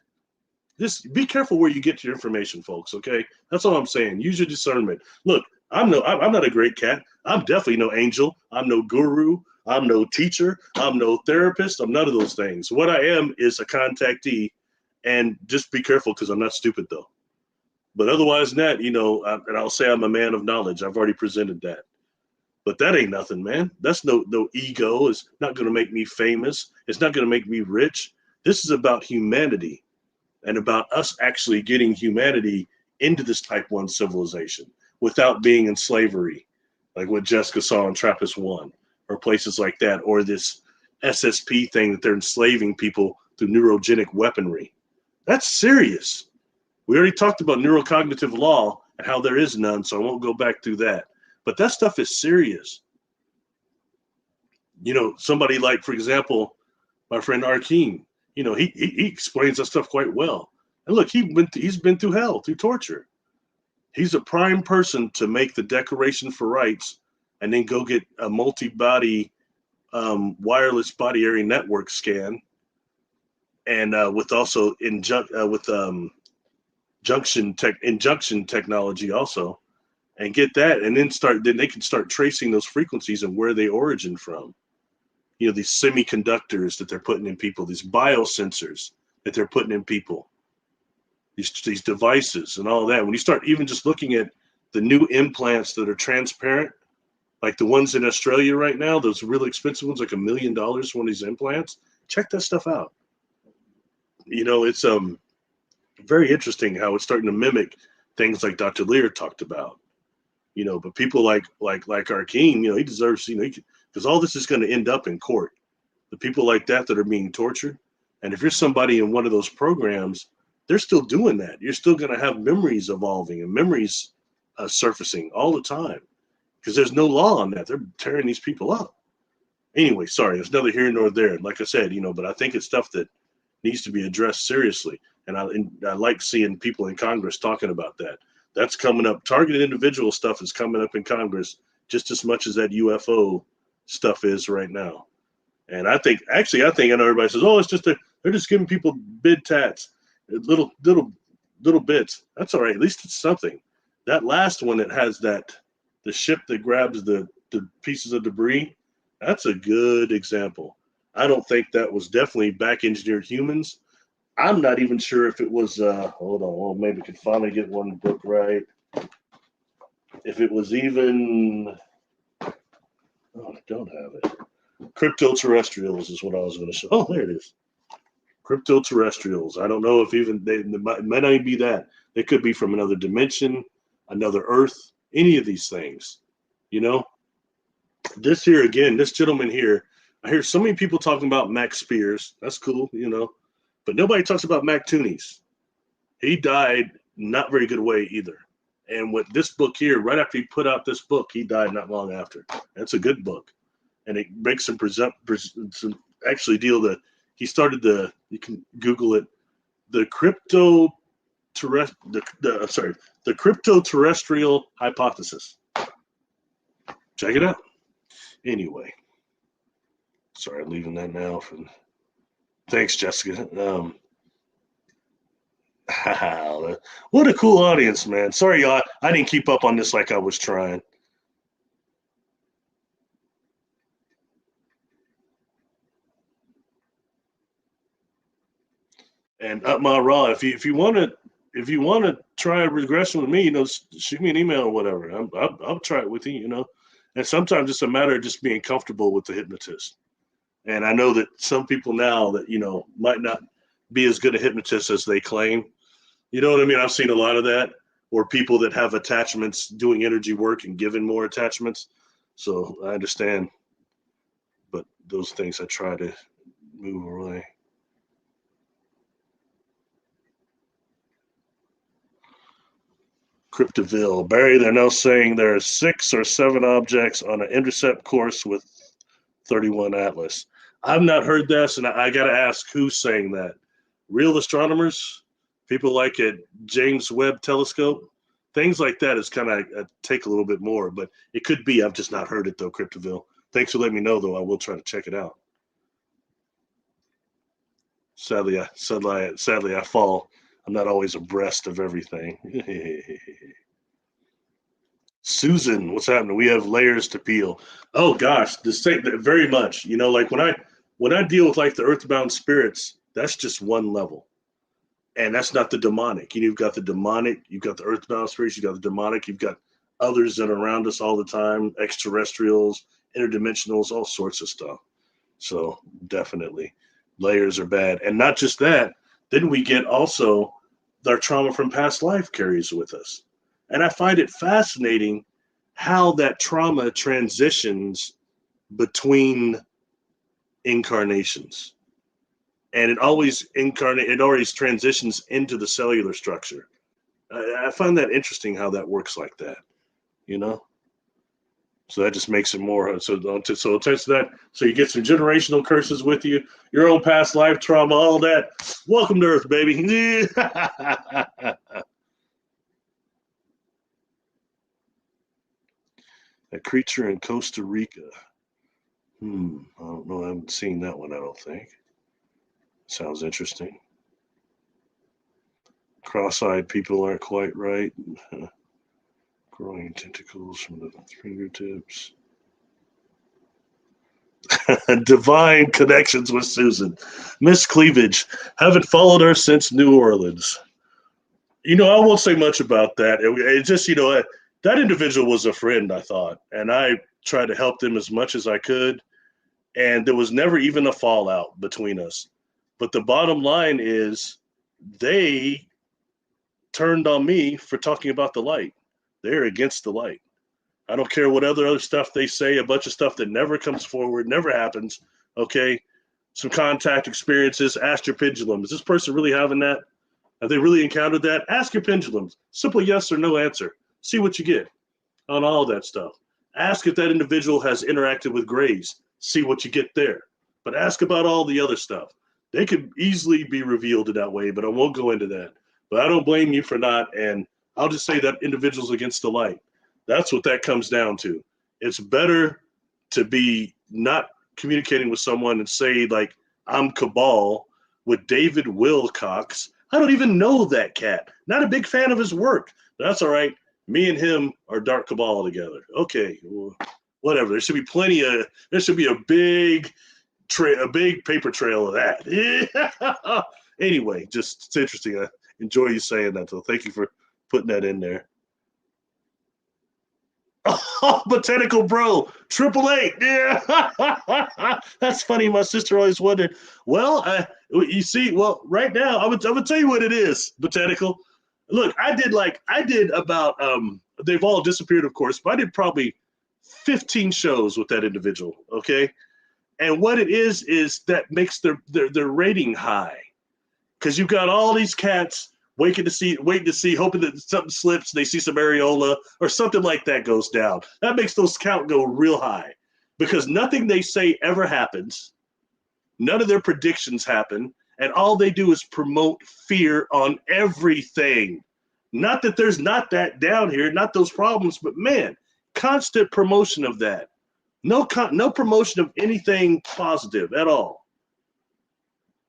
Just be careful where you get your information, folks, okay? That's all I'm saying. Use your discernment. Look, I'm not a great cat. I'm definitely no angel. I'm no guru. I'm no teacher. I'm no therapist. I'm none of those things. What I am is a contactee, and just be careful because I'm not stupid, though. But otherwise than that, and I'll say I'm a man of knowledge. I've already presented that. But that ain't nothing, man. That's no ego. It's not going to make me famous. It's not going to make me rich. This is about humanity and about us actually getting humanity into this type 1 civilization without being in slavery, like what Jessica saw in TRAPPIST-1 or places like that, or this SSP thing that they're enslaving people through neurogenic weaponry. That's serious. We already talked about neurocognitive law and how there is none, so I won't go back through that. But that stuff is serious. Somebody like, for example, my friend Arkeen, he explains that stuff quite well. And look, he's been through hell, through torture. He's a prime person to make the Declaration for Rights and then go get a multi-body wireless body area network scan, and with also injunction technology also, and get that, and then they can start tracing those frequencies and where they origin from. These semiconductors that they're putting in people, these biosensors that they're putting in people, these devices and all that. When you start even just looking at the new implants that are transparent, like the ones in Australia right now, those really expensive ones, like $1 million one of these implants, check that stuff out. It's very interesting how it's starting to mimic things like Dr. Lear talked about. But people like Arkeen, he deserves, because all this is going to end up in court. The people like that are being tortured. And if you're somebody in one of those programs, they're still doing that. You're still going to have memories evolving and memories surfacing all the time because there's no law on that. They're tearing these people up. Anyway, sorry, there's neither here nor there. Like I said, but I think it's stuff that needs to be addressed seriously. And I like seeing people in Congress talking about that. That's coming up. Targeted individual stuff is coming up in Congress just as much as that UFO stuff is right now. And I know everybody says, oh, it's just they're just giving people bid tats, little bits. That's all right. At least it's something. That last one that has the ship that grabs the pieces of debris, that's a good example. I don't think that was definitely back engineered humans. I'm not even sure if it was, hold on, well, maybe we could finally get one book right. If it was even, I don't have it. Crypto-terrestrials is what I was going to show. Oh, there it is. Crypto-terrestrials. I don't know if even, it might not even be that. They could be from another dimension, another Earth, any of these things, This here again, this gentleman here, I hear so many people talking about Max Spears. That's cool, you know, but nobody talks about Mac Toonies. He died not very good way either. And with this book here, right after he put out this book, he died not long after. That's a good book, and it makes some some actually deal that he started the. You can Google it, the crypto terrestrial hypothesis. Check it out. Anyway, sorry, I'm leaving that now. Thanks, Jessica. What a cool audience, man. Sorry, y'all. I didn't keep up on this like I was trying. And up my raw, if you want to try a regression with me, you know, shoot me an email or whatever. I'll try it with you, you know. And sometimes it's a matter of just being comfortable with the hypnotist. And I know that some people now that, you know, might not be as good a hypnotist as they claim. You know what I mean? I've seen a lot of that, or people that have attachments doing energy work and giving more attachments. So I understand, but those things I try to move away. Cryptoville. Barry, they're now saying there are 6 or 7 objects on an intercept course with 31 Atlas. I've not heard this, and I got to ask who's saying that. Real astronomers? People like at James Webb Telescope? Things like that is kind of take a little bit more, but it could be. I've just not heard it, though, Cryptoville. Thanks for letting me know, though. I will try to check it out. Sadly, I fall. I'm not always abreast of everything. Susan, what's happening? We have layers to peel. Oh gosh, the same very much. You know, like when I deal with like the earthbound spirits, that's just one level. And that's not the demonic. You've got the demonic, you've got the earthbound spirits, you've got the demonic, you've got others that are around us all the time, extraterrestrials, interdimensionals, all sorts of stuff. So definitely layers are bad. And not just that, then we get also our trauma from past life carries with us. And I find it fascinating how that trauma transitions between incarnations. And it always transitions into the cellular structure. I find that interesting how that works like that, you know? So that just makes it more. So attach that. So you get some generational curses with you, your own past life trauma, all that. Welcome to Earth, baby. A creature in Costa Rica. I don't know. I haven't seen that one, I don't think. Sounds interesting. Cross-eyed people aren't quite right. Growing tentacles from the fingertips. Divine connections with Susan. Miss Cleavage. Haven't followed her since New Orleans. You know, I won't say much about that. It just, you know, that individual was a friend, I thought. And I tried to help them as much as I could. And there was never even a fallout between us. But the bottom line is they turned on me for talking about the light. They're against the light. I don't care what other stuff they say, a bunch of stuff that never comes forward, never happens. Okay. Some contact experiences. Ask your pendulum. Is this person really having that? Have they really encountered that? Ask your pendulums. Simple yes or no answer. See what you get on all that stuff. Ask if that individual has interacted with grays. See what you get there. But ask about all the other stuff. They could easily be revealed in that way, but I won't go into that. But I don't blame you for not, and I'll just say that individual's against the light. That's what that comes down to. It's better to be not communicating with someone and say, like, I'm Cabal with David Wilcox. I don't even know that cat. Not a big fan of his work. That's all right. Me and him are Dark Cabal together. Okay, well, whatever. There should be a big paper trail of that. Anyway, just it's interesting. I enjoy you saying that. So thank you for putting that in there. Oh, Botanical Bro, 888. Yeah, that's funny. My sister always wondered. Well, you see, well, right now I'm gonna tell you what it is. Botanical. Look, I did about. They've all disappeared, of course, but I did probably 15 shows with that individual, okay? And what it is that makes their rating high. Because you've got all these cats waiting to see, hoping that something slips, they see some areola or something like that goes down. That makes those count go real high because nothing they say ever happens. None of their predictions happen. And all they do is promote fear on everything. Not that there's not that down here, not those problems, but man, constant promotion of that. No promotion of anything positive at all.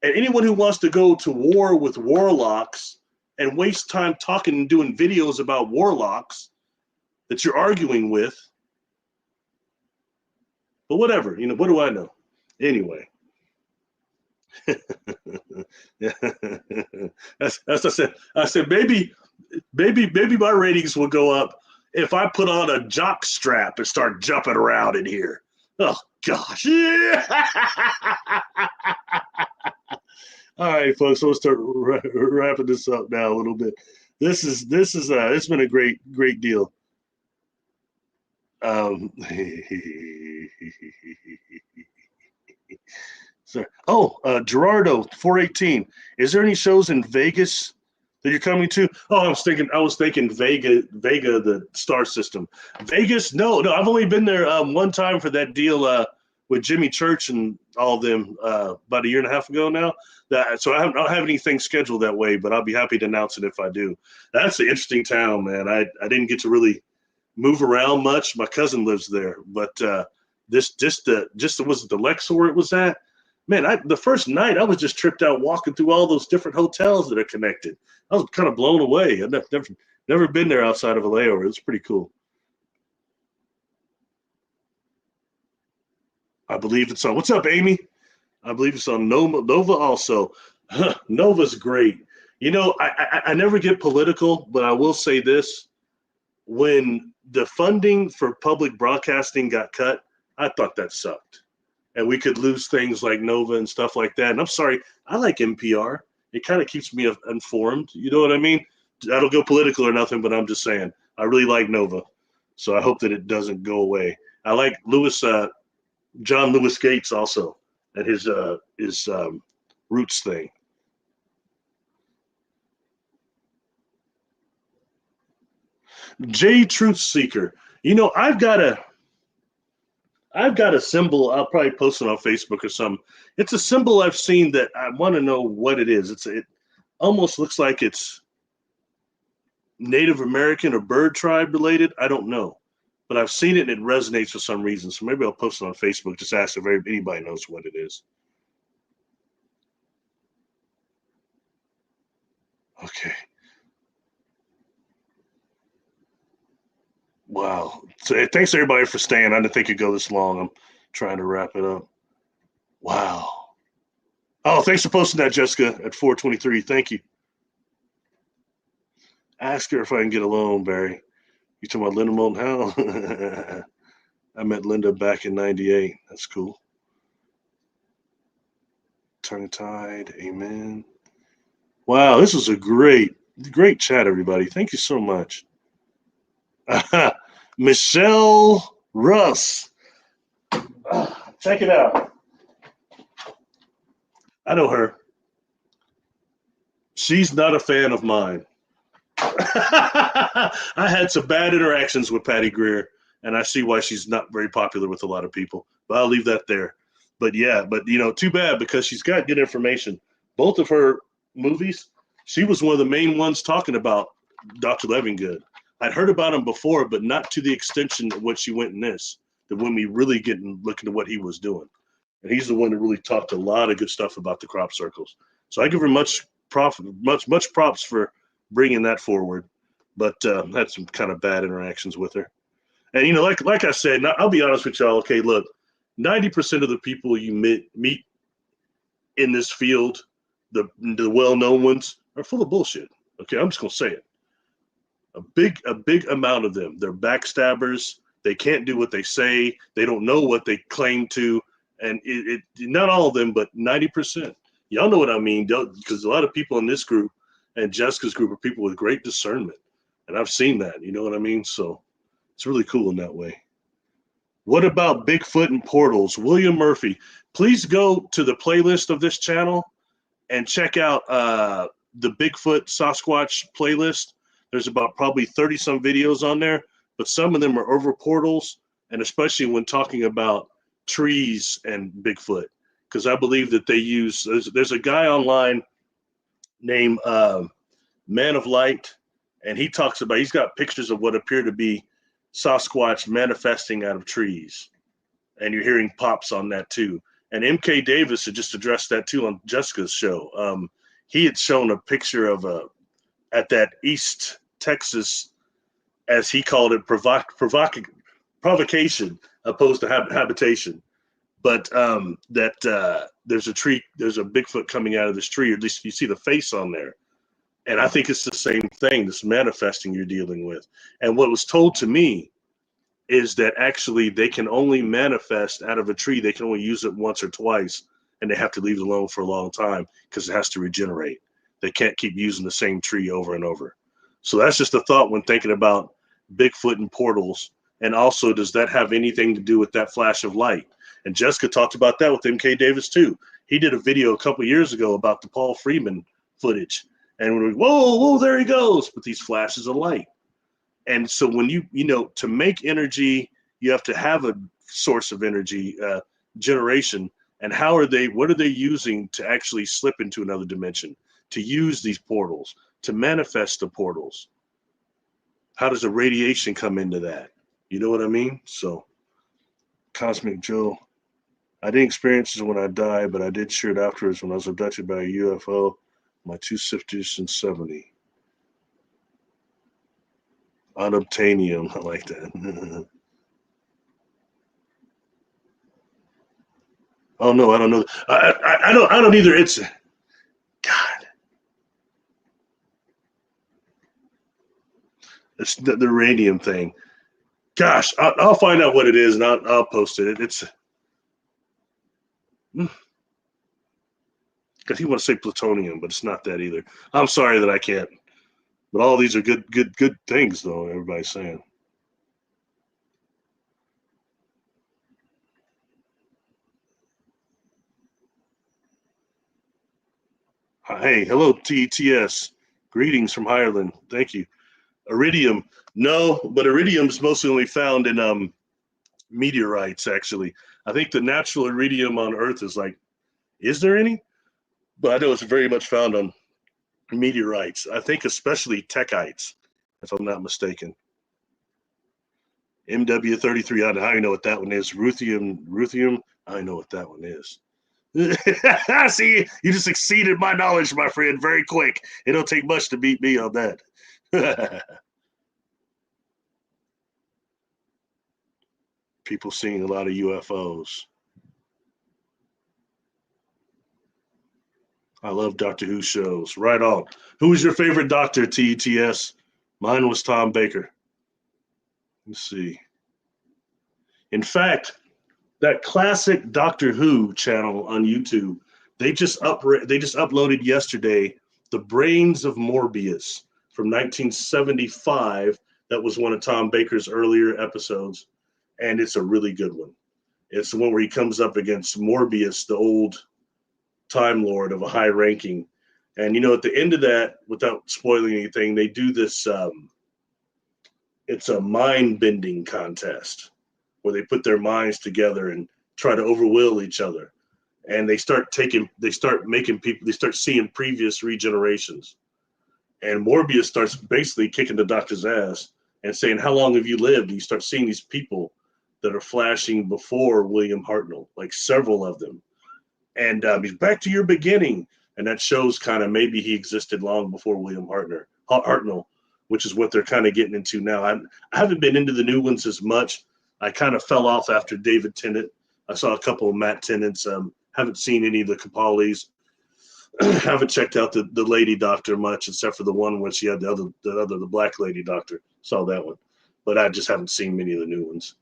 And anyone who wants to go to war with warlocks and waste time talking and doing videos about warlocks that you're arguing with, but whatever, you know, what do I know? Anyway. As I said, maybe my ratings will go up if I put on a jock strap and start jumping around in here. Oh gosh. Yeah. All right, folks, we'll start wrapping this up now a little bit. It's been a great deal. Gerardo 418. Is there any shows in Vegas that you're coming to? Oh, I was thinking Vega, the star system. Vegas? No, I've only been there one time for that deal with Jimmy Church and all of them about a year and a half ago now. So I don't have anything scheduled that way, but I'll be happy to announce it if I do. That's an interesting town, man. I didn't get to really move around much. My cousin lives there, but was it the Lexor it was at? Man, the first night I was just tripped out walking through all those different hotels that are connected. I was kind of blown away. I've never been there outside of a layover. It was pretty cool. I believe it's on. What's up, Amy? I believe it's on Nova also. Nova's great. You know, I never get political, but I will say this. When the funding for public broadcasting got cut, I thought that sucked. And we could lose things like Nova and stuff like that. And I'm sorry, I like NPR. It kind of keeps me informed. You know what I mean? I don't go political or nothing, but I'm just saying I really like Nova. So I hope that it doesn't go away. I like John Lewis Gates also and his roots thing. J Truth Seeker. You know, I've got a symbol. I'll probably post it on Facebook or something. It's a symbol I've seen that I want to know what it is. It almost looks like it's Native American or bird tribe related. I don't know, but I've seen it and it resonates for some reason. So maybe I'll post it on Facebook. Just ask if anybody knows what it is. Okay. Wow. So thanks everybody for staying. I didn't think it'd go this long. I'm trying to wrap it up. Wow. Oh, thanks for posting that, Jessica, at 423. Thank you. Ask her if I can get a loan, Barry. You talking about Linda Moulton Howell? I met Linda back in 98. That's cool. Turn tide. Amen. Wow, this was a great chat, everybody. Thank you so much. Michelle Russ. Check it out. I know her. She's not a fan of mine. I had some bad interactions with Patty Greer, and I see why she's not very popular with a lot of people. But I'll leave that there. But yeah, you know, too bad because she's got good information. Both of her movies, she was one of the main ones talking about Dr. Levingood. I'd heard about him before, but not to the extension of what she went in this. That when we really get and look into what he was doing. And he's the one that really talked a lot of good stuff about the crop circles. So I give her much props for bringing that forward. But had some kind of bad interactions with her. And, you know, like I said, I'll be honest with y'all. Okay, look, 90% of the people you meet in this field, the well-known ones, are full of bullshit. Okay, I'm just going to say it. A big amount of them, they're backstabbers. They can't do what they say. They don't know what they claim to. And it not all of them, but 90%. Y'all know what I mean, because a lot of people in this group and Jessica's group are people with great discernment. And I've seen that, you know what I mean? So it's really cool in that way. What about Bigfoot and portals? William Murphy. Please go to the playlist of this channel and check out the Bigfoot Sasquatch playlist. There's about probably 30 some videos on there, but some of them are over portals, and especially when talking about trees and Bigfoot, because I believe that they use, there's a guy online named Man of Light, and he talks about, he's got pictures of what appear to be Sasquatch manifesting out of trees, and you're hearing pops on that too. And MK Davis had just addressed that too on Jessica's show. He had shown a picture of at that East Texas, as he called it, provocation opposed to habitation. But there's a tree, there's a Bigfoot coming out of this tree, or at least you see the face on there. And I think it's the same thing, this manifesting you're dealing with. And what was told to me is that actually they can only manifest out of a tree. They can only use it once or twice, and they have to leave it alone for a long time because it has to regenerate. They can't keep using the same tree over and over. So that's just a thought when thinking about Bigfoot and portals. And also, does that have anything to do with that flash of light? And Jessica talked about that with MK Davis too. He did a video a couple of years ago about the Paul Freeman footage. And we're like, whoa, there he goes, with these flashes of light. And so when you know, to make energy, you have to have a source of energy generation. And what are they using to actually slip into another dimension, to use these portals, to manifest the portals? How does the radiation come into that? You know what I mean? So, Cosmic Joe, I didn't experience this when I died, but I did share it afterwards when I was abducted by a UFO. My 270. Unobtainium, I like that. Oh no, I don't know. I don't either. It's God. It's the radium thing. Gosh, I'll find out what it is and I'll post it. It's because he wants to say plutonium, but it's not that either. I'm sorry that I can't. But all these are good things, though. Everybody's saying. Hey, hello, TETS. Greetings from Ireland. Thank you. Iridium, no, but iridium is mostly only found in meteorites. Actually, I think the natural iridium on Earth is like, is there any? But I know it's very much found on meteorites. I think especially techites, if I'm not mistaken. MW33, I don't know what that one is. Ruthium, I know what that one is. See, you just exceeded my knowledge, my friend, very quick. It don't take much to beat me on that. People seeing a lot of UFOs. I love Doctor Who shows. Right on. Who was your favorite Doctor, TETS? Mine was Tom Baker. Let's see. In fact, that classic Doctor Who channel on YouTube, they just uploaded yesterday The Brains of Morbius from 1975. That was one of Tom Baker's earlier episodes, and it's a really good one. It's the one where he comes up against Morbius, the old Time Lord of a high ranking. And, you know, at the end of that, without spoiling anything, they do this, it's a mind bending contest where they put their minds together and try to overwhelm each other. And they start seeing previous regenerations. And Morbius starts basically kicking the doctor's ass and saying, how long have you lived? And you start seeing these people that are flashing before William Hartnell, like several of them. And he's back to your beginning. And that shows kind of maybe he existed long before William Hartnell, which is what they're kind of getting into now. I haven't been into the new ones as much. I kind of fell off after David Tennant. I saw a couple of Matt Tennants. Haven't seen any of the Capalis. Haven't checked out the lady doctor much, except for the one where she had the black lady doctor. Saw that one. But I just haven't seen many of the new ones.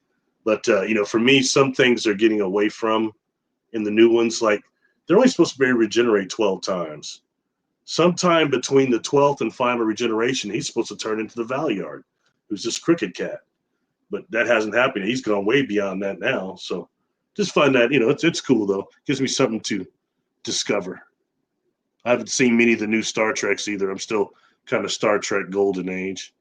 But, you know, for me, some things they're getting away from in the new ones. Like, they're only supposed to be able to regenerate 12 times. Sometime between the 12th and final regeneration, he's supposed to turn into the Valyard, who's this cricket cat. but that hasn't happened. He's gone way beyond that now. So just find that, it's cool though. Gives me something to discover. I haven't seen many of the new Star Treks either. I'm still kind of Star Trek golden age.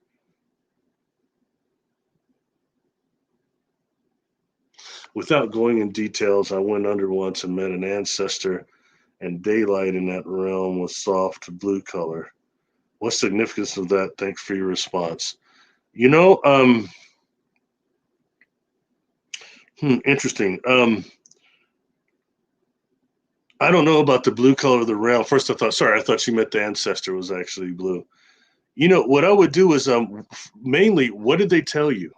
Without going in details, I went under once and met an ancestor, and daylight in that realm was soft blue color. What's the significance of that? Thanks for your response. Interesting. I don't know about the blue color of the realm. First, I thought she meant the ancestor was actually blue. What I would do is mainly, what did they tell you?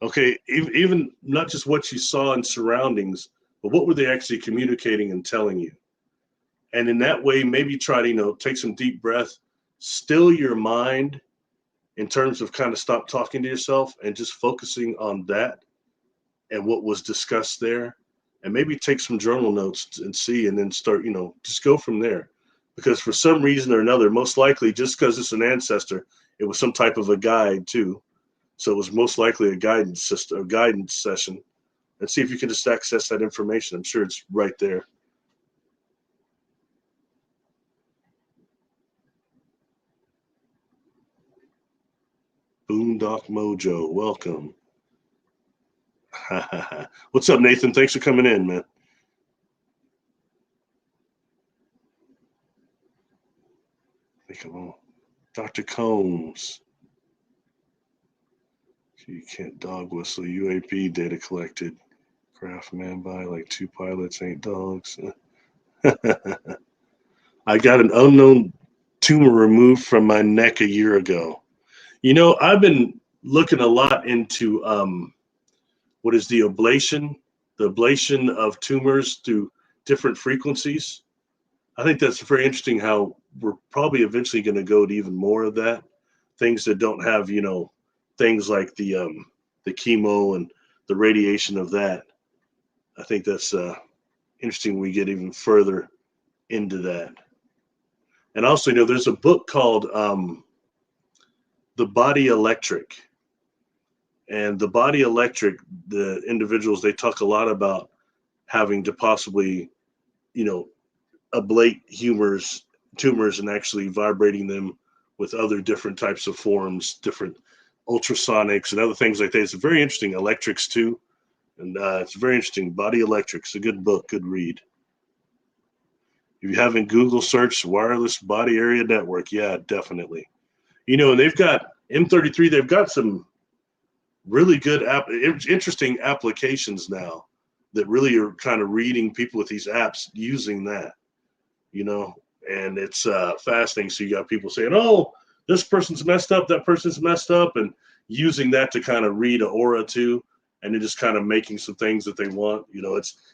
Okay, even not just what you saw in surroundings, but what were they actually communicating and telling you? And in that way, maybe try to, take some deep breath, still your mind in terms of kind of stop talking to yourself and just focusing on that and what was discussed there. And maybe take some journal notes and see, and then start, just go from there. Because for some reason or another, most likely just because it's an ancestor, it was some type of a guide too. So it was most likely a guidance system, a guidance session. And see if you can just access that information. I'm sure it's right there. Boondock Mojo, welcome. What's up, Nathan? Thanks for coming in, man. Dr. Combs. You can't dog whistle. UAP data collected. Craft man by like 2 pilots ain't dogs. I got an unknown tumor removed from my neck a year ago. I've been looking a lot into what is the ablation of tumors through different frequencies. I think that's very interesting how we're probably eventually going to go to even more of that. Things that don't have, things like the chemo and the radiation of that. I think that's interesting when we get even further into that. And also, there's a book called The Body Electric. And The Body Electric, the individuals, they talk a lot about having to possibly, ablate tumors and actually vibrating them with other different types of forms, different ultrasonics and other things like that. It's very interesting. Electrics too. And it's very interesting. Body Electrics, a good book, good read. If you haven't Google searched wireless body area network, yeah, definitely. And they've got M33, they've got some really good, interesting applications now that really are kind of reading people with these apps using that, and it's fascinating. So you got people saying, oh, this person's messed up, that person's messed up, and using that to kind of read an aura too, and then just kind of making some things that they want.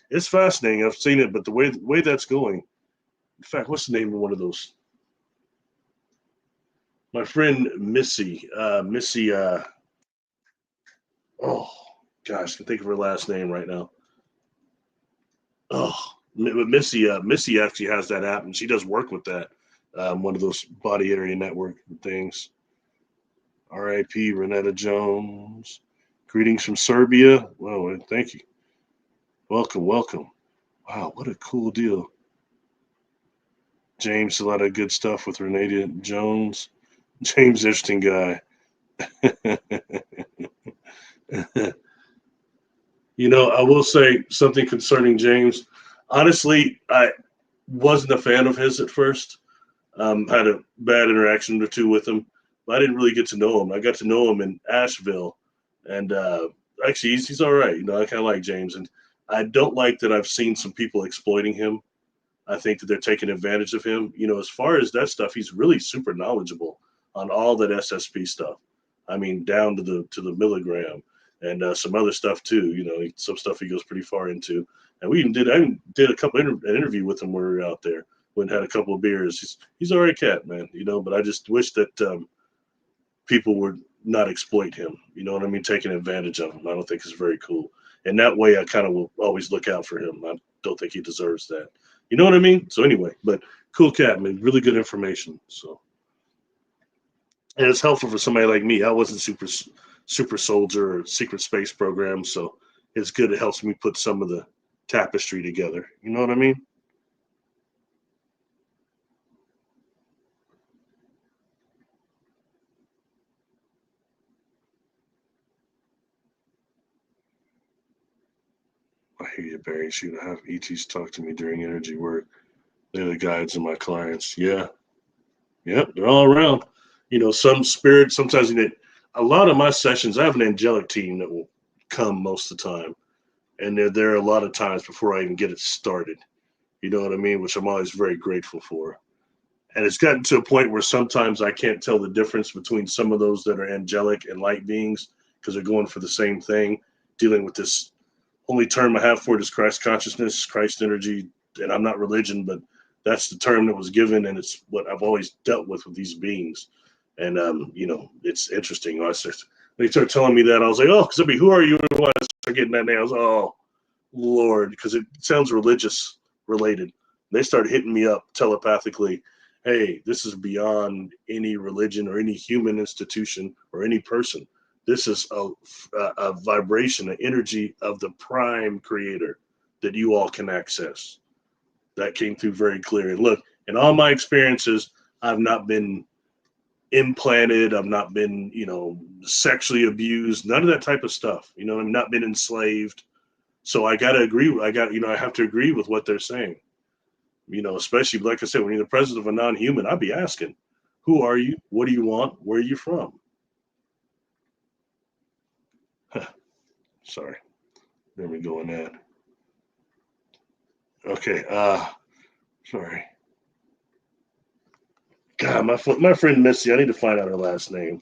It's fascinating. I've seen it, but the way that's going. In fact, what's the name of one of those? My friend Missy, oh gosh, I can think of her last name right now. Oh, Missy actually has that app, and she does work with that. One of those body area network things. R.I.P. Renetta Jones. Greetings from Serbia. Well, thank you. Welcome. Wow, what a cool deal. James, a lot of good stuff with Renetta Jones. James, interesting guy. I will say something concerning James. Honestly, I wasn't a fan of his at first. Had a bad interaction or two with him, but I didn't really get to know him. I got to know him in Asheville, and actually, he's all right. I kind of like James, and I don't like that I've seen some people exploiting him. I think that they're taking advantage of him. As far as that stuff, he's really super knowledgeable on all that SSP stuff. I mean, down to the milligram and some other stuff too. Some stuff he goes pretty far into. And I did a couple an interview with him when we were out there. Went and had a couple of beers. He's all right cat, man. But I just wish that people would not exploit him. You know what I mean? Taking advantage of him. I don't think it's very cool. And that way, I kind of will always look out for him. I don't think he deserves that. You know what I mean? So anyway, but cool cat, man. Really good information. So, and it's helpful for somebody like me. I wasn't super super soldier or secret space program. So it's good. It helps me put some of the tapestry together. You know what I mean? I hear you, Barry. Shoot, I have ETs talk to me during energy work. They're the guides and my clients. Yeah. Yep. They're all around. You know, some spirit, sometimes a lot of my sessions, I have an angelic team that will come most of the time. And they're there a lot of times before I even get it started. You know what I mean? Which I'm always very grateful for. And it's gotten to a point where sometimes I can't tell the difference between some of those that are angelic and light beings because they're going for the same thing, dealing with this only term I have for it is Christ consciousness, Christ energy. And I'm not religion, but that's the term that was given. And it's what I've always dealt with these beings. And, you know, it's interesting. When they started telling me that, I was like, oh, because I mean, who are you? Why I start getting that name? I was, oh, Lord, because it sounds religious related. They started hitting me up telepathically. Hey, this is beyond any religion or any human institution or any person. This is a vibration, an energy of the prime creator that you all can access. That came through very clear. And look, in all my experiences, I've not been implanted. I've not been, you know, sexually abused, none of that type of stuff. You know, I've not been enslaved. So I got to agree. I have to agree with what they're saying. You know, especially like I said, when you're the president of a non-human, I'd be asking, who are you? What do you want? Where are you from? Sorry. There we go in that. Okay. Sorry. God, my friend Missy, I need to find out her last name.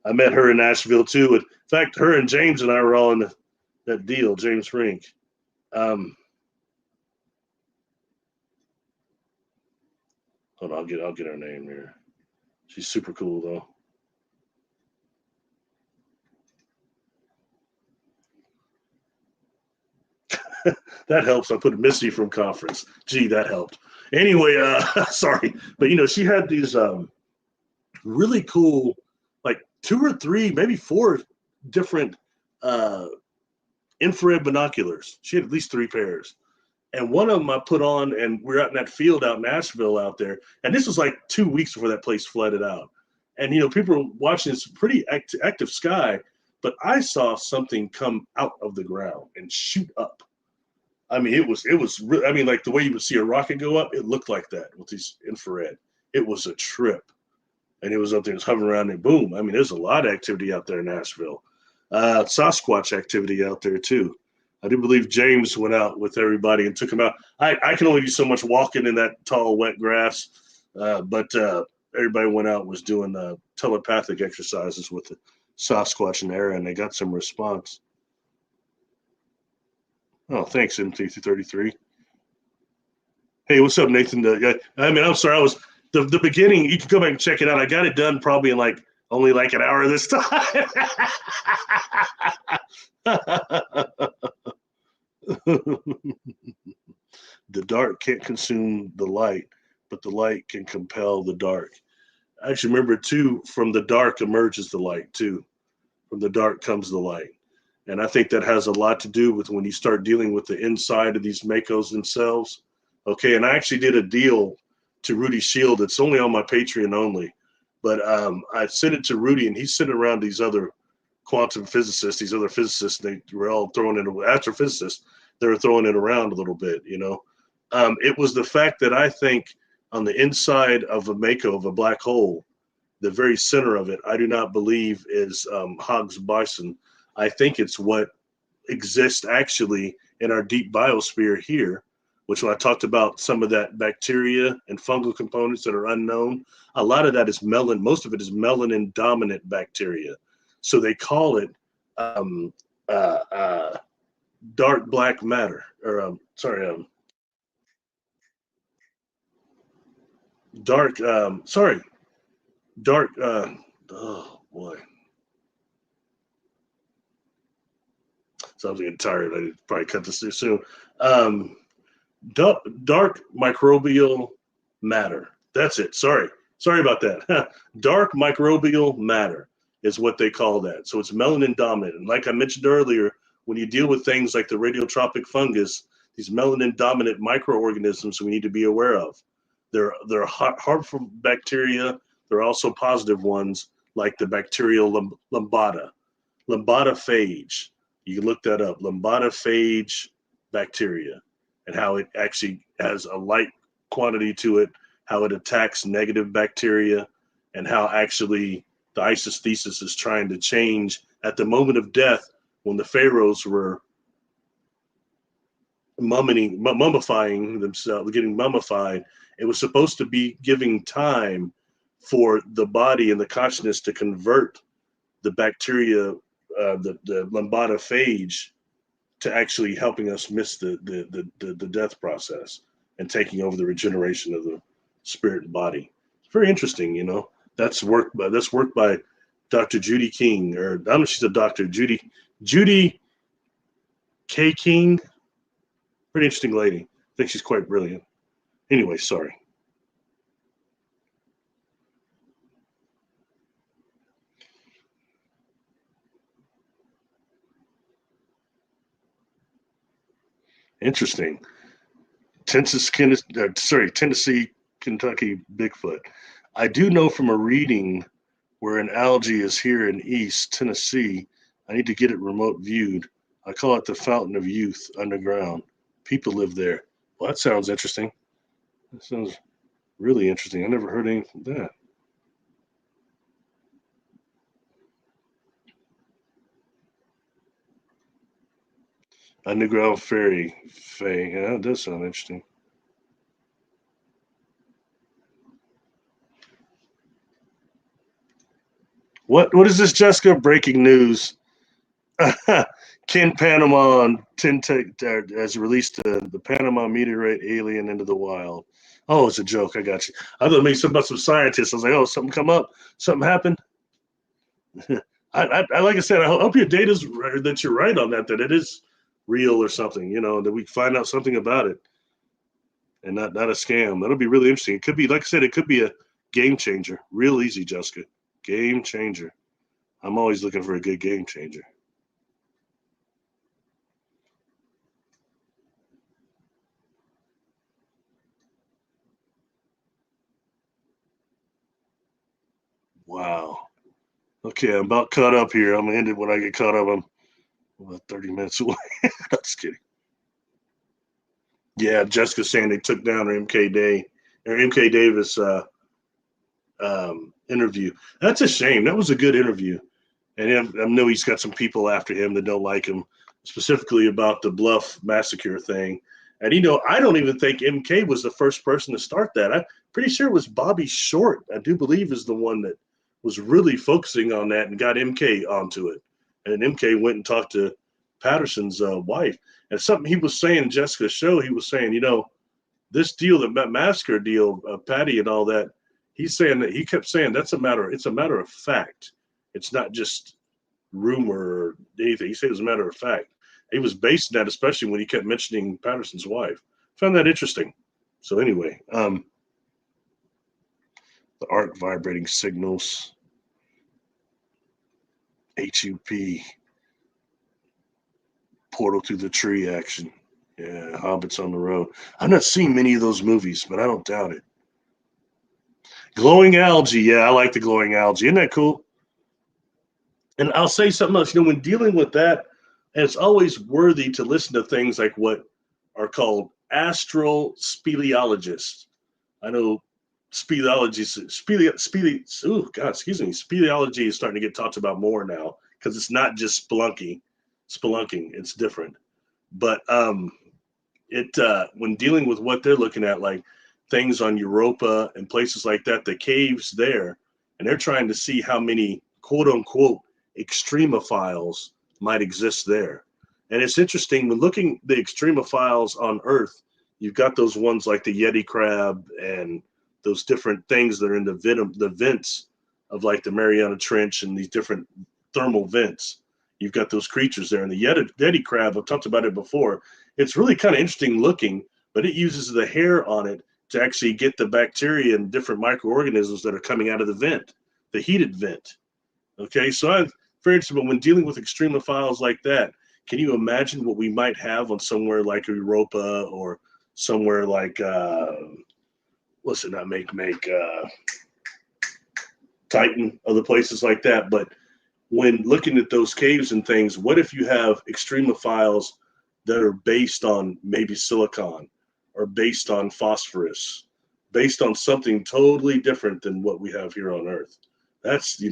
I met her in Nashville too. In fact, her and James and I were all in that deal, James Frink. Hold on, I'll get her name here. She's super cool though. That helps. I put Missy from conference. Gee, that helped. Anyway, sorry, but you know, she had these really cool, like 2 or 3, maybe 4 different infrared binoculars. She had at least 3 pairs. And one of them I put on, and we're out in that field out in Nashville out there. And this was like 2 weeks before that place flooded out. And, you know, people were watching this pretty active sky, but I saw something come out of the ground and shoot up. I mean, it was really, I mean, like the way you would see a rocket go up, it looked like that with these infrared. It was a trip. And it was up there, it was hovering around and boom. I mean, there's a lot of activity out there in Nashville. Sasquatch activity out there too. I do believe James went out with everybody and took him out. I can only do so much walking in that tall, wet grass, but everybody went out and was doing telepathic exercises with the Sasquatch and Era, and they got some response. Oh, thanks, MT33. Hey, what's up, Nathan? I mean, I'm sorry, I was the beginning. You can go back and check it out. I got it done probably in only like an hour this time. The dark can't consume the light, but the light can compel the dark. I actually remember too, from the dark emerges the light too. From the dark comes the light. And I think that has a lot to do with when you start dealing with the inside of these Makos themselves. Okay, and I actually did a deal to Rudy Shield. It's only on my Patreon only. But I sent it to Rudy, and he's sitting around these other quantum physicists, these other physicists. They were all throwing it, astrophysicists. They were throwing it around a little bit, you know. It was the fact that I think on the inside of a Mako, of a black hole, the very center of it, I do not believe is Higgs boson. I think it's what exists actually in our deep biosphere here, which when I talked about some of that bacteria and fungal components that are unknown, a lot of that is melanin. Most of it is melanin dominant bacteria. So they call it dark black matter, or dark, dark, oh boy. So I'm getting tired. I need to probably cut this too soon. Dark microbial matter. That's it. Sorry about that. Dark microbial matter. is what they call that. So it's melanin dominant. And like I mentioned earlier, when you deal with things like the radiotropic fungus, these melanin dominant microorganisms we need to be aware of. They're harmful bacteria. There are also positive ones like the bacterial lambda, lambdophage. You can look that up, lambdophage bacteria, and how it actually has a light quantity to it, how it attacks negative bacteria, and how actually the isosthesis is trying to change at the moment of death when the pharaohs were mummifying themselves, getting mummified. It was supposed to be giving time for the body and the consciousness to convert the bacteria, the lambdophage, to actually helping us miss the death process and taking over the regeneration of the spirit and body. It's very interesting, you know. That's work by Dr. Judy King, or I don't know if she's a doctor, Judy K. King. Pretty interesting lady. I think she's quite brilliant. Anyway, sorry. Interesting. Tennessee, Kentucky Bigfoot. I do know from a reading where an algae is here in East Tennessee. I need to get it remote viewed. I call it the Fountain of Youth underground. People live there. Well, that sounds interesting. That sounds really interesting. I never heard anything like that. Underground fairy. Yeah, that does sound interesting. What is this, Jessica? Breaking news. Ken Panama on has released the Panama meteorite alien into the wild. Oh, it's a joke. I got you. I thought maybe something about some scientists. I was like, oh, something come up, something happened. I like I said, I hope your data's that you're right on that it is real or something. You know, that we find out something about it and not a scam. That'll be really interesting. It could be, like I said, it could be a game changer. Real easy, Jessica. Game changer. I'm always looking for a good game changer. Wow. Okay, I'm about caught up here. I'm gonna end it when I get caught up. I'm about 30 minutes away. I'm just kidding. Yeah, Jessica's saying they took down her MK Day or MK Davis interview. That's a shame. That was a good interview, and I know he's got some people after him that don't like him, specifically about the Bluff massacre thing. And you know, I don't even think MK was the first person to start that. I'm pretty sure it was Bobby Short. I do believe is the one that was really focusing on that and got MK onto it. And MK went and talked to Patterson's wife. And something he was saying in Jessica's show, he was saying, you know, this deal, the massacre deal, Patty and all that, he's saying that he kept saying it's a matter of fact. It's not just rumor or anything. He said it was a matter of fact. He was basing that, especially when he kept mentioning Patterson's wife. Found that interesting. So anyway, the arc vibrating signals, HUP, portal through the tree action. Yeah, Hobbits on the road. I've not seen many of those movies, but I don't doubt it. Glowing algae. Yeah, I like the glowing algae. Isn't that cool? And I'll say something else. You know, when dealing with that, it's always worthy to listen to things like what are called astral speleologists. I know speleology is starting to get talked about more now because it's not just spelunking. It's different. But when dealing with what they're looking at, like things on Europa and places like that, the caves there, and they're trying to see how many quote unquote extremophiles might exist there. And it's interesting when looking the extremophiles on Earth, you've got those ones like the Yeti crab and those different things that are in the vents of like the Mariana Trench and these different thermal vents. You've got those creatures there. And the Yeti crab, I've talked about it before. It's really kind of interesting looking, but it uses the hair on it to actually get the bacteria and different microorganisms that are coming out of the vent, the heated vent. Okay, so I'm very interested, but when dealing with extremophiles like that, can you imagine what we might have on somewhere like Europa or somewhere like what's it not make Titan, other places like that? But when looking at those caves and things, what if you have extremophiles that are based on maybe silicon or based on phosphorus, based on something totally different than what we have here on Earth? That's,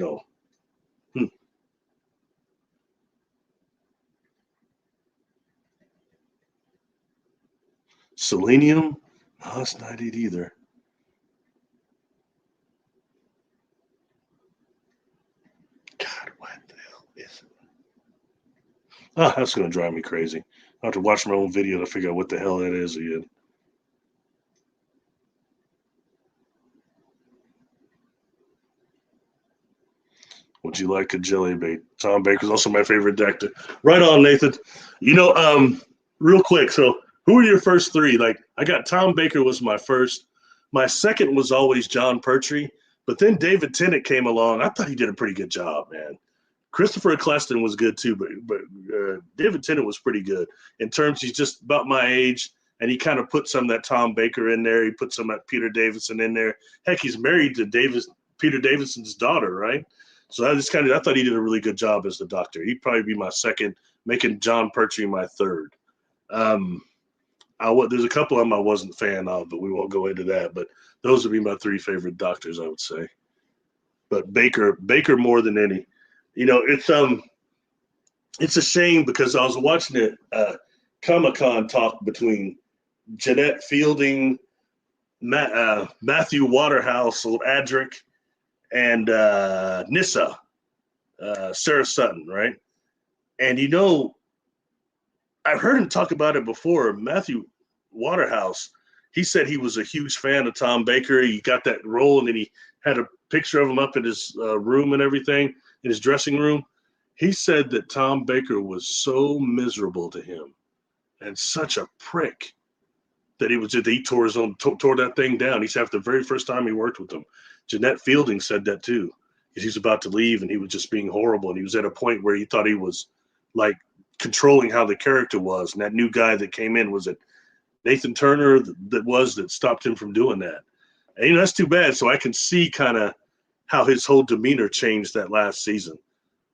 Selenium? No, that's not it either. God, what the hell is it? Oh, that's going to drive me crazy. I have to watch my own video to figure out what the hell that is again. Would you like a jelly bait? Tom Baker's also my favorite actor. Right on, Nathan. Real quick. So, who are your first three? Like, I got Tom Baker was my first. My second was always John Pertwee, but then David Tennant came along. I thought he did a pretty good job, man. Christopher Eccleston was good too, but David Tennant was pretty good in terms. He's just about my age, and he kind of put some of that Tom Baker in there. He put some of that Peter Davison in there. Heck, he's married to Peter Davison's daughter, right? So I thought he did a really good job as the Doctor. He'd probably be my second, making John Pertwee my third. There's a couple of them I wasn't a fan of, but we won't go into that. But those would be my three favorite Doctors, I would say. But Baker more than any. It's a shame because I was watching it Comic-Con talk between Jeanette Fielding, Matthew Waterhouse, old Adric, and Nyssa, Sarah Sutton, right? And I've heard him talk about it before. Matthew Waterhouse, he said he was a huge fan of Tom Baker. He got that role, and then he had a picture of him up in his room and everything, in his dressing room. He said that Tom Baker was so miserable to him and such a prick that he tore that thing down. He said after the very first time he worked with him. Jeanette Fielding said that too, because he was about to leave and he was just being horrible. And he was at a point where he thought he was like controlling how the character was. And that new guy that came in, was it Nathan Turner that stopped him from doing that? And that's too bad. So I can see kind of how his whole demeanor changed that last season,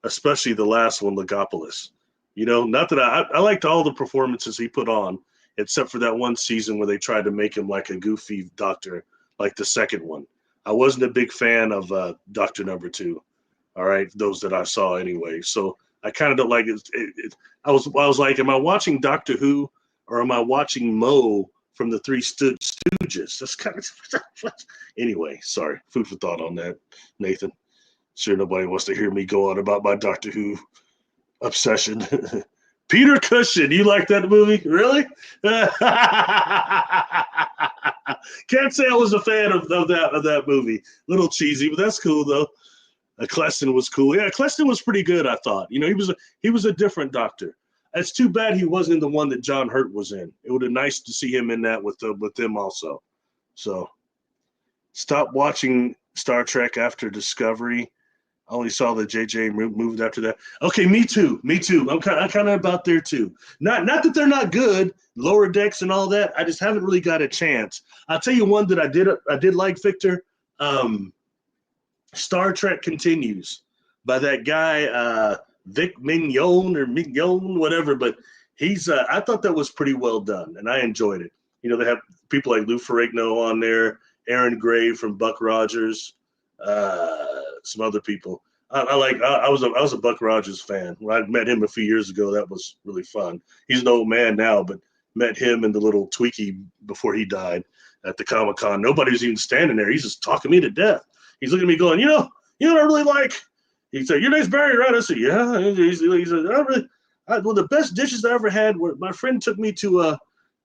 especially the last one, Legopolis. Not that I liked all the performances he put on, except for that one season where they tried to make him like a goofy doctor, like the second one. I wasn't a big fan of Doctor Number 2. All right, those that I saw anyway. So I kind of don't like it. I was like, am I watching Doctor Who or am I watching Moe from the Three Stooges? That's kind of anyway. Sorry, food for thought on that, Nathan. Sure, nobody wants to hear me go on about my Doctor Who obsession. Peter Cushing, you like that movie? Really? Can't say I was a fan of that movie. A little cheesy, but that's cool though. Eccleston was cool. Yeah, Eccleston was pretty good, I thought. He was a different Doctor. It's too bad he wasn't the one that John Hurt was in. It would have been nice to see him in that with them also. So, stop watching Star Trek after Discovery. I only saw the JJ moved after that. Okay, me too. I'm kind of about there too. Not that they're not good, Lower Decks and all that. I just haven't really got a chance. I'll tell you one that I did like, Victor. Star Trek Continues by that guy Vic Mignon, whatever. But he's I thought that was pretty well done, and I enjoyed it. They have people like Lou Ferrigno on there, Aaron Gray from Buck Rogers. Some other people. I was a Buck Rogers fan. When I met him a few years ago, that was really fun. He's an old man now, but met him and the little Tweaky before he died at the Comic-Con. Nobody was even standing there. He's just talking me to death. He's looking at me going, what I really like? He said, your name's Barry, right? I said, yeah. He said, well, the best dishes I ever had were, my friend took me to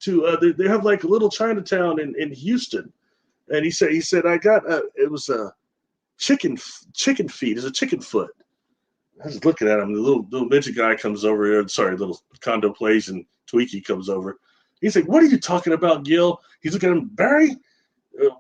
they have like a little Chinatown in Houston. And he said, I got, it was a chicken feet. It's a chicken foot. I was looking at him. The little midget guy comes over here. Sorry, little condo plays, and Tweaky comes over. He's like, what are you talking about, Gil? He's looking at him, Barry,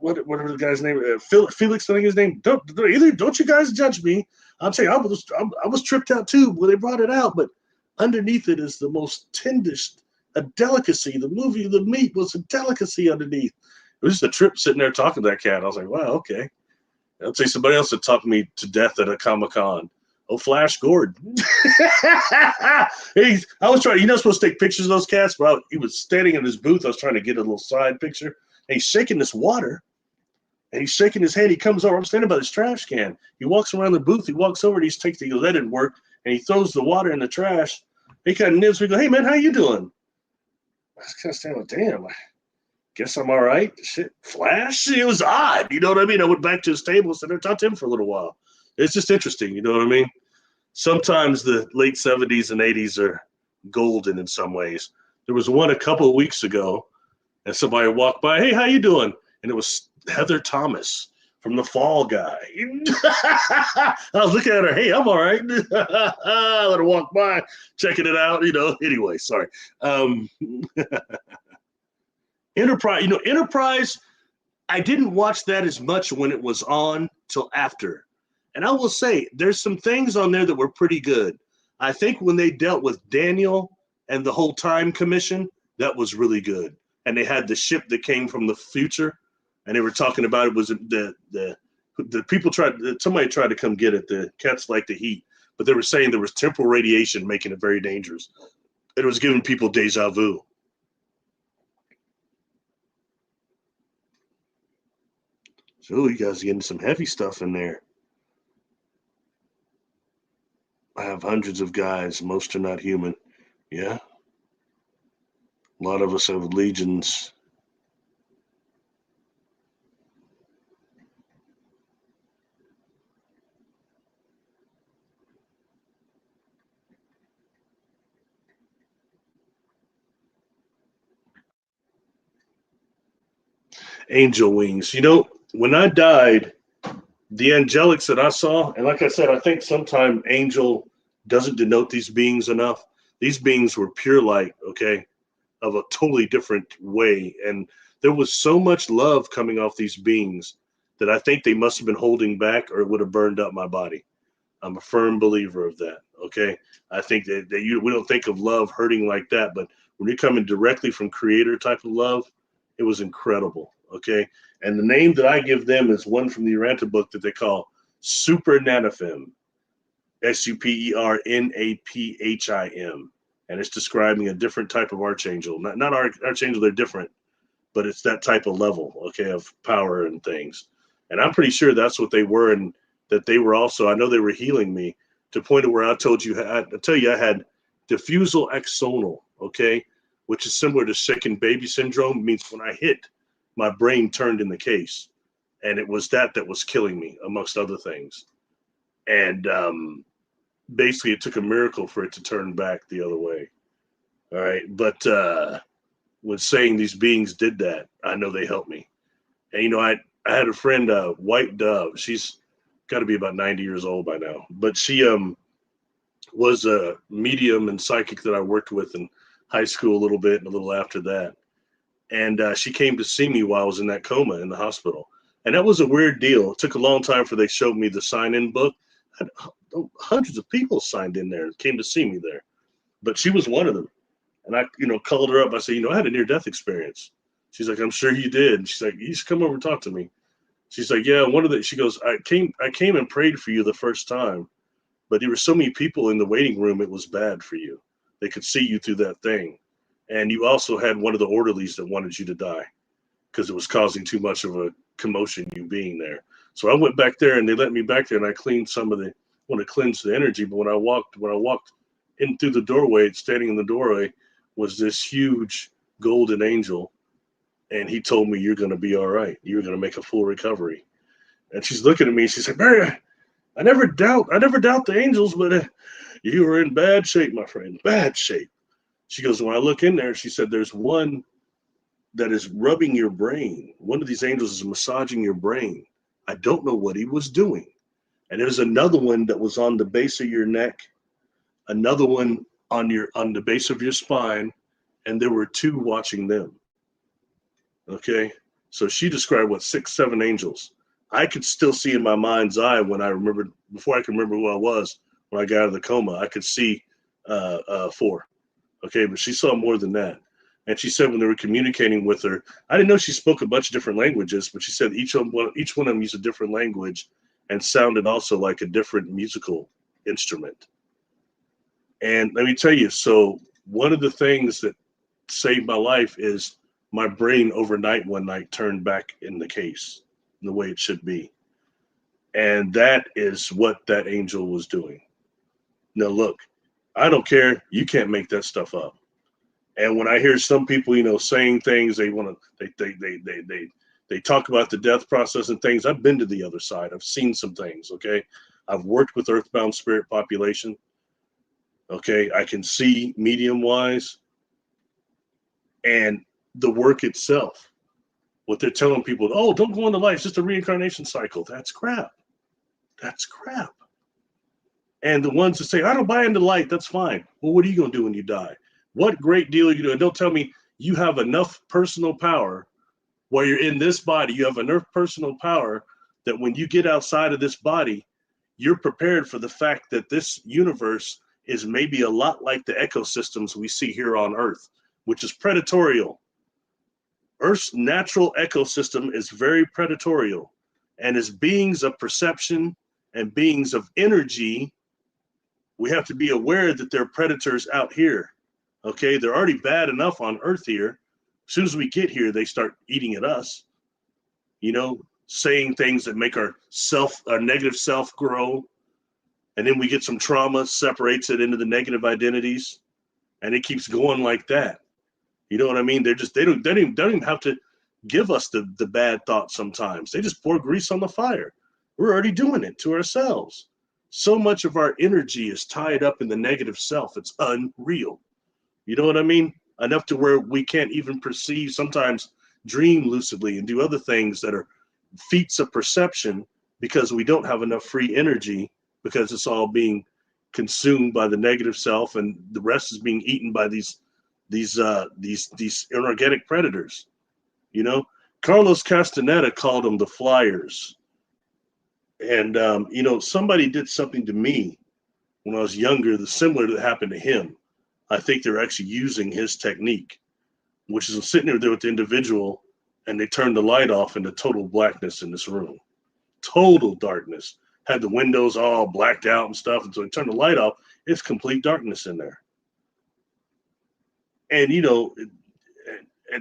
whatever the guy's name, Felix, I think his name. Don't you guys judge me. I'm saying I was tripped out too when they brought it out, but underneath it is the most tenderest, a delicacy. The meat was a delicacy underneath. It was just a trip sitting there talking to that cat. I was like, wow, okay. I'll tell you somebody else that talked me to death at a Comic-Con. Oh, Flash Gordon. I was trying, you're not supposed to take pictures of those cats, but he was standing in his booth. I was trying to get a little side picture. And he's shaking this water. And he's shaking his head. He comes over. I'm standing by this trash can. He walks around the booth. He walks over and he takes the that didn't work. And he throws the water in the trash. He kind of nibs me. Go, hey, man, how you doing? I was kind of standing like, damn, I guess I'm all right. Shit, Flash? It was odd. You know what I mean? I went back to his table and sat there and talked to him for a little while. It's just interesting. You know what I mean? Sometimes the late 70s and 80s are golden in some ways. There was one a couple of weeks ago, and somebody walked by, hey, how you doing? And it was Heather Thomas from The Fall Guy. I was looking at her, hey, I'm all right. I let her walk by, checking it out, Anyway, sorry. Enterprise, Enterprise, I didn't watch that as much when it was on till after. And I will say, there's some things on there that were pretty good. I think when they dealt with Daniel and the whole Time Commission, that was really good. And they had the ship that came from the future, and they were talking about it was the people somebody tried to come get it. The cats like the heat, but they were saying there was temporal radiation making it very dangerous. It was giving people deja vu. So you guys are getting some heavy stuff in there. I have hundreds of guys. Most are not human. Yeah. A lot of us have legions. Angel wings. When I died, the angelics that I saw, and like I said, I think sometimes angel doesn't denote these beings enough. These beings were pure light, okay, of a totally different way. And there was so much love coming off these beings that I think they must have been holding back, or it would have burned up my body. I'm a firm believer of that, okay? I think that we don't think of love hurting like that, but when you're coming directly from creator type of love, it was incredible, okay? And the name that I give them is one from the Uranta book that they call Super Nanaphim, SUPERNAPHIM. And it's describing a different type of archangel. Not archangel, they're different, but it's that type of level, okay, of power and things. And I'm pretty sure that's what they were, and that they were also, I know they were healing me to the point of where I tell you I had diffusal axonal, okay, which is similar to second baby syndrome. It means when I hit, my brain turned in the case. And it was that was killing me, amongst other things. And basically it took a miracle for it to turn back the other way. All right. But when saying these beings did that, I know they helped me. And, I had a friend, White Dove. She's got to be about 90 years old by now. But she was a medium and psychic that I worked with in high school a little bit and a little after that. And she came to see me while I was in that coma in the hospital. And that was a weird deal. It took a long time for they showed me the sign-in book. Hundreds of people signed in there and came to see me there. But she was one of them. And I, called her up. I said, I had a near-death experience. She's like, I'm sure you did. And she's like, you should come over and talk to me. She's like, yeah, she goes, I came and prayed for you the first time, but there were so many people in the waiting room, it was bad for you. They could see you through that thing. And you also had one of the orderlies that wanted you to die because it was causing too much of a commotion, you being there. So I went back there and they let me back there and I cleaned want to cleanse the energy. But when I walked in through the doorway, standing in the doorway was this huge golden angel. And he told me, you're going to be all right. You're going to make a full recovery. And she's looking at me. She said, Barry, I never doubt the angels, but you were in bad shape, my friend, bad shape. She goes, when I look in there, she said, there's one that is rubbing your brain. One of these angels is massaging your brain. I don't know what he was doing. And there's another one that was on the base of your neck, another one on the base of your spine, and there were two watching them. Okay. So she described what 6, 7 angels. I could still see in my mind's eye when I remembered, before I could remember who I was, when I got out of the coma, I could see 4. Okay, but she saw more than that. And she said when they were communicating with her, I didn't know she spoke a bunch of different languages, but she said each one of them used a different language and sounded also like a different musical instrument. And let me tell you, so one of the things that saved my life is my brain overnight one night turned back in the case the way it should be. And that is what that angel was doing. Now, look, I don't care. You can't make that stuff up. And when I hear some people, saying things, they talk about the death process and things. I've been to the other side. I've seen some things. Okay. I've worked with earthbound spirit population. Okay. I can see medium wise, and the work itself, what they're telling people, oh, don't go into life. It's just a reincarnation cycle. That's crap. That's crap. And the ones that say, I don't buy into light, that's fine. Well, what are you going to do when you die? What great deal are you doing? Don't tell me you have enough personal power while you're in this body. You have enough personal power that when you get outside of this body, you're prepared for the fact that this universe is maybe a lot like the ecosystems we see here on Earth, which is predatorial. Earth's natural ecosystem is very predatorial. And as beings of perception and beings of energy, we have to be aware that there are predators out here. Okay, they're already bad enough on Earth here. As soon as we get here, they start eating at us, saying things that make our negative self grow. And then we get some trauma, separates it into the negative identities, and it keeps going like that. You know what I mean? They don't even have to give us the bad thoughts sometimes. They just pour grease on the fire. We're already doing it to ourselves. So much of our energy is tied up in the negative self. It's unreal. You know what I mean? Enough to where we can't even perceive, sometimes dream lucidly and do other things that are feats of perception because we don't have enough free energy, because it's all being consumed by the negative self, and the rest is being eaten by these energetic predators. Carlos Castaneda called them the flyers. And somebody did something to me when I was younger that's similar to that happened to him. I think they're actually using his technique, which is sitting there with the individual, and they turned the light off into total blackness in this room. Total darkness. Had the windows all blacked out and stuff. And so they turned the light off. It's complete darkness in there. And,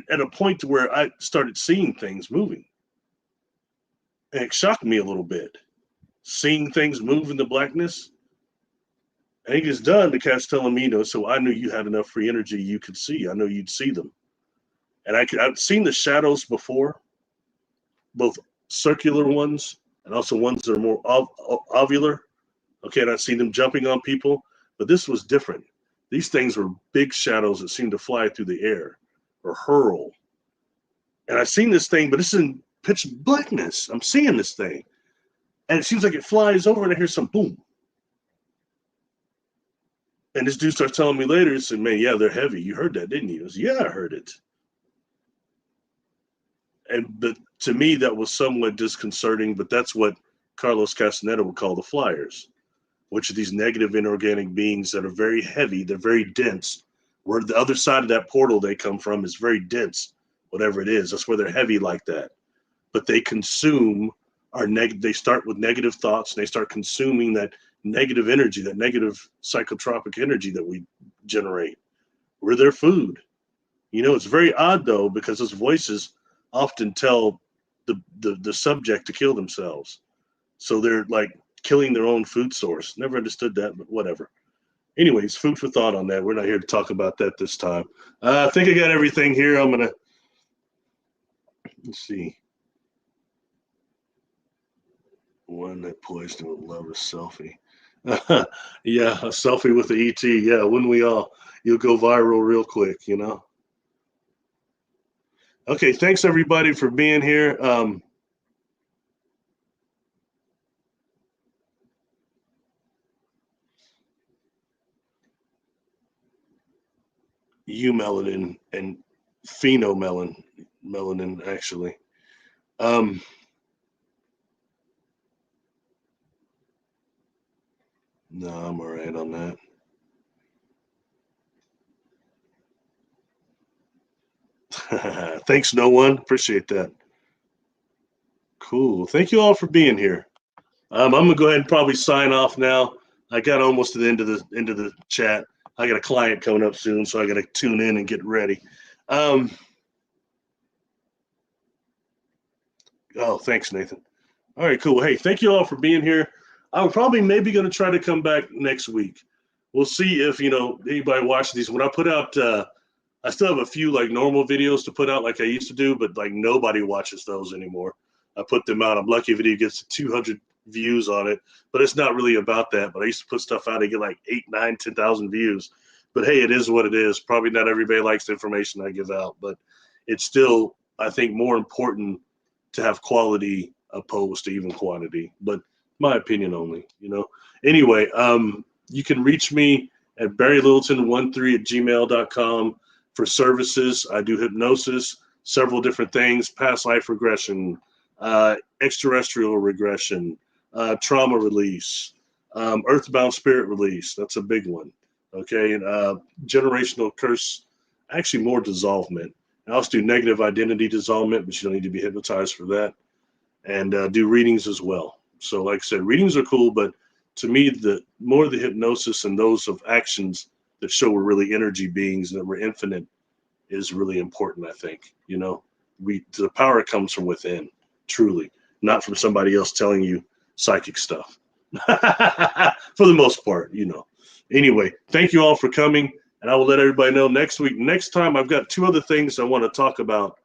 at a point to where I started seeing things moving. And it shocked me a little bit. Seeing things move in the blackness. And he gets done, the cat's telling me, so I knew you had enough free energy you could see. I know you'd see them. And I've seen the shadows before, both circular ones and also ones that are more ovular. Okay, and I've seen them jumping on people, but this was different. These things were big shadows that seemed to fly through the air or hurl. And I've seen this thing, but it's in pitch blackness. I'm seeing this thing. And it seems like it flies over, and I hear some boom. And this dude starts telling me later, he said, man, yeah, they're heavy. You heard that, didn't you? I said, yeah, I heard it. But to me, that was somewhat disconcerting, but that's what Carlos Castaneda would call the flyers, which are these negative inorganic beings that are very heavy. They're very dense. Where the other side of that portal they come from is very dense, whatever it is. That's where they're heavy like that. But they consume they start with negative thoughts, and they start consuming that negative energy, that negative psychotropic energy that we generate. We're their food. It's very odd though, because those voices often tell the subject to kill themselves. So they're like killing their own food source. Never understood that, but whatever. Anyways, food for thought on that. We're not here to talk about that this time. I think I got everything here. Let's see. One that poised would love a selfie. Yeah, a selfie with the ET. Yeah, wouldn't we all? You'll go viral real quick, Okay, thanks everybody for being here. Eumelanin and phenomelanin, actually. No, I'm all right on that. Thanks, no one. Appreciate that. Cool. Thank you all for being here. I'm gonna go ahead and probably sign off now. I got almost to the end of the chat. I got a client coming up soon, so I got to tune in and get ready. Oh, thanks, Nathan. All right, cool. Hey, thank you all for being here. I'm probably maybe going to try to come back next week. We'll see if anybody watches these. When I put out, I still have a few like normal videos to put out like I used to do, but like nobody watches those anymore. I put them out. I'm lucky if video gets 200 views on it, but it's not really about that. But I used to put stuff out and get like 8, 9, 10,000 views. But hey, it is what it is. Probably not everybody likes the information I give out, but it's still, I think, more important to have quality opposed to even quantity. But my opinion only, Anyway, you can reach me at barrylittleton13@gmail.com for services. I do hypnosis, several different things, past life regression, extraterrestrial regression, trauma release, earthbound spirit release. That's a big one. Okay. And generational curse, actually more dissolvement. I also do negative identity dissolvement, but you don't need to be hypnotized for that. And do readings as well. So like I said, readings are cool, but to me, the more the hypnosis and those of actions that show we're really energy beings and that we're infinite is really important, I think. The power comes from within, truly, not from somebody else telling you psychic stuff. For the most part, Anyway, thank you all for coming. And I will let everybody know next week. Next time, I've got 2 other things I want to talk about.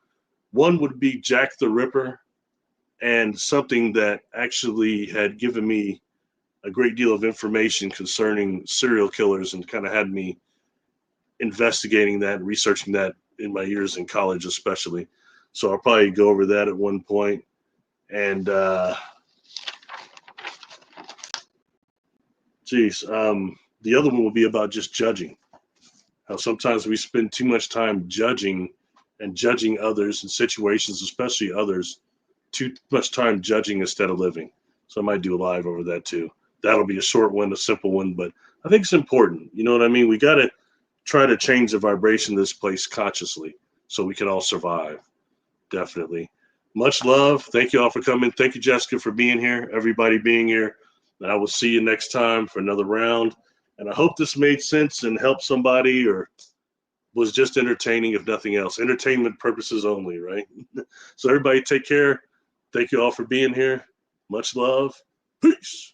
One would be Jack the Ripper, and something that actually had given me a great deal of information concerning serial killers and kind of had me investigating that and researching that in my years in college, especially. So I'll probably go over that at one point. And the other one will be about just judging. How sometimes we spend too much time judging others in situations, especially others, too much time judging instead of living. So I might do a live over that too. That'll be a short one, a simple one, but I think it's important. You know what I mean? We got to try to change the vibration of this place consciously so we can all survive. Definitely. Much love. Thank you all for coming. Thank you, Jessica, for being here, everybody being here. And I will see you next time for another round. And I hope this made sense and helped somebody or was just entertaining, if nothing else. Entertainment purposes only, right? So everybody take care. Thank you all for being here. Much love. Peace.